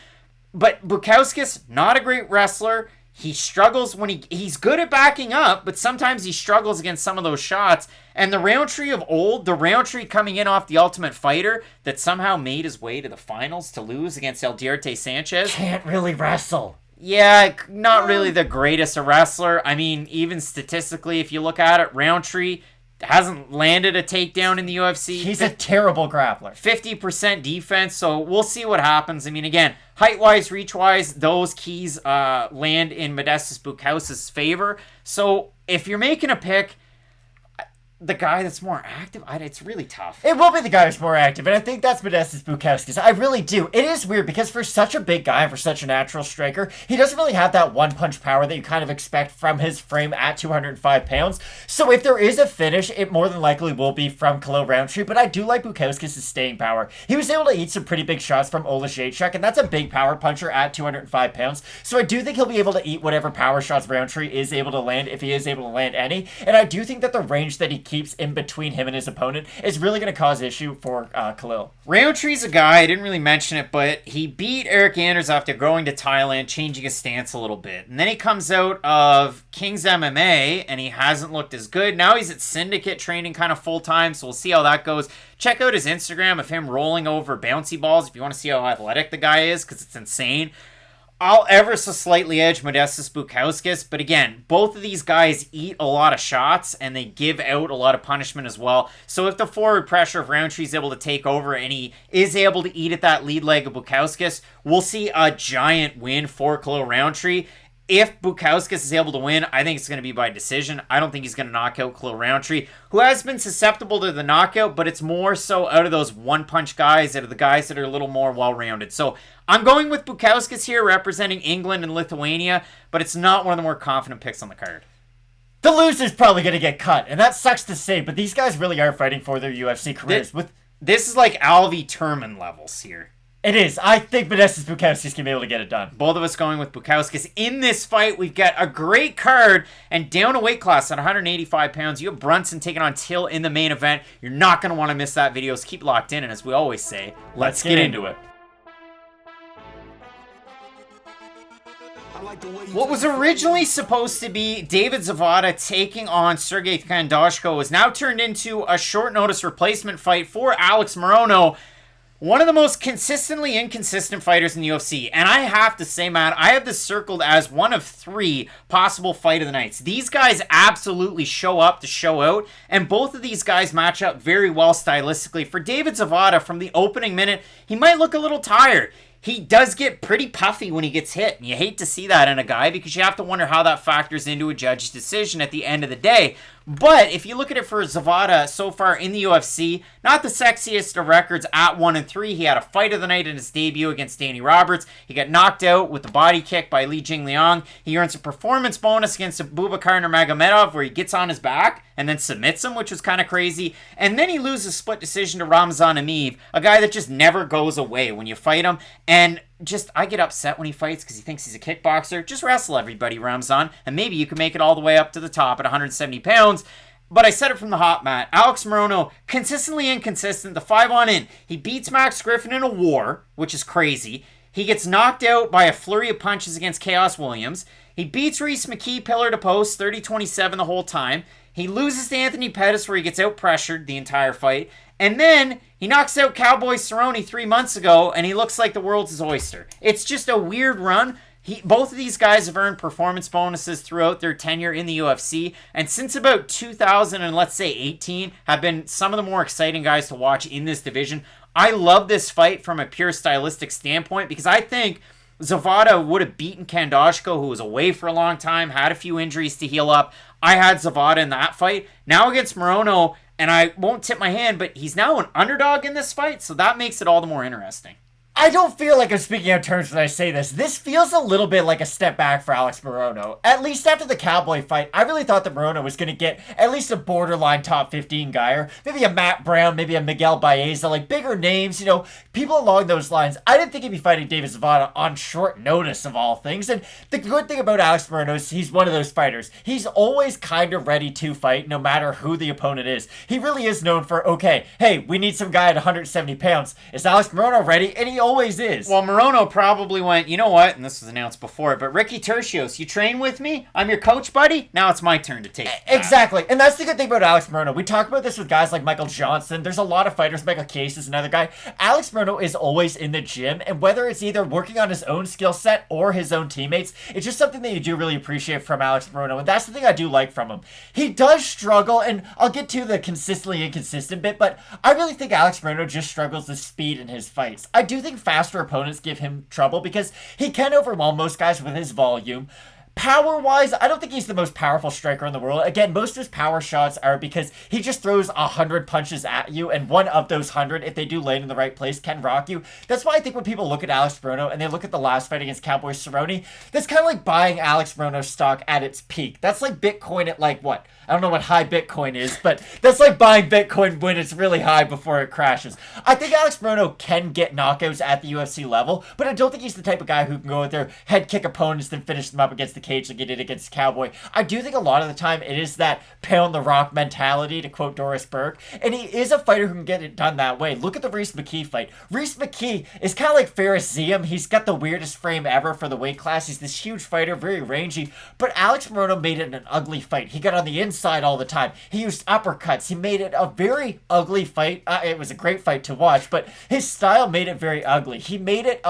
But Bukauskas, not a great wrestler. He struggles when he's good at backing up, but sometimes he struggles against some of those shots. And the Rountree of old, the Rountree coming in off the Ultimate Fighter that somehow made his way to the finals to lose against Eldiarte Sanchez. Can't really wrestle. Yeah, not really the greatest a wrestler. I mean, even statistically, if you look at it, Rountree hasn't landed a takedown in the UFC. He's a terrible grappler. 50% defense, so we'll see what happens. I mean, again, height-wise, reach-wise, those keys land in Modestas Bukauskas' favor. So if you're making a pick, the guy that's more active, it's really tough. It will be the guy who's more active, and I think that's Modestas Bukauskas. I really do. It is weird, because for such a big guy and for such a natural striker, he doesn't really have that one-punch power that you kind of expect from his frame at 205 pounds. So if there is a finish, it more than likely will be from Khalil Rountree, but I do like Bukauskas' staying power. He was able to eat some pretty big shots from Ola Jacek, and that's a big power puncher at 205 pounds. So I do think he'll be able to eat whatever power shots Rountree is able to land, if he is able to land any. And I do think that the range that he keeps in between him and his opponent is really going to cause issue for Khalil. Rountree's a guy, I didn't really mention it, but he beat Eric Anders after going to Thailand, changing his stance a little bit. And then he comes out of King's MMA, and he hasn't looked as good. Now he's at Syndicate training kind of full-time, so we'll see how that goes. Check out his Instagram of him rolling over bouncy balls if you want to see how athletic the guy is, because it's insane. I'll ever so slightly edge Modestas Bukauskas, but again, both of these guys eat a lot of shots, and they give out a lot of punishment as well. So if the forward pressure of Rountree is able to take over, and he is able to eat at that lead leg of Bukauskas, we'll see a giant win for Khalil Rountree. If Bukauskas is able to win, I think it's going to be by decision. I don't think he's going to knock out Khalil Rountree, who has been susceptible to the knockout, but it's more so out of those one-punch guys that are the guys that are a little more well-rounded. So I'm going with Bukauskas here, representing England and Lithuania, but it's not one of the more confident picks on the card. The loser's probably going to get cut, and that sucks to say, but these guys really are fighting for their UFC careers. This is like Alvey Turman levels here. It is. I think Modestas Bukauskas can be able to get it done. Both of us going with Bukauskas. In this fight, we've got a great card, and down a weight class at 185 pounds, you have Brunson taking on Till in the main event. You're not going to want to miss that video, so keep locked in, and as we always say, let's get into it. What was originally supposed to be David Zawada taking on Sergey Khandashko was now turned into a short notice replacement fight for Alex Morono, one of the most consistently inconsistent fighters in the UFC. And I have to say, Matt, I have this circled as one of 3 possible fight of the nights. These guys absolutely show up to show out, and both of these guys match up very well stylistically. For David Zawada, from the opening minute, he might look a little tired. He does get pretty puffy when he gets hit, and you hate to see that in a guy because you have to wonder how that factors into a judge's decision at the end of the day. But if you look at it for Zawada so far in the UFC, not the sexiest of records at 1-3. He had a fight of the night in his debut against Danny Roberts. He got knocked out with the body kick by Li Jingliang. He earns a performance bonus against Abubakar Nurmagomedov where he gets on his back and then submits him, which was kind of crazy. And then he loses split decision to Ramzan Ameev, a guy that just never goes away when you fight him. And I get upset when he fights because he thinks he's a kickboxer. Just wrestle everybody, Ramzan, and maybe you can make it all the way up to the top at 170 pounds. But I said it from the hot mat. Alex Morono, consistently inconsistent. The 5-on-in. He beats Max Griffin in a war, which is crazy. He gets knocked out by a flurry of punches against Chaos Williams. He beats Reese McKee pillar to post, 30-27 the whole time. He loses to Anthony Pettis where he gets out-pressured the entire fight. And then he knocks out Cowboy Cerrone 3 months ago, and he looks like the world's his oyster. It's just a weird run. Both of these guys have earned performance bonuses throughout their tenure in the UFC, and since about 2000 and let's say 18, have been some of the more exciting guys to watch in this division. I love this fight from a pure stylistic standpoint because I think Zawada would have beaten Khandashko, who was away for a long time, had a few injuries to heal up. I had Zawada in that fight. Now against Morono, and I won't tip my hand, but he's now an underdog in this fight, so that makes it all the more interesting. I don't feel like I'm speaking out of terms when I say this. This feels a little bit like a step back for Alex Morono. At least after the Cowboy fight, I really thought that Morono was going to get at least a borderline top 15 guy, or maybe a Matt Brown, maybe a Miguel Baeza, like bigger names, people along those lines. I didn't think he'd be fighting David Zawada on short notice of all things. And the good thing about Alex Morono is he's one of those fighters. He's always kind of ready to fight no matter who the opponent is. He really is known for, okay, hey, we need some guy at 170 pounds. Is Alex Morono ready? And he always is. Well, Morono probably went, you know what, and this was announced before, but Ricky Tercios, you train with me? I'm your coach, buddy? Now it's my turn to take. Exactly. And that's the good thing about Alex Morono. We talk about this with guys like Michael Johnson. There's a lot of fighters. Michael Case is another guy. Alex Morono is always in the gym, and whether it's either working on his own skill set or his own teammates, it's just something that you do really appreciate from Alex Morono, and that's the thing I do like from him. He does struggle, and I'll get to the consistently inconsistent bit, but I really think Alex Morono just struggles with speed in his fights. I do think faster opponents give him trouble because he can overwhelm most guys with his volume. Power-wise, I don't think he's the most powerful striker in the world. Again, most of his power shots are because he just throws 100 punches at you, and one of those 100, if they do land in the right place, can rock you. That's why I think when people look at Alex Morono and they look at the last fight against Cowboy Cerrone, that's kind of like buying Alex Morono's stock at its peak. That's like Bitcoin at like what? I don't know what high Bitcoin is, but that's like buying Bitcoin when it's really high before it crashes. I think Alex Morono can get knockouts at the UFC level, but I don't think he's the type of guy who can go out there, head kick opponents, then finish them up against the cage like he did against Cowboy. I do think a lot of the time it is that pound the rock mentality, to quote Doris Burke, and he is a fighter who can get it done that way. Look at the Reese McKee fight. Reese McKee is kind of like Ferris Ziem. He's got the weirdest frame ever for the weight class. He's this huge fighter, very rangy, but Alex Morono made it an ugly fight. He got on the inside all the time. He used uppercuts. He made it a very ugly fight. It was a great fight to watch, but his style made it very ugly. He made it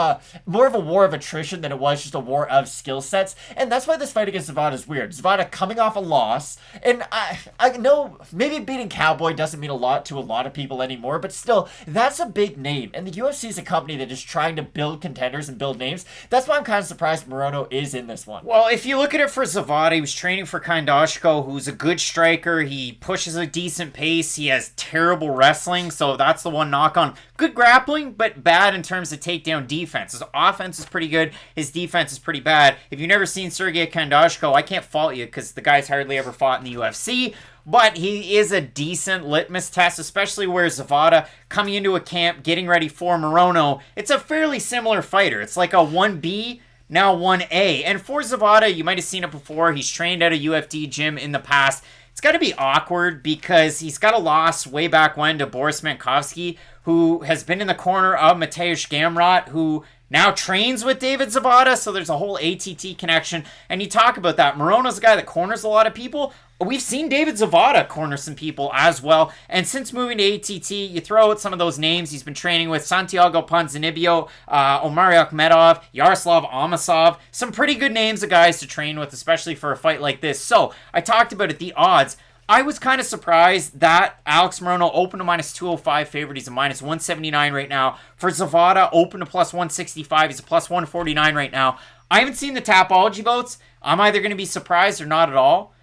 more of a war of attrition than it was just a war of skill sets, and that's why this fight against Zawada is weird. Zawada coming off a loss, and I know maybe beating Cowboy doesn't mean a lot to a lot of people anymore, but still, that's a big name, and the UFC is a company that is trying to build contenders and build names. That's why I'm kind of surprised Morono is in this one. Well, if you look at it for Zawada, he was training for Kandashko, who's a good striker. He pushes a decent pace. He has terrible wrestling, so that's the one knock on. Good grappling, but bad in terms of takedown defense. His offense is pretty good. His defense is pretty bad. If you've never seen Sergey Kandashko, I can't fault you because the guy's hardly ever fought in the UFC, but he is a decent litmus test, especially where Zawada coming into a camp, getting ready for Morono. It's a fairly similar fighter. It's like a 1B, now 1A. And for Zawada, you might have seen it before. He's trained at a UFC gym in the past. It's got to be awkward because he's got a loss way back when to Boris Mankovsky, who has been in the corner of Mateusz Gamrot, who now trains with David Zawada, so there's a whole ATT connection. And you talk about that. Morono's a guy that corners a lot of people. We've seen David Zawada corner some people as well. And since moving to ATT, you throw out some of those names he's been training with: Santiago Ponzinibbio, Omari Akhmedov, Yaroslav Amasov. Some pretty good names of guys to train with, especially for a fight like this. So, I talked about it, the odds. I was kind of surprised that Alex Morono opened to minus 205 favorite. He's a minus 179 right now. For Zawada, open to plus 165. He's a plus 149 right now. I haven't seen the Tapology votes. I'm either going to be surprised or not at all.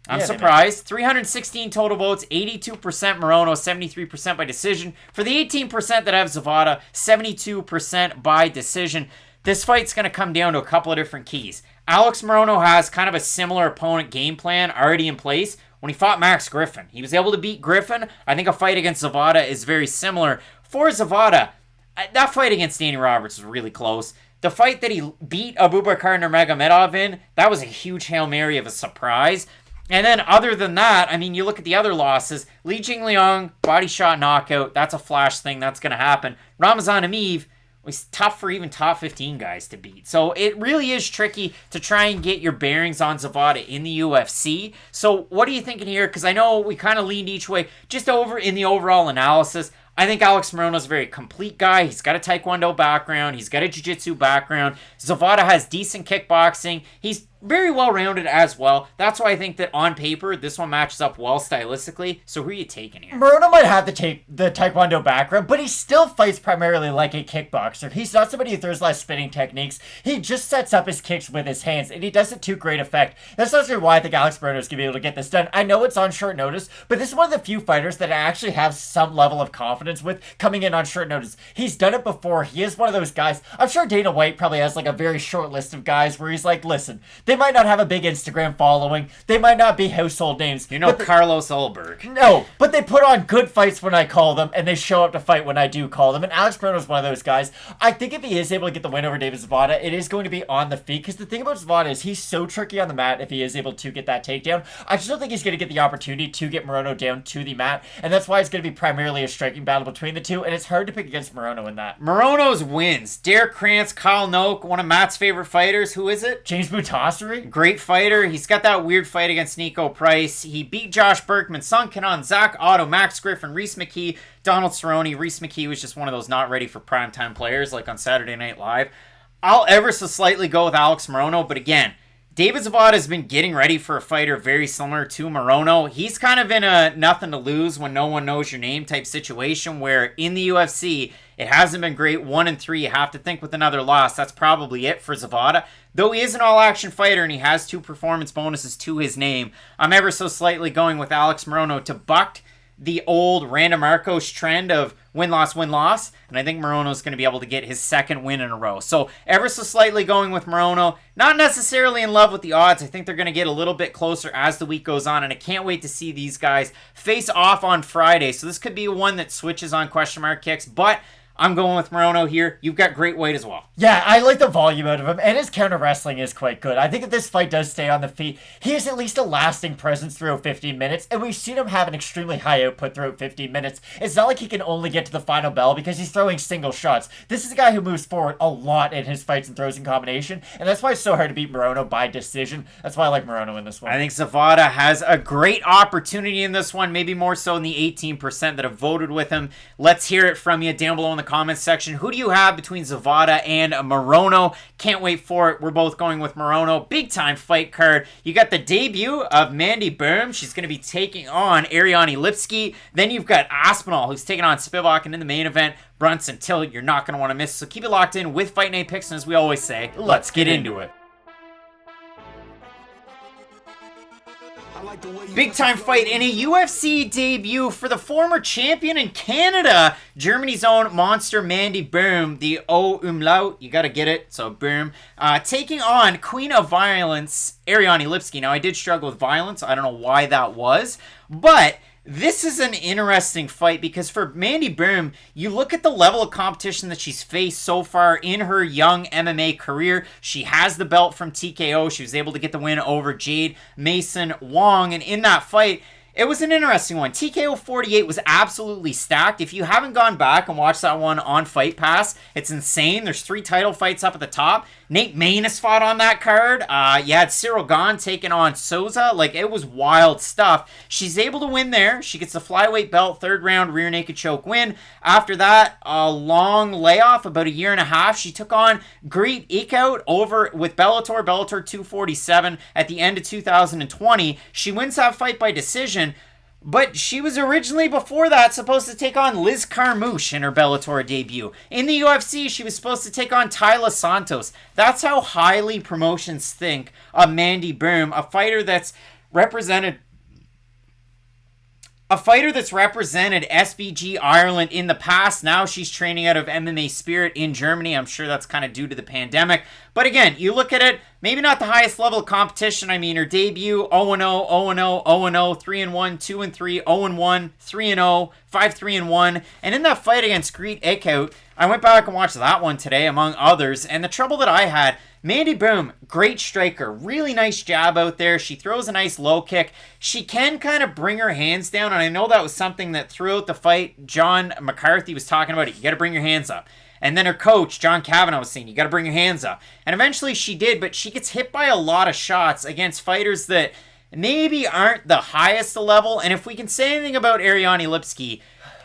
I'm surprised. 316 total votes, 82% Morono, 73% by decision. For the 18% that have Zawada, 72% by decision. This fight's going to come down to a couple of different keys. Alex Morono has kind of a similar opponent game plan already in place. When he fought Max Griffin, he was able to beat Griffin. I think a fight against Zawada is very similar. For Zawada, that fight against Danny Roberts was really close. The fight that he beat Abubakar Nurmagomedov in, that was a huge Hail Mary of a surprise. And then other than that, I mean, you look at the other losses. Li Jingliang, body shot knockout. That's a flash thing. That's going to happen. Ramazan Ameev was tough for even top 15 guys to beat. So it really is tricky to try and get your bearings on Zawada in the UFC. So what are you thinking here? Because I know we kind of leaned each way. Just over in the overall analysis, I think Alex Morono's a very complete guy. He's got a Taekwondo background. He's got a Jiu-Jitsu background. Zawada has decent kickboxing. He's very well-rounded as well. That's why I think that on paper, this one matches up well stylistically. So who are you taking here? Morono might have the taekwondo background, but he still fights primarily like a kickboxer. He's not somebody who throws a lot of spinning techniques. He just sets up his kicks with his hands, and he does it to great effect. That's not sure why I think Alex Morono is going to be able to get this done. I know it's on short notice, but this is one of the few fighters that I actually have some level of confidence with coming in on short notice. He's done it before. He is one of those guys. I'm sure Dana White probably has like a very short list of guys where he's like, listen, they might not have a big Instagram following. They might not be household names. Carlos Ulberg. No, but they put on good fights when I call them, and they show up to fight when I do call them. And Alex Morono is one of those guys. I think if he is able to get the win over David Zawada, it is going to be on the feet. Because the thing about Zawada is he's so tricky on the mat if he is able to get that takedown. I just don't think he's going to get the opportunity to get Morono down to the mat. And that's why it's going to be primarily a striking battle between the two. And it's hard to pick against Morono in that. Morono's wins. Derek Krantz, Kyle Noak, one of Matt's favorite fighters. Who is it? James Bukauskas. Great fighter. He's got that weird fight against Nico Price. He beat Josh Berkman, Sun Kanon, Zach Otto, Max Griffin, Reese McKee, Donald Cerrone. Reese McKee was just one of those not ready for primetime players like on Saturday Night Live. I'll ever so slightly go with Alex Morono, but again, David Zawada has been getting ready for a fighter very similar to Morono. He's kind of in a nothing to lose when no one knows your name type situation where in the UFC, it hasn't been great. 1-3, you have to think with another loss. That's probably it for Zawada. Though he is an all-action fighter and he has 2 performance bonuses to his name, I'm ever so slightly going with Alex Morono to buck the old Randa Marcos trend of win-loss, win-loss, and I think Morono's going to be able to get his second win in a row. So ever so slightly going with Morono. Not necessarily in love with the odds. I think they're going to get a little bit closer as the week goes on, and I can't wait to see these guys face off on Friday. So this could be one that switches on question mark kicks, but I'm going with Morono here. You've got great weight as well. Yeah, I like the volume out of him, and his counter wrestling is quite good. I think if this fight does stay on the feet, he has at least a lasting presence throughout 15 minutes, and we've seen him have an extremely high output throughout 15 minutes. It's not like he can only get to the final bell because he's throwing single shots. This is a guy who moves forward a lot in his fights and throws in combination, and that's why it's so hard to beat Morono by decision. That's why I like Morono in this one. I think Zawada has a great opportunity in this one, maybe more so than the 18% that have voted with him. Let's hear it from you down below in the comments section. Who do you have between Zawada and Morono? Can't wait for it. We're both going with Morono. Big time fight card. You got the debut of Mandy Bohm. She's going to be taking on Ariane Lipski. Then you've got Aspinall, who's taking on Spivak, and in the main event, Brunson. Till you're not going to want to miss. So keep it locked in with Fight Night Picks, and as we always say, let's get into it. Big time fight in a UFC debut for the former champion in Canada, Germany's own monster Mandy Bohm, the O umlaut, you gotta get it, so Bohm, taking on Queen of Violence, Ariane Lipski. Now I did struggle with violence, I don't know why that was, but this is an interesting fight because for Mandy Bohm, you look at the level of competition that she's faced so far in her young MMA career. She has the belt from TKO. She was able to get the win over Jade Mason Wong. And in that fight, it was an interesting one. TKO 48 was absolutely stacked. If you haven't gone back and watched that one on Fight Pass, it's insane. There's 3 title fights up at the top. Nate Maness fought on that card. You had Cyril Gahn taking on Souza. Like, it was wild stuff. She's able to win there. She gets the flyweight belt, 3rd round rear naked choke win. After that, a long layoff, about a year and a half. She took on Greet Eekhout over with Bellator 247 at the end of 2020. She wins that fight by decision. But she was originally, before that, supposed to take on Liz Carmouche in her Bellator debut. In the UFC, she was supposed to take on Tyla Santos. That's how highly promotions think of Mandy Bohm, a fighter that's represented SBG Ireland in the past. Now she's training out of MMA Spirit in Germany. I'm sure that's kind of due to the pandemic. But again, you look at it, maybe not the highest level of competition. I mean, her debut, 0-0, 0-0, 0-0, 3-1, 2-3, 0-1, 3-0, 5-3-1. And in that fight against Greet Eekhout, I went back and watched that one today, among others. And the trouble that I had, Mandy Bohm, great striker, really nice jab out there. She throws a nice low kick. She can kind of bring her hands down, and I know that was something that throughout the fight, John McCarthy was talking about it. You got to bring your hands up. And then her coach, John Kavanagh, was saying, you got to bring your hands up. And eventually she did, but she gets hit by a lot of shots against fighters that maybe aren't the highest level. And if we can say anything about Ariane Lipski,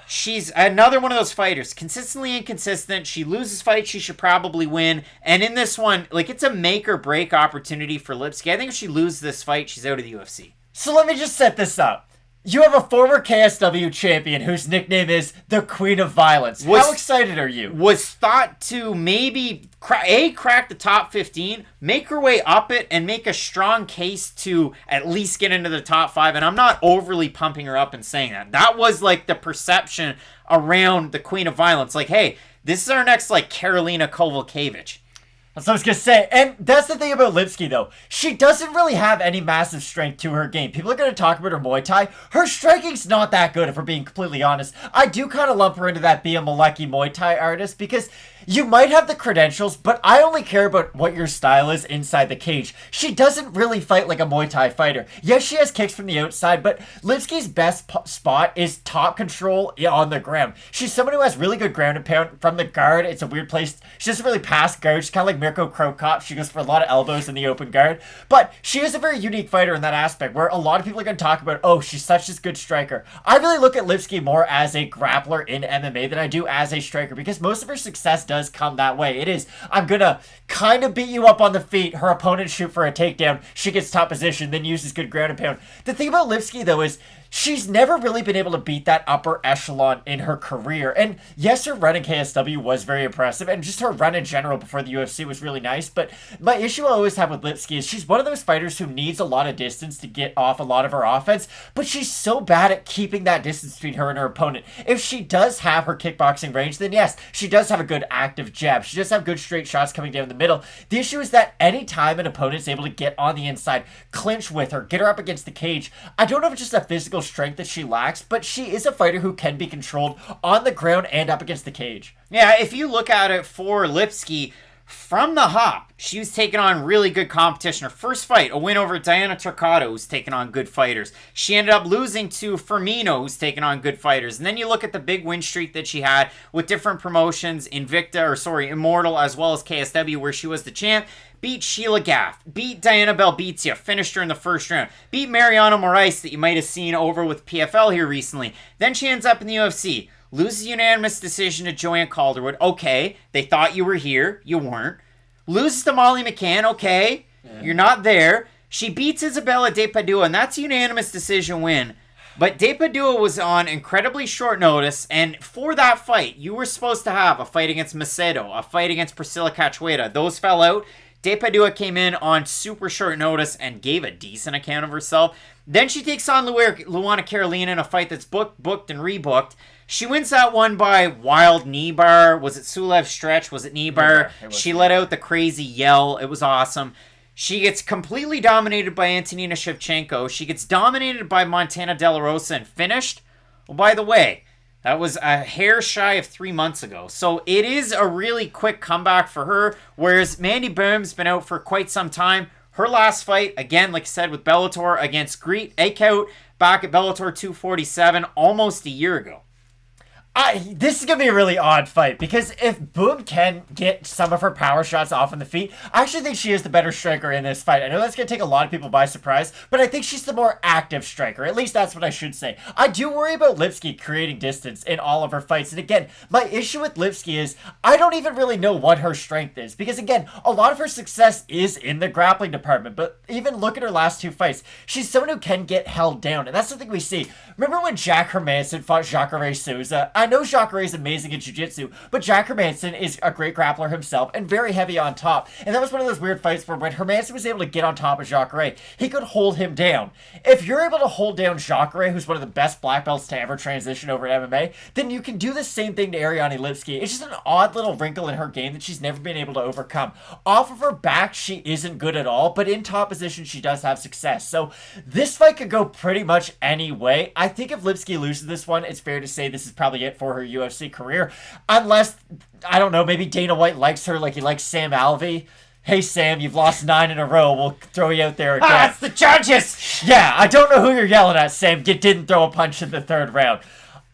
She's another one of those fighters. Consistently inconsistent. She loses fights she should probably win. And in this one, like, it's a make or break opportunity for Lipski. I think if she loses this fight, she's out of the UFC. So let me just set this up. You have a former KSW champion whose nickname is the Queen of Violence. How excited are you? Was thought to maybe crack the top 15, make her way up it, and make a strong case to at least get into the top 5. And I'm not overly pumping her up and saying that. That was like the perception around the Queen of Violence. Like, hey, this is our next like Karolina Kowalkiewicz. That's what I was going to say. And that's the thing about Lipski, though. She doesn't really have any massive strength to her game. People are going to talk about her Muay Thai. Her striking's not that good, if we're being completely honest. I do kind of lump her into that be a Malecki Muay Thai artist because you might have the credentials, but I only care about what your style is inside the cage. She doesn't really fight like a Muay Thai fighter. Yes, she has kicks from the outside, but Lipski's best spot is top control on the ground. She's someone who has really good ground and pound from the guard. It's a weird place. She doesn't really pass guard. She's kind of like Mirko Krokop. She goes for a lot of elbows in the open guard. But she is a very unique fighter in that aspect where a lot of people are going to talk about, oh, she's such a good striker. I really look at Lipski more as a grappler in MMA than I do as a striker because most of her success does come that way. It is, I'm gonna kind of beat you up on the feet, her opponent shoot for a takedown, she gets top position, then uses good ground and pound. The thing about Lipski, though, is she's never really been able to beat that upper echelon in her career. And yes, her run in KSW was very impressive, and just her run in general before the UFC was really nice. But my issue I always have with Lipski is she's one of those fighters who needs a lot of distance to get off a lot of her offense, but she's so bad at keeping that distance between her and her opponent. If she does have her kickboxing range, then yes, she does have a good active jab. She does have good straight shots coming down the middle. The issue is that anytime an opponent's able to get on the inside, clinch with her, get her up against the cage, I don't know if it's just a physical strength that she lacks, but she is a fighter who can be controlled on the ground and up against the cage. Yeah, if you look at it for Lipski, from the hop, she was taking on really good competition. Her first fight, a win over Diana Turcato, who's taking on good fighters. She ended up losing to Firmino, who's taking on good fighters. And then you look at the big win streak that she had with different promotions, Immortal, as well as KSW, where she was the champ. Beat Sheila Gaff, beat Diana Belbizia, finished her in the first round, beat Mariano Moraes that you might have seen over with PFL here recently. Then she ends up in the UFC. Loses unanimous decision to Joanne Calderwood. Okay, they thought you were here. You weren't. Loses to Molly McCann. Okay, you're not there. She beats Isabella De Padua, and that's a unanimous decision win. But De Padua was on incredibly short notice, and for that fight, you were supposed to have a fight against Macedo, a fight against Priscilla Cachoeira. Those fell out. De Padua came in on super short notice and gave a decent account of herself. Then she takes on Luana Carolina in a fight that's booked, and rebooked. She wins that one by wild knee bar. Was it Sulev stretch? Was it knee bar? She let out the crazy yell. It was awesome. She gets completely dominated by Antonina Shevchenko. She gets dominated by Montana De La Rosa and finished. Well, by the way, that was a hair shy of 3 months ago. So it is a really quick comeback for her, whereas Mandy Bohm's been out for quite some time. Her last fight, again, like I said, with Bellator against Greet Akout back at Bellator 247 almost a year ago. This is going to be a really odd fight because if Boom can get some of her power shots off on the feet, I actually think she is the better striker in this fight. I know that's going to take a lot of people by surprise, but I think she's the more active striker. At least that's what I should say. I do worry about Lipski creating distance in all of her fights. And again, my issue with Lipski is I don't even really know what her strength is because again, a lot of her success is in the grappling department, but even look at her last 2 fights. She's someone who can get held down, and that's the thing we see. Remember when Jack Hermanson fought Jacare Souza? I know Jacare is amazing in jiu-jitsu, but Jack Hermanson is a great grappler himself and very heavy on top. And that was one of those weird fights where when Hermanson was able to get on top of Jacare, he could hold him down. If you're able to hold down Jacare, who's one of the best black belts to ever transition over to MMA, then you can do the same thing to Ariane Lipski. It's just an odd little wrinkle in her game that she's never been able to overcome. Off of her back, she isn't good at all, but in top position, she does have success. So this fight could go pretty much any way. I think if Lipski loses this one, it's fair to say this is probably it for her UFC career. Unless, I don't know, maybe Dana White likes her like he likes Sam Alvey. Hey, Sam, you've lost 9 in a row. We'll throw you out there again. That's the judges! Yeah, I don't know who you're yelling at, Sam. You didn't throw a punch in the 3rd round.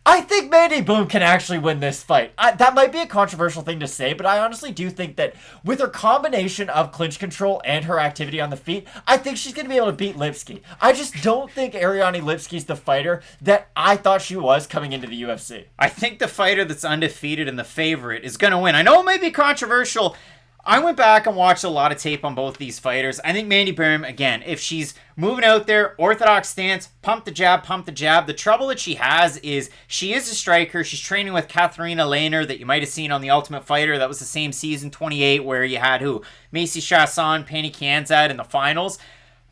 I think Mandy Bohm can actually win this fight. That might be a controversial thing to say, but I honestly do think that with her combination of clinch control and her activity on the feet, I think she's going to be able to beat Lipski. I just don't think Ariane Lipski's the fighter that I thought she was coming into the UFC. I think the fighter that's undefeated and the favorite is going to win. I know it might be controversial. I went back and watched a lot of tape on both these fighters. I think Mandy Bohm, again, if she's moving out there, orthodox stance, pump the jab, pump the jab. The trouble that she has is she is a striker. She's training with Katharina Lehner that you might have seen on The Ultimate Fighter. That was the same season 28 where you had Macy Chasson, Penny Kanzad in the finals.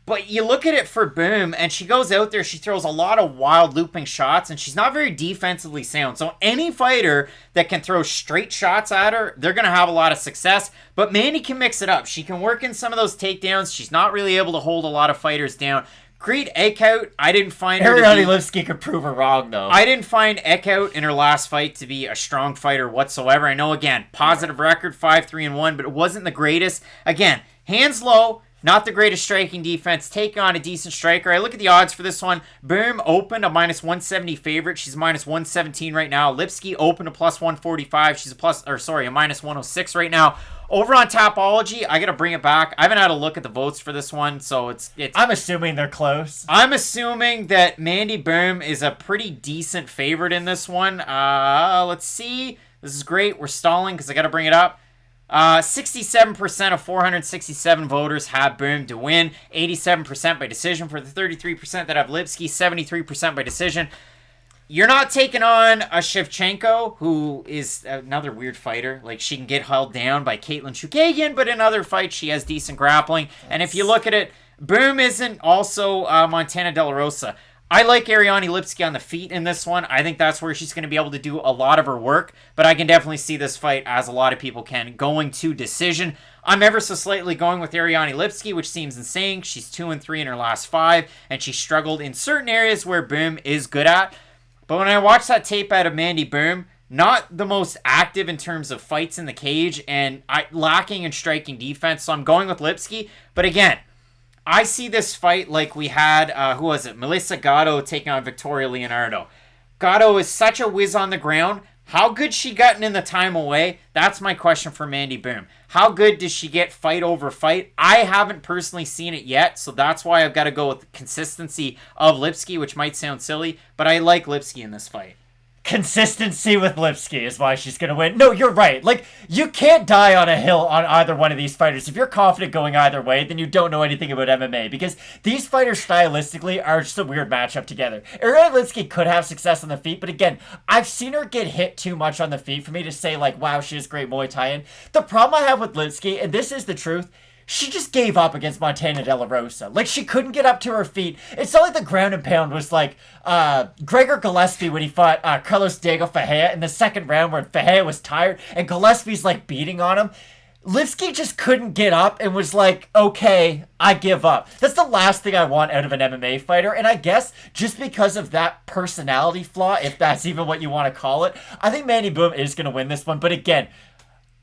But you look at it for Bohm, and she goes out there, she throws a lot of wild looping shots, and she's not very defensively sound. So any fighter that can throw straight shots at her, they're going to have a lot of success. But Mandy can mix it up. She can work in some of those takedowns. She's not really able to hold a lot of fighters down. Great Eckhout, I didn't find her Ariane Lipski could prove her wrong, though. I didn't find Eckhout in her last fight to be a strong fighter whatsoever. I know, again, positive record, 5-3-1, but it wasn't the greatest. Again, hands low. Not the greatest striking defense. Take on a decent striker. I look at the odds for this one. Bohm opened a minus 170 favorite. She's minus 117 right now. Lipski opened a plus 145. She's a minus 106 right now. Over on Tapology, I got to bring it back. I haven't had a look at the votes for this one, so it's. I'm assuming they're close. I'm assuming that Mandy Bohm is a pretty decent favorite in this one. Let's see. This is great. We're stalling because I got to bring it up. 67% of 467 voters have Bohm to win. 87% by decision for the 33% that have Lipski. 73% by decision. You're not taking on a Shevchenko, who is another weird fighter. Like, she can get held down by Caitlin Chukagian, but in other fights, she has decent grappling. And if you look at it, Bohm isn't also Montana De La Rosa. I like Ariane Lipski on the feet in this one. I think that's where she's going to be able to do a lot of her work. But I can definitely see this fight, as a lot of people can, going to decision. I'm ever so slightly going with Ariane Lipski, which seems insane. She's 2-3 in her last 5, and she struggled in certain areas where Bohm is good at. But when I watched that tape out of Mandy Bohm, not the most active in terms of fights in the cage, and lacking in striking defense. So I'm going with Lipski. But again, I see this fight like we had, Melissa Gatto taking on Victoria Leonardo. Gatto is such a whiz on the ground. How good she gotten in the time away? That's my question for Mandy Bohm. How good does she get fight over fight? I haven't personally seen it yet, so that's why I've got to go with the consistency of Lipski, which might sound silly, but I like Lipski in this fight. Consistency with Lipski is why she's going to win. No, you're right. Like, you can't die on a hill on either one of these fighters. If you're confident going either way, then you don't know anything about MMA, because these fighters stylistically are just a weird matchup together. Ariane Lipski could have success on the feet, but again, I've seen her get hit too much on the feet for me to say, like, wow, she has great Muay Thai in. The problem I have with Lipski, and this is the truth, she just gave up against Montana De La Rosa. Like, she couldn't get up to her feet. It's not like the ground and pound was like Gregor Gillespie when he fought Carlos Diego Ferreira in the second round where Ferreira was tired and Gillespie's like beating on him. Lipski just couldn't get up and was like, okay, I give up. That's the last thing I want out of an MMA fighter. And I guess just because of that personality flaw, if that's even what you want to call it, I think Mandy Bohm is going to win this one. But again,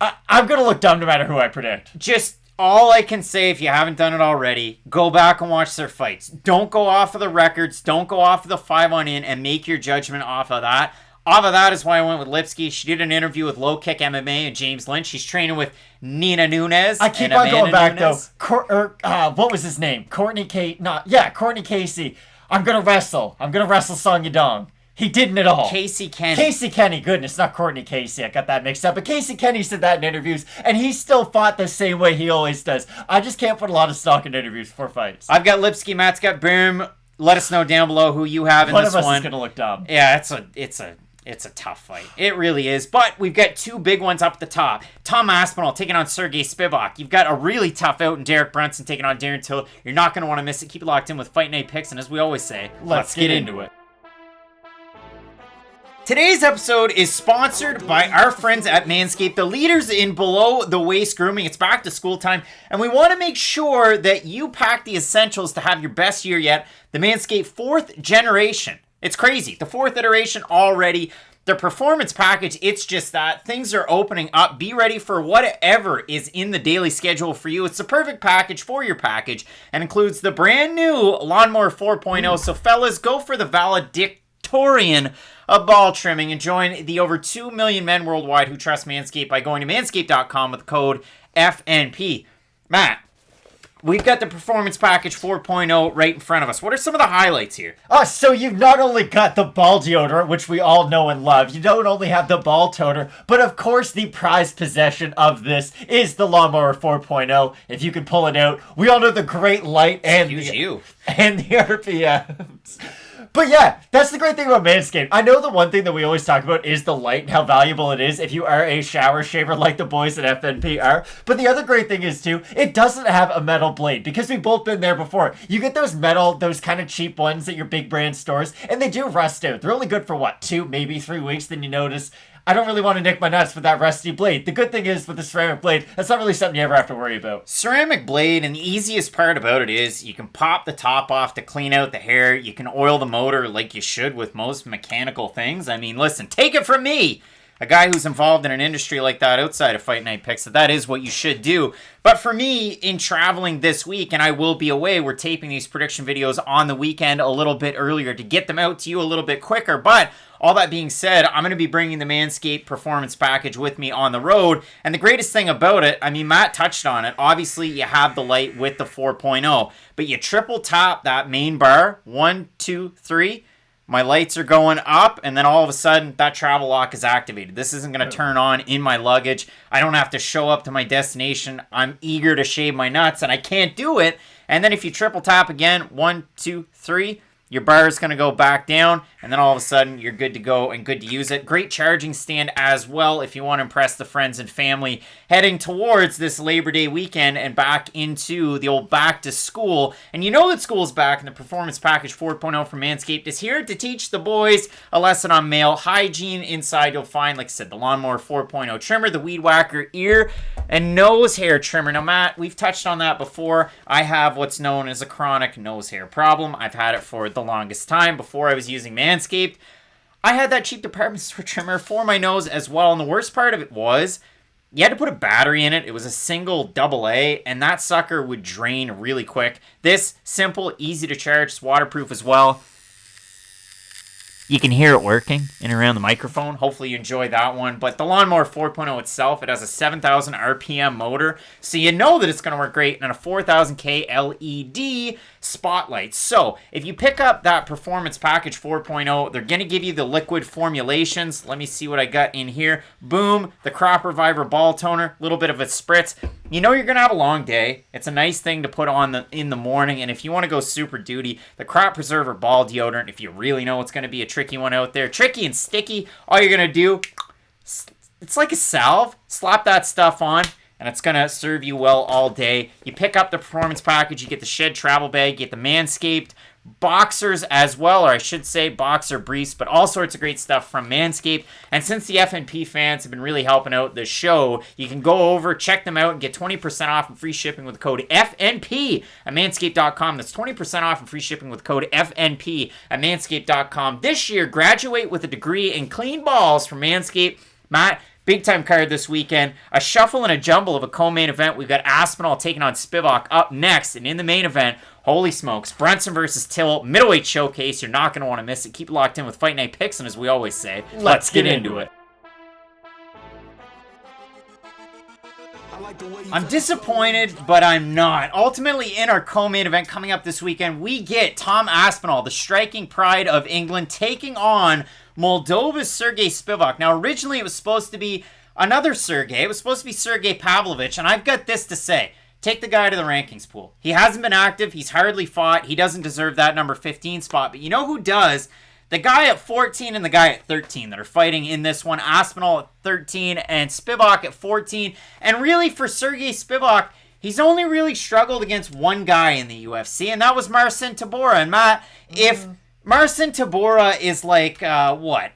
I'm going to look dumb no matter who I predict. Just all I can say, if you haven't done it already, go back and watch their fights. Don't go off of the records. Don't go off of the 5-on-in and make your judgment off of that. Off of that is why I went with Lipski. She did an interview with Low Kick MMA and James Lynch. She's training with Nina Nunes. I keep on going back, Nunes. Though. What was his name? Courtney Casey. I'm going to wrestle Song Yadong. He didn't at all. Casey Kenny. Casey Kenny, goodness, not Courtney Casey. I got that mixed up. But Casey Kenny said that in interviews, and he still fought the same way he always does. I just can't put a lot of stock in interviews for fights. I've got Lipski, Matt's got Bohm. Let us know down below who you have in this one. One of us is going to look dumb. Yeah, it's a tough fight. It really is. But we've got two big ones up at the top. Tom Aspinall taking on Sergey Spivak. You've got a really tough out in Derek Brunson taking on Darren Till. You're not going to want to miss it. Keep it locked in with Fight Night Picks, and as we always say, let's get into it. Today's episode is sponsored by our friends at Manscaped, the leaders in below-the-waist grooming. It's back to school time, and we want to make sure that you pack the essentials to have your best year yet. The Manscaped 4th generation. It's crazy. The 4th iteration already. The performance package, it's just that. Things are opening up. Be ready for whatever is in the daily schedule for you. It's the perfect package for your package and includes the brand new Lawnmower 4.0. So fellas, go for the valedictorian historian of ball trimming, and join the over 2 million men worldwide who trust Manscaped by going to manscaped.com with the code FNP. Matt, we've got the Performance Package 4.0 right in front of us. What are some of the highlights here? So you've not only got the ball deodorant, which we all know and love, you don't only have the ball toner, but of course the prized possession of this is the Lawnmower 4.0. If you can pull it out, we all know the great light and the RPMs. But yeah, that's the great thing about Manscaped. I know the one thing that we always talk about is the light and how valuable it is if you are a shower shaver like the boys at FNP are. But the other great thing is, too, it doesn't have a metal blade because we've both been there before. You get those kind of cheap ones at your big brand stores, and they do rust out. They're only good for, 2, maybe 3 weeks, then you notice, I don't really want to nick my nuts with that rusty blade. The good thing is, with the ceramic blade, that's not really something you ever have to worry about. Ceramic blade, and the easiest part about it is you can pop the top off to clean out the hair. You can oil the motor like you should with most mechanical things. I mean, listen, take it from me, a guy who's involved in an industry like that outside of Fight Night Picks, that is what you should do. But for me, in traveling this week, and I will be away, we're taping these prediction videos on the weekend a little bit earlier to get them out to you a little bit quicker. But all that being said, I'm going to be bringing the Manscaped Performance Package with me on the road. And the greatest thing about it, I mean, Matt touched on it. Obviously, you have the light with the 4.0, but you triple tap that main bar. 1, 2, 3. My lights are going up, and then all of a sudden, that travel lock is activated. This isn't going to turn on in my luggage. I don't have to show up to my destination. I'm eager to shave my nuts, and I can't do it. And then if you triple tap again, 1, 2, 3, your bar is going to go back down, and then all of a sudden, you're good to go and good to use it. Great charging stand as well if you want to impress the friends and family heading towards this Labor Day weekend and back into the old back to school. And you know that school's back, and the Performance Package 4.0 from Manscaped is here to teach the boys a lesson on male hygiene. Inside, you'll find, like I said, the Lawnmower 4.0 trimmer, the Weed Whacker ear and nose hair trimmer. Now, Matt, we've touched on that before. I have what's known as a chronic nose hair problem. I've had it for the longest time before I was using Manscaped. I had that cheap department store trimmer for my nose as well, and the worst part of it was you had to put a battery in it. It was a single AA, and that sucker would drain really quick. This, simple, easy to charge, it's waterproof as well. You can hear it working in and around the microphone. Hopefully you enjoy that one. But the Lawnmower 4.0 itself, it has a 7,000 RPM motor, so you know that it's going to work great, and a 4,000K LED spotlight. So if you pick up that Performance Package 4.0, they're going to give you the liquid formulations. Let me see what I got in here. Boom, the Crop Reviver Ball Toner, a little bit of a spritz. You know you're going to have a long day. It's a nice thing to put on in the morning. And if you want to go super duty, the Crop Preserver Ball Deodorant, if you really know it's going to be a tricky one out there, tricky and sticky, all you're going to do, it's like a salve. Slap that stuff on, and it's going to serve you well all day. You pick up the Performance Package, you get the Shed Travel Bag, you get the Manscaped boxers as well, or I should say boxer briefs, but all sorts of great stuff from Manscaped. And since the FNP fans have been really helping out the show, you can go over, check them out, and get 20% off and free shipping with the code FNP at manscaped.com. That's 20% off and free shipping with code FNP at manscaped.com. This year, graduate with a degree in clean balls from Manscaped. Matt, big time card this weekend. A shuffle and a jumble of a co-main event. We've got Aspinall taking on Spivak up next. And in the main event, holy smokes, Brunson versus Till, middleweight showcase. You're not going to want to miss it. Keep it locked in with Fight Night Picks. And as we always say, let's get into it. I'm disappointed, but I'm not. Ultimately, in our co-main event coming up this weekend, we get Tom Aspinall, the striking pride of England, taking on Moldova's Sergey Spivak. Now, originally, it was supposed to be another Sergey. It was supposed to be Sergey Pavlovich, and I've got this to say. Take the guy to the rankings pool. He hasn't been active. He's hardly fought. He doesn't deserve that number 15 spot, but you know who does? The guy at 14 and the guy at 13 that are fighting in this one. Aspinall at 13 and Spivak at 14. And really, for Sergey Spivak, he's only really struggled against one guy in the UFC, and that was Marcin Tybura. And Matt, if Marcin Tybura is like, what?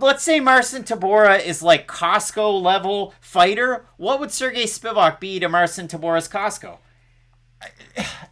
Let's say Marcin Tybura is like Costco level fighter. What would Sergey Spivak be to Marcin Tybura's Costco?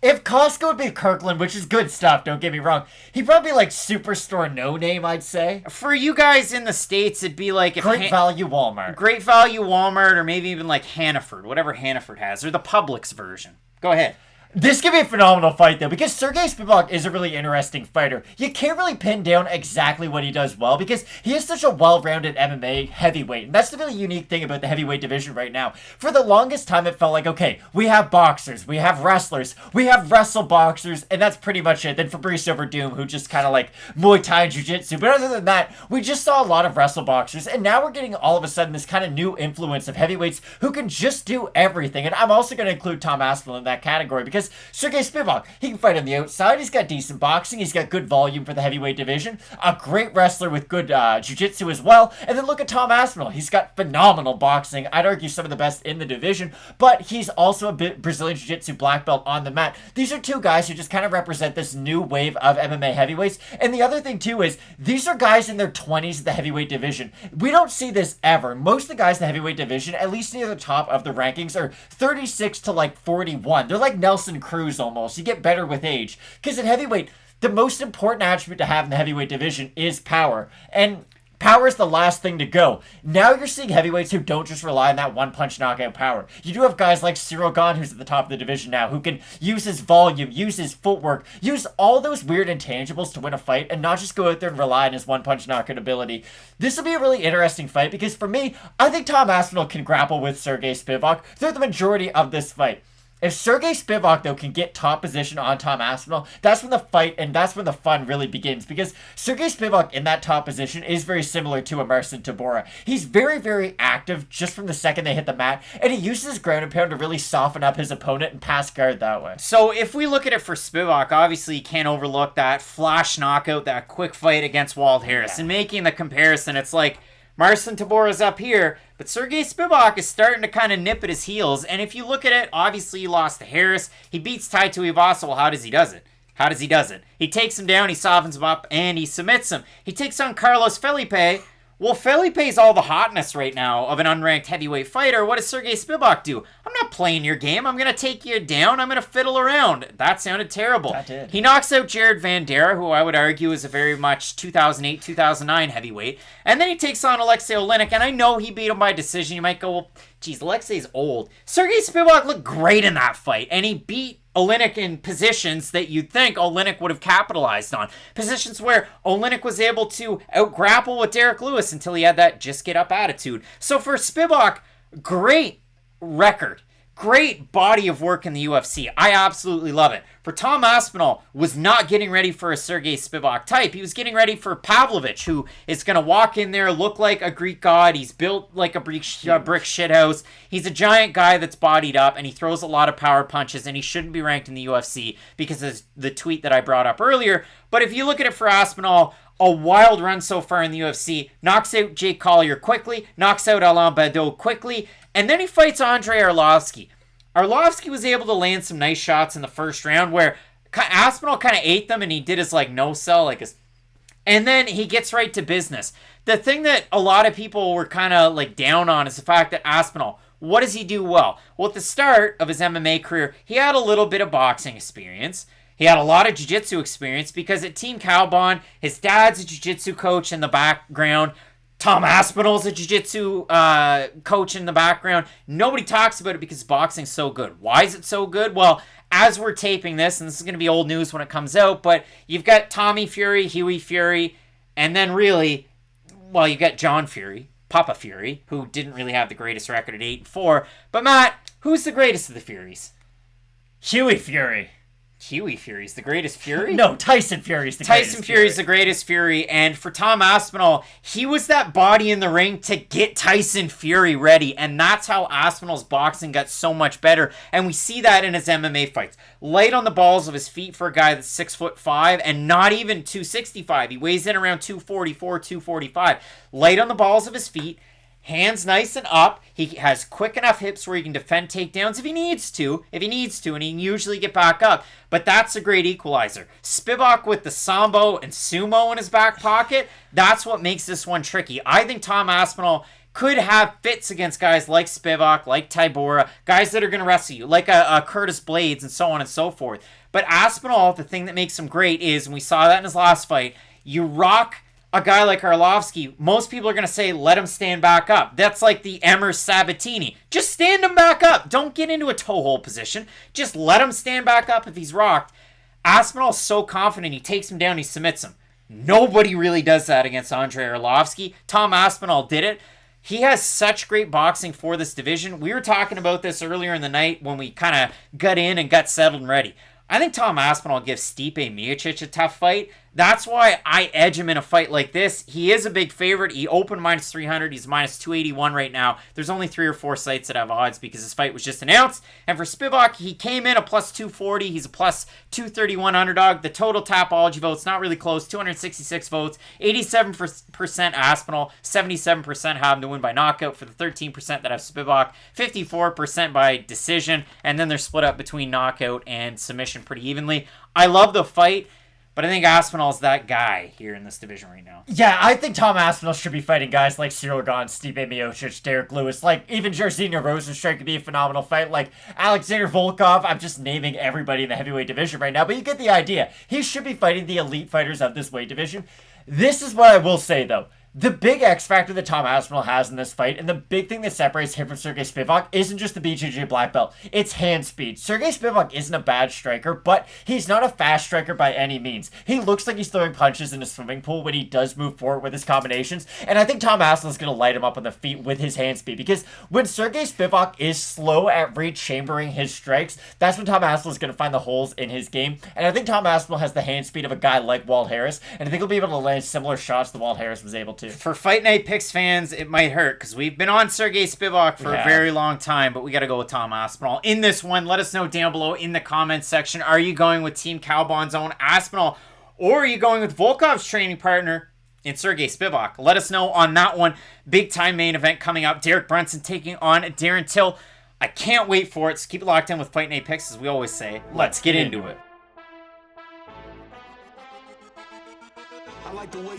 If Costco would be Kirkland, which is good stuff, don't get me wrong, he'd probably be like Superstore No Name, I'd say. For you guys in the States, it'd be like... Great Value Walmart. Great Value Walmart, or maybe even like Hannaford, whatever Hannaford has, or the Publix version. Go ahead. This could be a phenomenal fight, though, because Sergey Spivak is a really interesting fighter. You can't really pin down exactly what he does well, because he is such a well-rounded MMA heavyweight, and that's the really unique thing about the heavyweight division right now. For the longest time, it felt like, okay, we have boxers, we have wrestlers, we have wrestle boxers, and that's pretty much it. Then Fabrice Overdoom, who just kind of like Muay Thai and Jiu-Jitsu, but other than that, we just saw a lot of wrestle boxers, and now we're getting all of a sudden this kind of new influence of heavyweights who can just do everything, and I'm also going to include Tom Aspinall in that category, because Sergey Spivak, he can fight on the outside, he's got decent boxing, he's got good volume for the heavyweight division, a great wrestler with good jiu-jitsu as well, and then look at Tom Aspinall, he's got phenomenal boxing, I'd argue some of the best in the division, but he's also a Brazilian jiu-jitsu black belt on the mat. These are two guys who just kind of represent this new wave of MMA heavyweights, and the other thing too is, these are guys in their 20s in the heavyweight division. We don't see this ever. Most of the guys in the heavyweight division, at least near the top of the rankings, are 36 to like 41. They're like Nelson Cruz almost. You get better with age. Because in heavyweight, the most important attribute to have in the heavyweight division is power. And power is the last thing to go. Now you're seeing heavyweights who don't just rely on that one-punch knockout power. You do have guys like Cyril Gane, who's at the top of the division now, who can use his volume, use his footwork, use all those weird intangibles to win a fight, and not just go out there and rely on his one-punch knockout ability. This will be a really interesting fight, because for me, I think Tom Aspinall can grapple with Sergey Spivak through the majority of this fight. If Sergey Spivak, though, can get top position on Tom Aspinall, that's when the fight and that's when the fun really begins. Because Sergey Spivak in that top position is very similar to a Marcin Tybura. He's very, very active just from the second they hit the mat, and he uses his ground and pound to really soften up his opponent and pass guard that way. So if we look at it for Spivak, obviously you can't overlook that flash knockout, that quick fight against Walt Harris. And making the comparison, it's like, Marcin Tybura's up here, but Sergey Spivak is starting to kind of nip at his heels. And if you look at it, obviously he lost to Harris. He beats Tai Tuivasa. Well, how does he does it? He takes him down, he softens him up, and he submits him. He takes on Carlos Felipe. Well, Felipe's all the hotness right now of an unranked heavyweight fighter. What does Sergey Spivak do? I'm not playing your game. I'm going to take you down. I'm going to fiddle around. That sounded terrible. That did. He knocks out Jared Vandera, who I would argue is a very much 2008, 2009 heavyweight. And then he takes on Alexei Oleinik, and I know he beat him by decision. You might go, well, geez, Alexei's old. Sergey Spivak looked great in that fight, and he beat Oleinik in positions that you'd think Oleinik would have capitalized on. Positions where Oleinik was able to out-grapple with Derek Lewis until he had that just-get-up attitude. So for Spivak, great record. Great body of work in the UFC. I absolutely love it. For Tom Aspinall, was not getting ready for a Sergey Spivak type. He was getting ready for Pavlovich, who is going to walk in there, look like a Greek god. He's built like a brick shithouse. He's a giant guy that's bodied up, and he throws a lot of power punches, and he shouldn't be ranked in the UFC because of the tweet that I brought up earlier. But if you look at it for Aspinall, a wild run so far in the UFC. Knocks out Jake Collier quickly, knocks out Alain Badeau quickly, and then he fights Andrei Arlovsky. Arlovsky was able to land some nice shots in the first round where Aspinall kind of ate them and he did his like no sell, like his, and then he gets right to business. The thing that a lot of people were kind of like down on is the fact that Aspinall, what does he do well? Well, at the start of his MMA career, he had a little bit of boxing experience. He had a lot of jiu-jitsu experience because at Team Cowbond, his dad's a jiu-jitsu coach in the background. Tom Aspinall's a jiu-jitsu coach in the background. Nobody talks about it because boxing's so good. Why is it so good? Well, as we're taping this, and this is going to be old news when it comes out, but you've got Tommy Fury, Huey Fury, and then really, well, you've got John Fury, Papa Fury, who didn't really have the greatest record at 8-4. But Matt, who's the greatest of the Furies? Huey Fury. Huey Fury's the greatest Fury? No, Tyson Fury's the greatest Tyson Fury's the greatest Fury, and for Tom Aspinall, he was that body in the ring to get Tyson Fury ready, and that's how Aspinall's boxing got so much better, and we see that in his MMA fights. Light on the balls of his feet for a guy that's 6'5" and not even 265. He weighs in around 244, 245. Light on the balls of his feet. Hands nice and up. He has quick enough hips where he can defend takedowns if he needs to, and he can usually get back up. But that's a great equalizer. Spivak with the sambo and sumo in his back pocket, that's what makes this one tricky. I think Tom Aspinall could have fits against guys like Spivak, like Tybura, guys that are going to wrestle you, like a Curtis Blades and so on and so forth. But Aspinall, the thing that makes him great is, and we saw that in his last fight, you rock a guy like Arlovsky, most people are going to say, let him stand back up. That's like the Emmer Sabatini. Just stand him back up. Don't get into a toe hold position. Just let him stand back up if he's rocked. Aspinall's so confident, he takes him down, he submits him. Nobody really does that against Andre Arlovsky. Tom Aspinall did it. He has such great boxing for this division. We were talking about this earlier in the night when we kind of got in and got settled and ready. I think Tom Aspinall gives Stipe Miocic a tough fight. That's why I edge him in a fight like this. He is a big favorite. He opened minus 300. He's minus 281 right now. There's only 3 or 4 sites that have odds because this fight was just announced. And for Spivak, he came in a plus 240. He's a plus 231 underdog. The total Tapology votes, not really close, 266 votes. 87% Aspinall, 77% have him to win by knockout for the 13% that have Spivak, 54% by decision, and then they're split up between knockout and submission pretty evenly. I love the fight. But I think Aspinall's that guy here in this division right now. Yeah, I think Tom Aspinall should be fighting guys like Cyril Gane, Stipe Miocic, Derek Lewis. Like, even Jairzinho Rosenstrike could be a phenomenal fight. Like, Alexander Volkov. I'm just naming everybody in the heavyweight division right now. But you get the idea. He should be fighting the elite fighters of this weight division. This is what I will say, though. The big X factor that Tom Aspinall has in this fight, and the big thing that separates him from Sergey Spivak, isn't just the BJJ black belt. It's hand speed. Sergey Spivak isn't a bad striker, but he's not a fast striker by any means. He looks like he's throwing punches in a swimming pool when he does move forward with his combinations, and I think Tom Aspinall is going to light him up on the feet with his hand speed, because when Sergey Spivak is slow at rechambering his strikes, that's when Tom Aspinall is going to find the holes in his game, and I think Tom Aspinall has the hand speed of a guy like Walt Harris, and I think he'll be able to land similar shots that Walt Harris was able to. For Fight Night Picks fans, it might hurt because we've been on Sergey Spivak for a very long time, but we got to go with Tom Aspinall. In this one, let us know down below in the comments section. Are you going with Team Cowbond's own Aspinall, or are you going with Volkov's training partner in Sergey Spivak? Let us know on that one. Big time main event coming up. Derek Brunson taking on Darren Till. I can't wait for it, so keep it locked in with Fight Night Picks, as we always say. Let's get into it.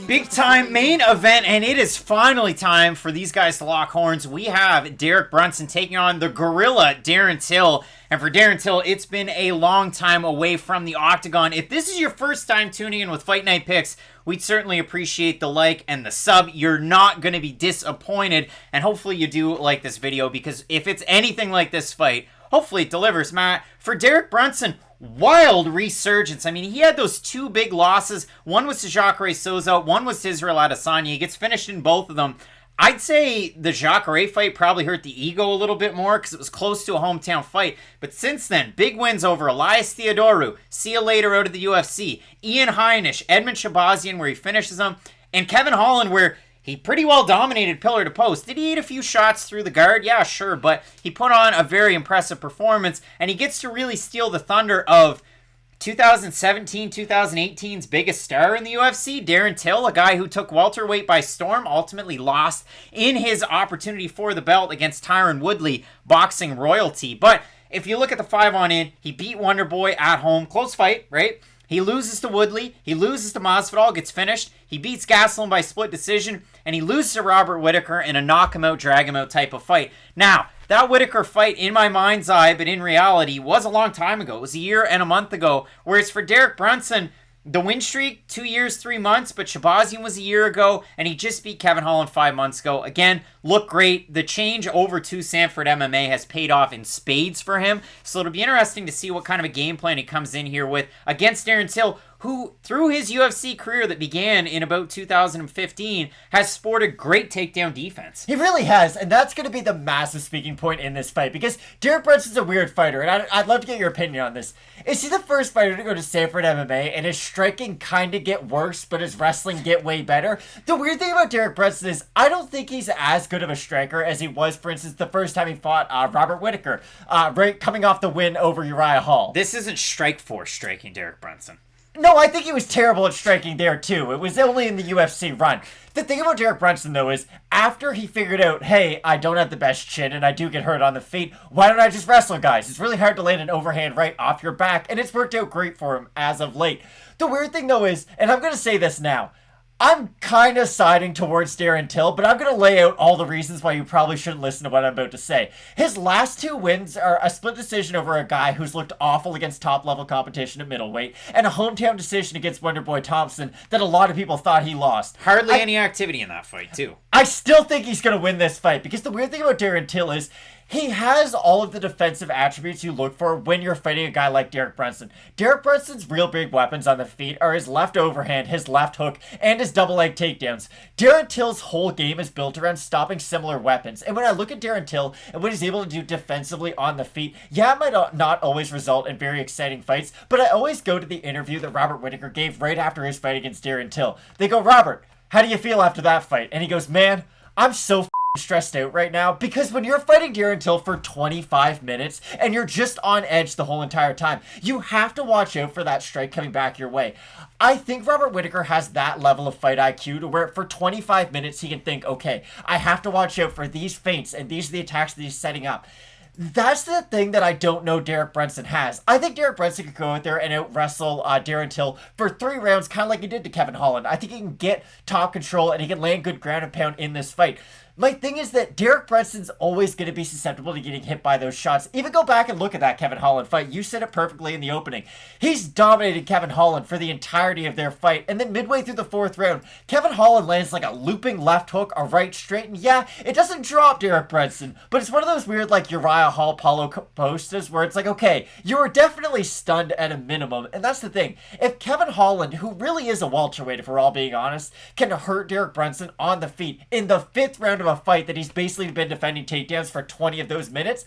Big time main event, and it is finally time for these guys to lock horns. We have Derek Brunson taking on the gorilla Darren Till. And for Darren Till, it's been a long time away from the octagon. If this is your first time tuning in with Fight Night Picks, we'd certainly appreciate the like and the sub. You're not going to be disappointed, and hopefully you do like this video, because if it's anything like this fight, hopefully it delivers, Matt. For Derek Brunson, wild resurgence. I mean, he had those 2 big losses. One was to Jacare Souza, one was to Israel Adesanya. He gets finished in both of them. I'd say the Jacare fight probably hurt the ego a little bit more because it was close to a hometown fight. But since then, big wins over Elias Theodorou, see you later out of the UFC, Ian Heinisch, Edmund Shabazian, where he finishes them, and Kevin Holland, where he pretty well dominated pillar to post. Did he eat a few shots through the guard? Yeah, sure, but he put on a very impressive performance, and he gets to really steal the thunder of 2017-2018's biggest star in the UFC, Darren Till, a guy who took welterweight by storm, ultimately lost in his opportunity for the belt against Tyron Woodley, boxing royalty. But if you look at the 5-on-in, he beat Wonderboy at home. Close fight, right? He loses to Woodley, he loses to Masvidal, gets finished, he beats Gastelum by split decision, and he loses to Robert Whittaker in a knock him out, drag him out type of fight. Now, that Whittaker fight, in my mind's eye, but in reality, was a long time ago. It was a year and a month ago, whereas for Derek Brunson, the win streak, 2 years, 3 months, but Shabazian was a year ago, and he just beat Kevin Holland 5 months ago. Again, look great. The change over to Sanford MMA has paid off in spades for him, so it'll be interesting to see what kind of a game plan he comes in here with against Darren Till, who, through his UFC career that began in about 2015, has sported great takedown defense. He really has, and that's going to be the massive speaking point in this fight, because Derek Brunson's a weird fighter, and I'd love to get your opinion on this. Is he the first fighter to go to Sanford MMA, and his striking kind of get worse, but his wrestling get way better? The weird thing about Derek Brunson is, I don't think he's as good of a striker as he was, for instance, the first time he fought Robert Whittaker, right coming off the win over Uriah Hall. This isn't Strikeforce striking Derek Brunson. No, I think he was terrible at striking there, too. It was only in the UFC run. The thing about Derek Brunson, though, is after he figured out, hey, I don't have the best chin and I do get hurt on the feet, why don't I just wrestle, guys? It's really hard to land an overhand right off your back, and it's worked out great for him as of late. The weird thing, though, is, and I'm going to say this now, I'm kind of siding towards Darren Till, but I'm going to lay out all the reasons why you probably shouldn't listen to what I'm about to say. His last 2 wins are a split decision over a guy who's looked awful against top-level competition at middleweight, and a hometown decision against Wonderboy Thompson that a lot of people thought he lost. Hardly any activity in that fight, too. I still think he's going to win this fight, because the weird thing about Darren Till is he has all of the defensive attributes you look for when you're fighting a guy like Derek Brunson. Derek Brunson's real big weapons on the feet are his left overhand, his left hook, and his double leg takedowns. Darren Till's whole game is built around stopping similar weapons. And when I look at Darren Till and what he's able to do defensively on the feet, yeah, it might not always result in very exciting fights, but I always go to the interview that Robert Whittaker gave right after his fight against Darren Till. They go, Robert, how do you feel after that fight? And he goes, man, I'm so stressed out right now, because when you're fighting Darren Till for 25 minutes and you're just on edge the whole entire time, you have to watch out for that strike coming back your way. I think Robert Whittaker has that level of fight IQ to where for 25 minutes he can think, okay, I have to watch out for these feints and these are the attacks that he's setting up. That's the thing that I don't know Derek Brunson has. I think Derek Brunson could go out there and out-wrestle Darren Till for 3 rounds, kind of like he did to Kevin Holland. I think he can get top control and he can land good ground and pound in this fight. My thing is that Derek Brunson's always going to be susceptible to getting hit by those shots. Even go back and look at that Kevin Holland fight. You said it perfectly in the opening. He's dominated Kevin Holland for the entirety of their fight. And then midway through the 4th round, Kevin Holland lands like a looping left hook, a right straight. And yeah, it doesn't drop Derek Brunson, but it's one of those weird like Uriah Hall, Paulo Costas where it's like, okay, you were definitely stunned at a minimum. And that's the thing. If Kevin Holland, who really is a welterweight if we're all being honest, can hurt Derek Brunson on the feet in the 5th round of a fight that he's basically been defending takedowns for 20 of those minutes,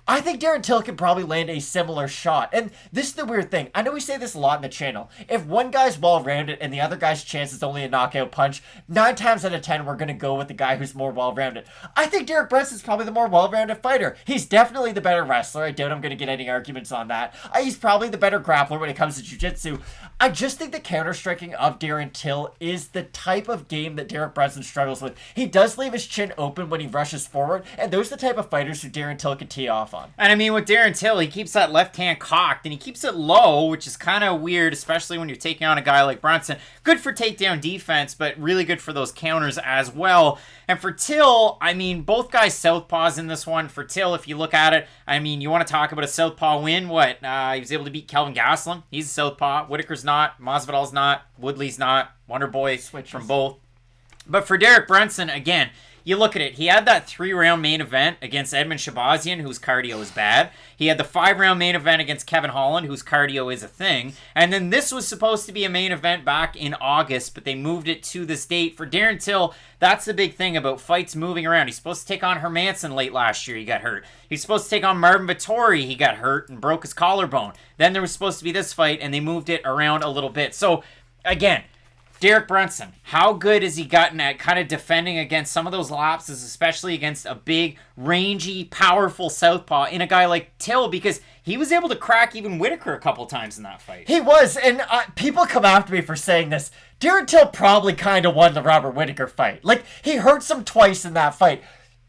I think Darren Till can probably land a similar shot. And this is the weird thing. I know we say this a lot in the channel. If one guy's well-rounded and the other guy's chance is only a knockout punch, 9 times out of 10 we're going to go with the guy who's more well-rounded. I think Derek Brunson's probably the more well-rounded fighter. He's definitely the better wrestler. I doubt I'm going to get any arguments on that. He's probably the better grappler when it comes to jiu-jitsu. I just think the counter-striking of Darren Till is the type of game that Derek Brunson struggles with. He does leave his chin open when he rushes forward, and those are the type of fighters who Darren Till can tee off on. And I mean, with Darren Till, he keeps that left hand cocked, and he keeps it low, which is kind of weird, especially when you're taking on a guy like Brunson. Good for takedown defense, but really good for those counters as well. And for Till, I mean, both guys southpaws in this one. For Till, if you look at it, I mean, you want to talk about a southpaw win. What? He was able to beat Kelvin Gastelum. He's a southpaw. Whitaker's not. Masvidal's not. Woodley's not. Wonderboy switch from both. But for Derek Brunson, again, you look at it. He had that 3-round main event against Edmund Shabazian, whose cardio is bad. He had the 5-round main event against Kevin Holland, whose cardio is a thing. And then this was supposed to be a main event back in August, but they moved it to this date. For Darren Till, that's the big thing about fights moving around. He's supposed to take on Hermanson late last year. He got hurt. He's supposed to take on Marvin Vettori. He got hurt and broke his collarbone. Then there was supposed to be this fight, and they moved it around a little bit. So, again, Derek Brunson, how good has he gotten at kind of defending against some of those lapses, especially against a big, rangy, powerful southpaw in a guy like Till, because he was able to crack even Whittaker a couple times in that fight. He was, and people come after me for saying this. Darren Till probably kind of won the Robert Whittaker fight. Like, he hurts him twice in that fight.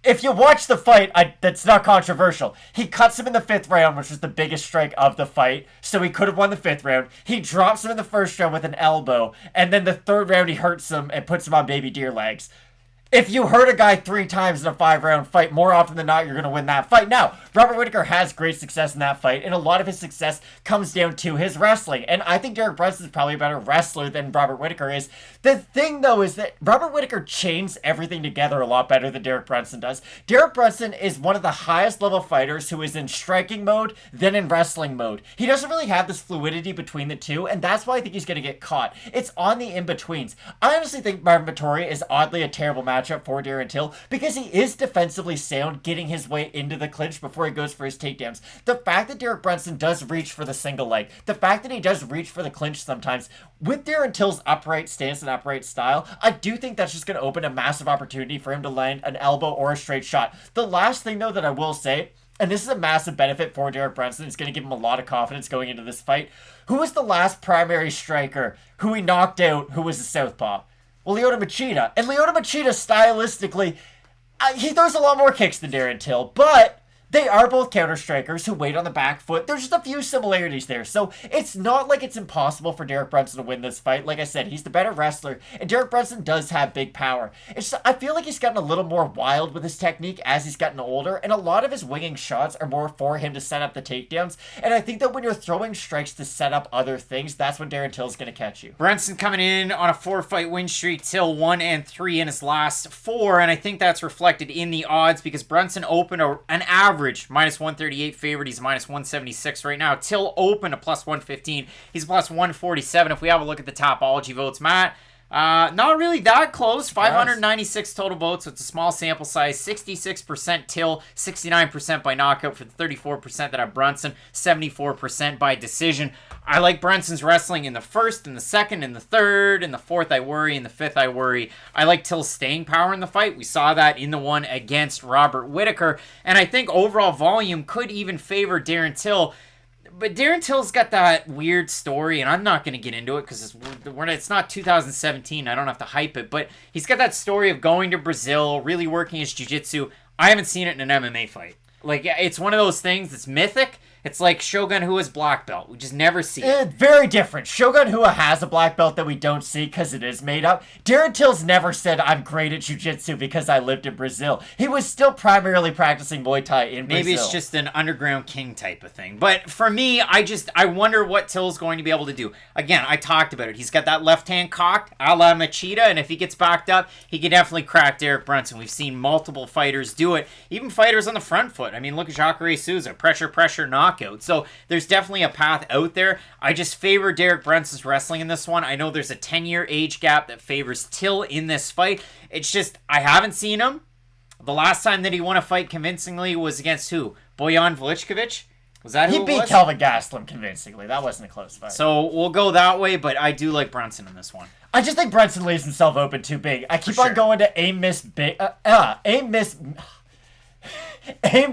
If you watch the fight, that's not controversial. He cuts him in the 5th round, which was the biggest strike of the fight, so he could have won the 5th round. He drops him in the 1st round with an elbow, and then the 3rd round he hurts him and puts him on baby deer legs. If you hurt a guy 3 times in a 5-round fight, more often than not, you're going to win that fight. Now, Robert Whittaker has great success in that fight, and a lot of his success comes down to his wrestling. And I think Derek Brunson is probably a better wrestler than Robert Whittaker is. The thing, though, is that Robert Whittaker chains everything together a lot better than Derek Brunson does. Derek Brunson is one of the highest level fighters who is in striking mode, then in wrestling mode. He doesn't really have this fluidity between the two, and that's why I think he's going to get caught. It's on the in-betweens. I honestly think Marvin Vettori is oddly a terrible matchup for Darren Till because he is defensively sound, getting his way into the clinch before he goes for his takedowns. The fact that Derek Brunson does reach for the single leg, the fact that he does reach for the clinch sometimes, with Darren Till's upright stance and upright style, I do think that's just going to open a massive opportunity for him to land an elbow or a straight shot. The last thing, though, that I will say, and this is a massive benefit for Derek Brunson, it's going to give him a lot of confidence going into this fight. Who was the last primary striker who he knocked out who was a southpaw? Well, Lyoto Machida. And Lyoto Machida, stylistically, he throws a lot more kicks than Darren Till, but They are both counter-strikers who wait on the back foot. There's just a few similarities there. So it's not like it's impossible for Derek Brunson to win this fight. Like I said, he's the better wrestler, and Derek Brunson does have big power. It's just, I feel like he's gotten a little more wild with his technique as he's gotten older, and a lot of his winging shots are more for him to set up the takedowns. And I think that when you're throwing strikes to set up other things, that's when Darren Till's going to catch you. Brunson coming in on a 4-fight win streak, Till 1-3 in his last 4, and I think that's reflected in the odds because Brunson opened an average minus 138 favorite. He's minus 176 right now. Till opened a plus 115. He's plus 147. If we have a look at the Topology votes, Matt, not really that close. 596 total votes, so it's a small sample size. 66% Till, 69% by knockout for the 34% that have Brunson, 74% by decision. I like Brunson's wrestling in the first, in the second, in the third, in the fourth I worry, in the fifth I worry. I like Till's staying power in the fight. We saw that in the one against Robert Whittaker, and I think overall volume could even favor Darren Till. But Darren Till's got that weird story, and I'm not going to get into it because it's not 2017. I don't have to hype it, but he's got that story of going to Brazil, really working his jiu-jitsu. I haven't seen it in an MMA fight. Like, it's one of those things that's mythic. It's like Shogun Hua's black belt. We just never see it. Very different. Shogun Hua has a black belt that we don't see because it is made up. Darren Till's never said, I'm great at jiu-jitsu because I lived in Brazil. He was still primarily practicing Muay Thai in Brazil. Maybe it's just an underground king type of thing. But for me, I wonder what Till's going to be able to do. Again, I talked about it. He's got that left hand cocked, a la Machida, and if he gets backed up, he can definitely crack Derek Brunson. We've seen multiple fighters do it. Even fighters on the front foot. I mean, look at Jacare Souza. Pressure, knockout. So there's definitely a path out there. I just favor Derek Brunson's wrestling in this one. I know there's a 10-year age gap that favors Till in this fight. It's just, I haven't seen him. The last time that he won a fight convincingly was against who? Bojan Velichkovic? Was that who He beat Kelvin Gastelum convincingly. That wasn't a close fight. So we'll go that way, but I do like Brunson in this one. I just think Brunson leaves himself open too big. I keep on going to aim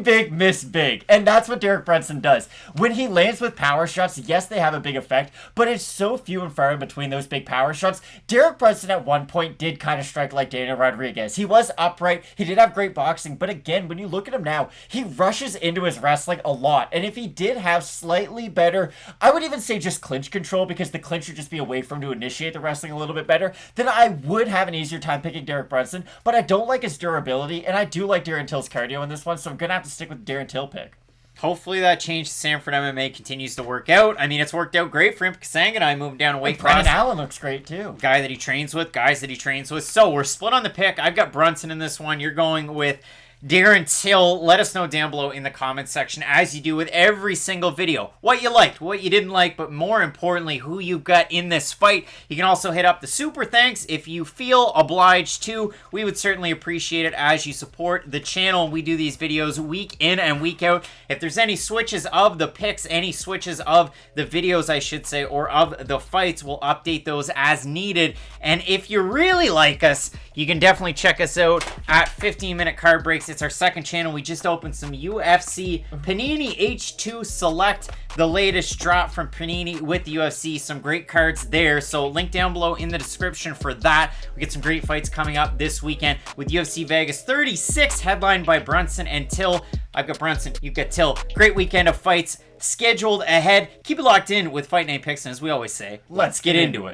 big, miss big. And that's what Derek Brunson does. When he lands with power shots, yes, they have a big effect, but it's so few and far in between those big power shots. Derek Brunson at one point did kind of strike like Daniel Rodriguez. He was upright. He did have great boxing, but again, when you look at him now, he rushes into his wrestling a lot. And if he did have slightly better, I would even say just clinch control, because the clinch would just be a way for him to initiate the wrestling a little bit better, then I would have an easier time picking Derek Brunson. But I don't like his durability, and I do like Darren Till's cardio in this one, so I'm going to have to stick with the Darren Till pick. Hopefully that change to Sanford MMA continues to work out. I mean, it's worked out great for him. Kasang and I moved down a weight class. Brendan Allen looks great, too. Guys that he trains with. So we're split on the pick. I've got Brunson in this one. You're going with Darren Till. Let us know down below in the comments section, as you do with every single video, what you liked, what you didn't like, but more importantly, who you've got in this fight. You can also hit up the super thanks if you feel obliged to. We would certainly appreciate it as you support the channel. We do these videos week in and week out. If there's any switches of the picks, any switches of the videos, I should say, or of the fights, we'll update those as needed. And if you really like us, you can definitely check us out at 15-minute card breaks. It's our second channel. We just opened some UFC Panini H2 Select, the latest drop from Panini with the UFC. Some great cards there. So link down below in the description for that. We get some great fights coming up this weekend with UFC Vegas 36, headlined by Brunson and Till. I've got Brunson, you've got Till. Great weekend of fights scheduled ahead. Keep it locked in with Fight Night Picks, and as we always say, let's get into it.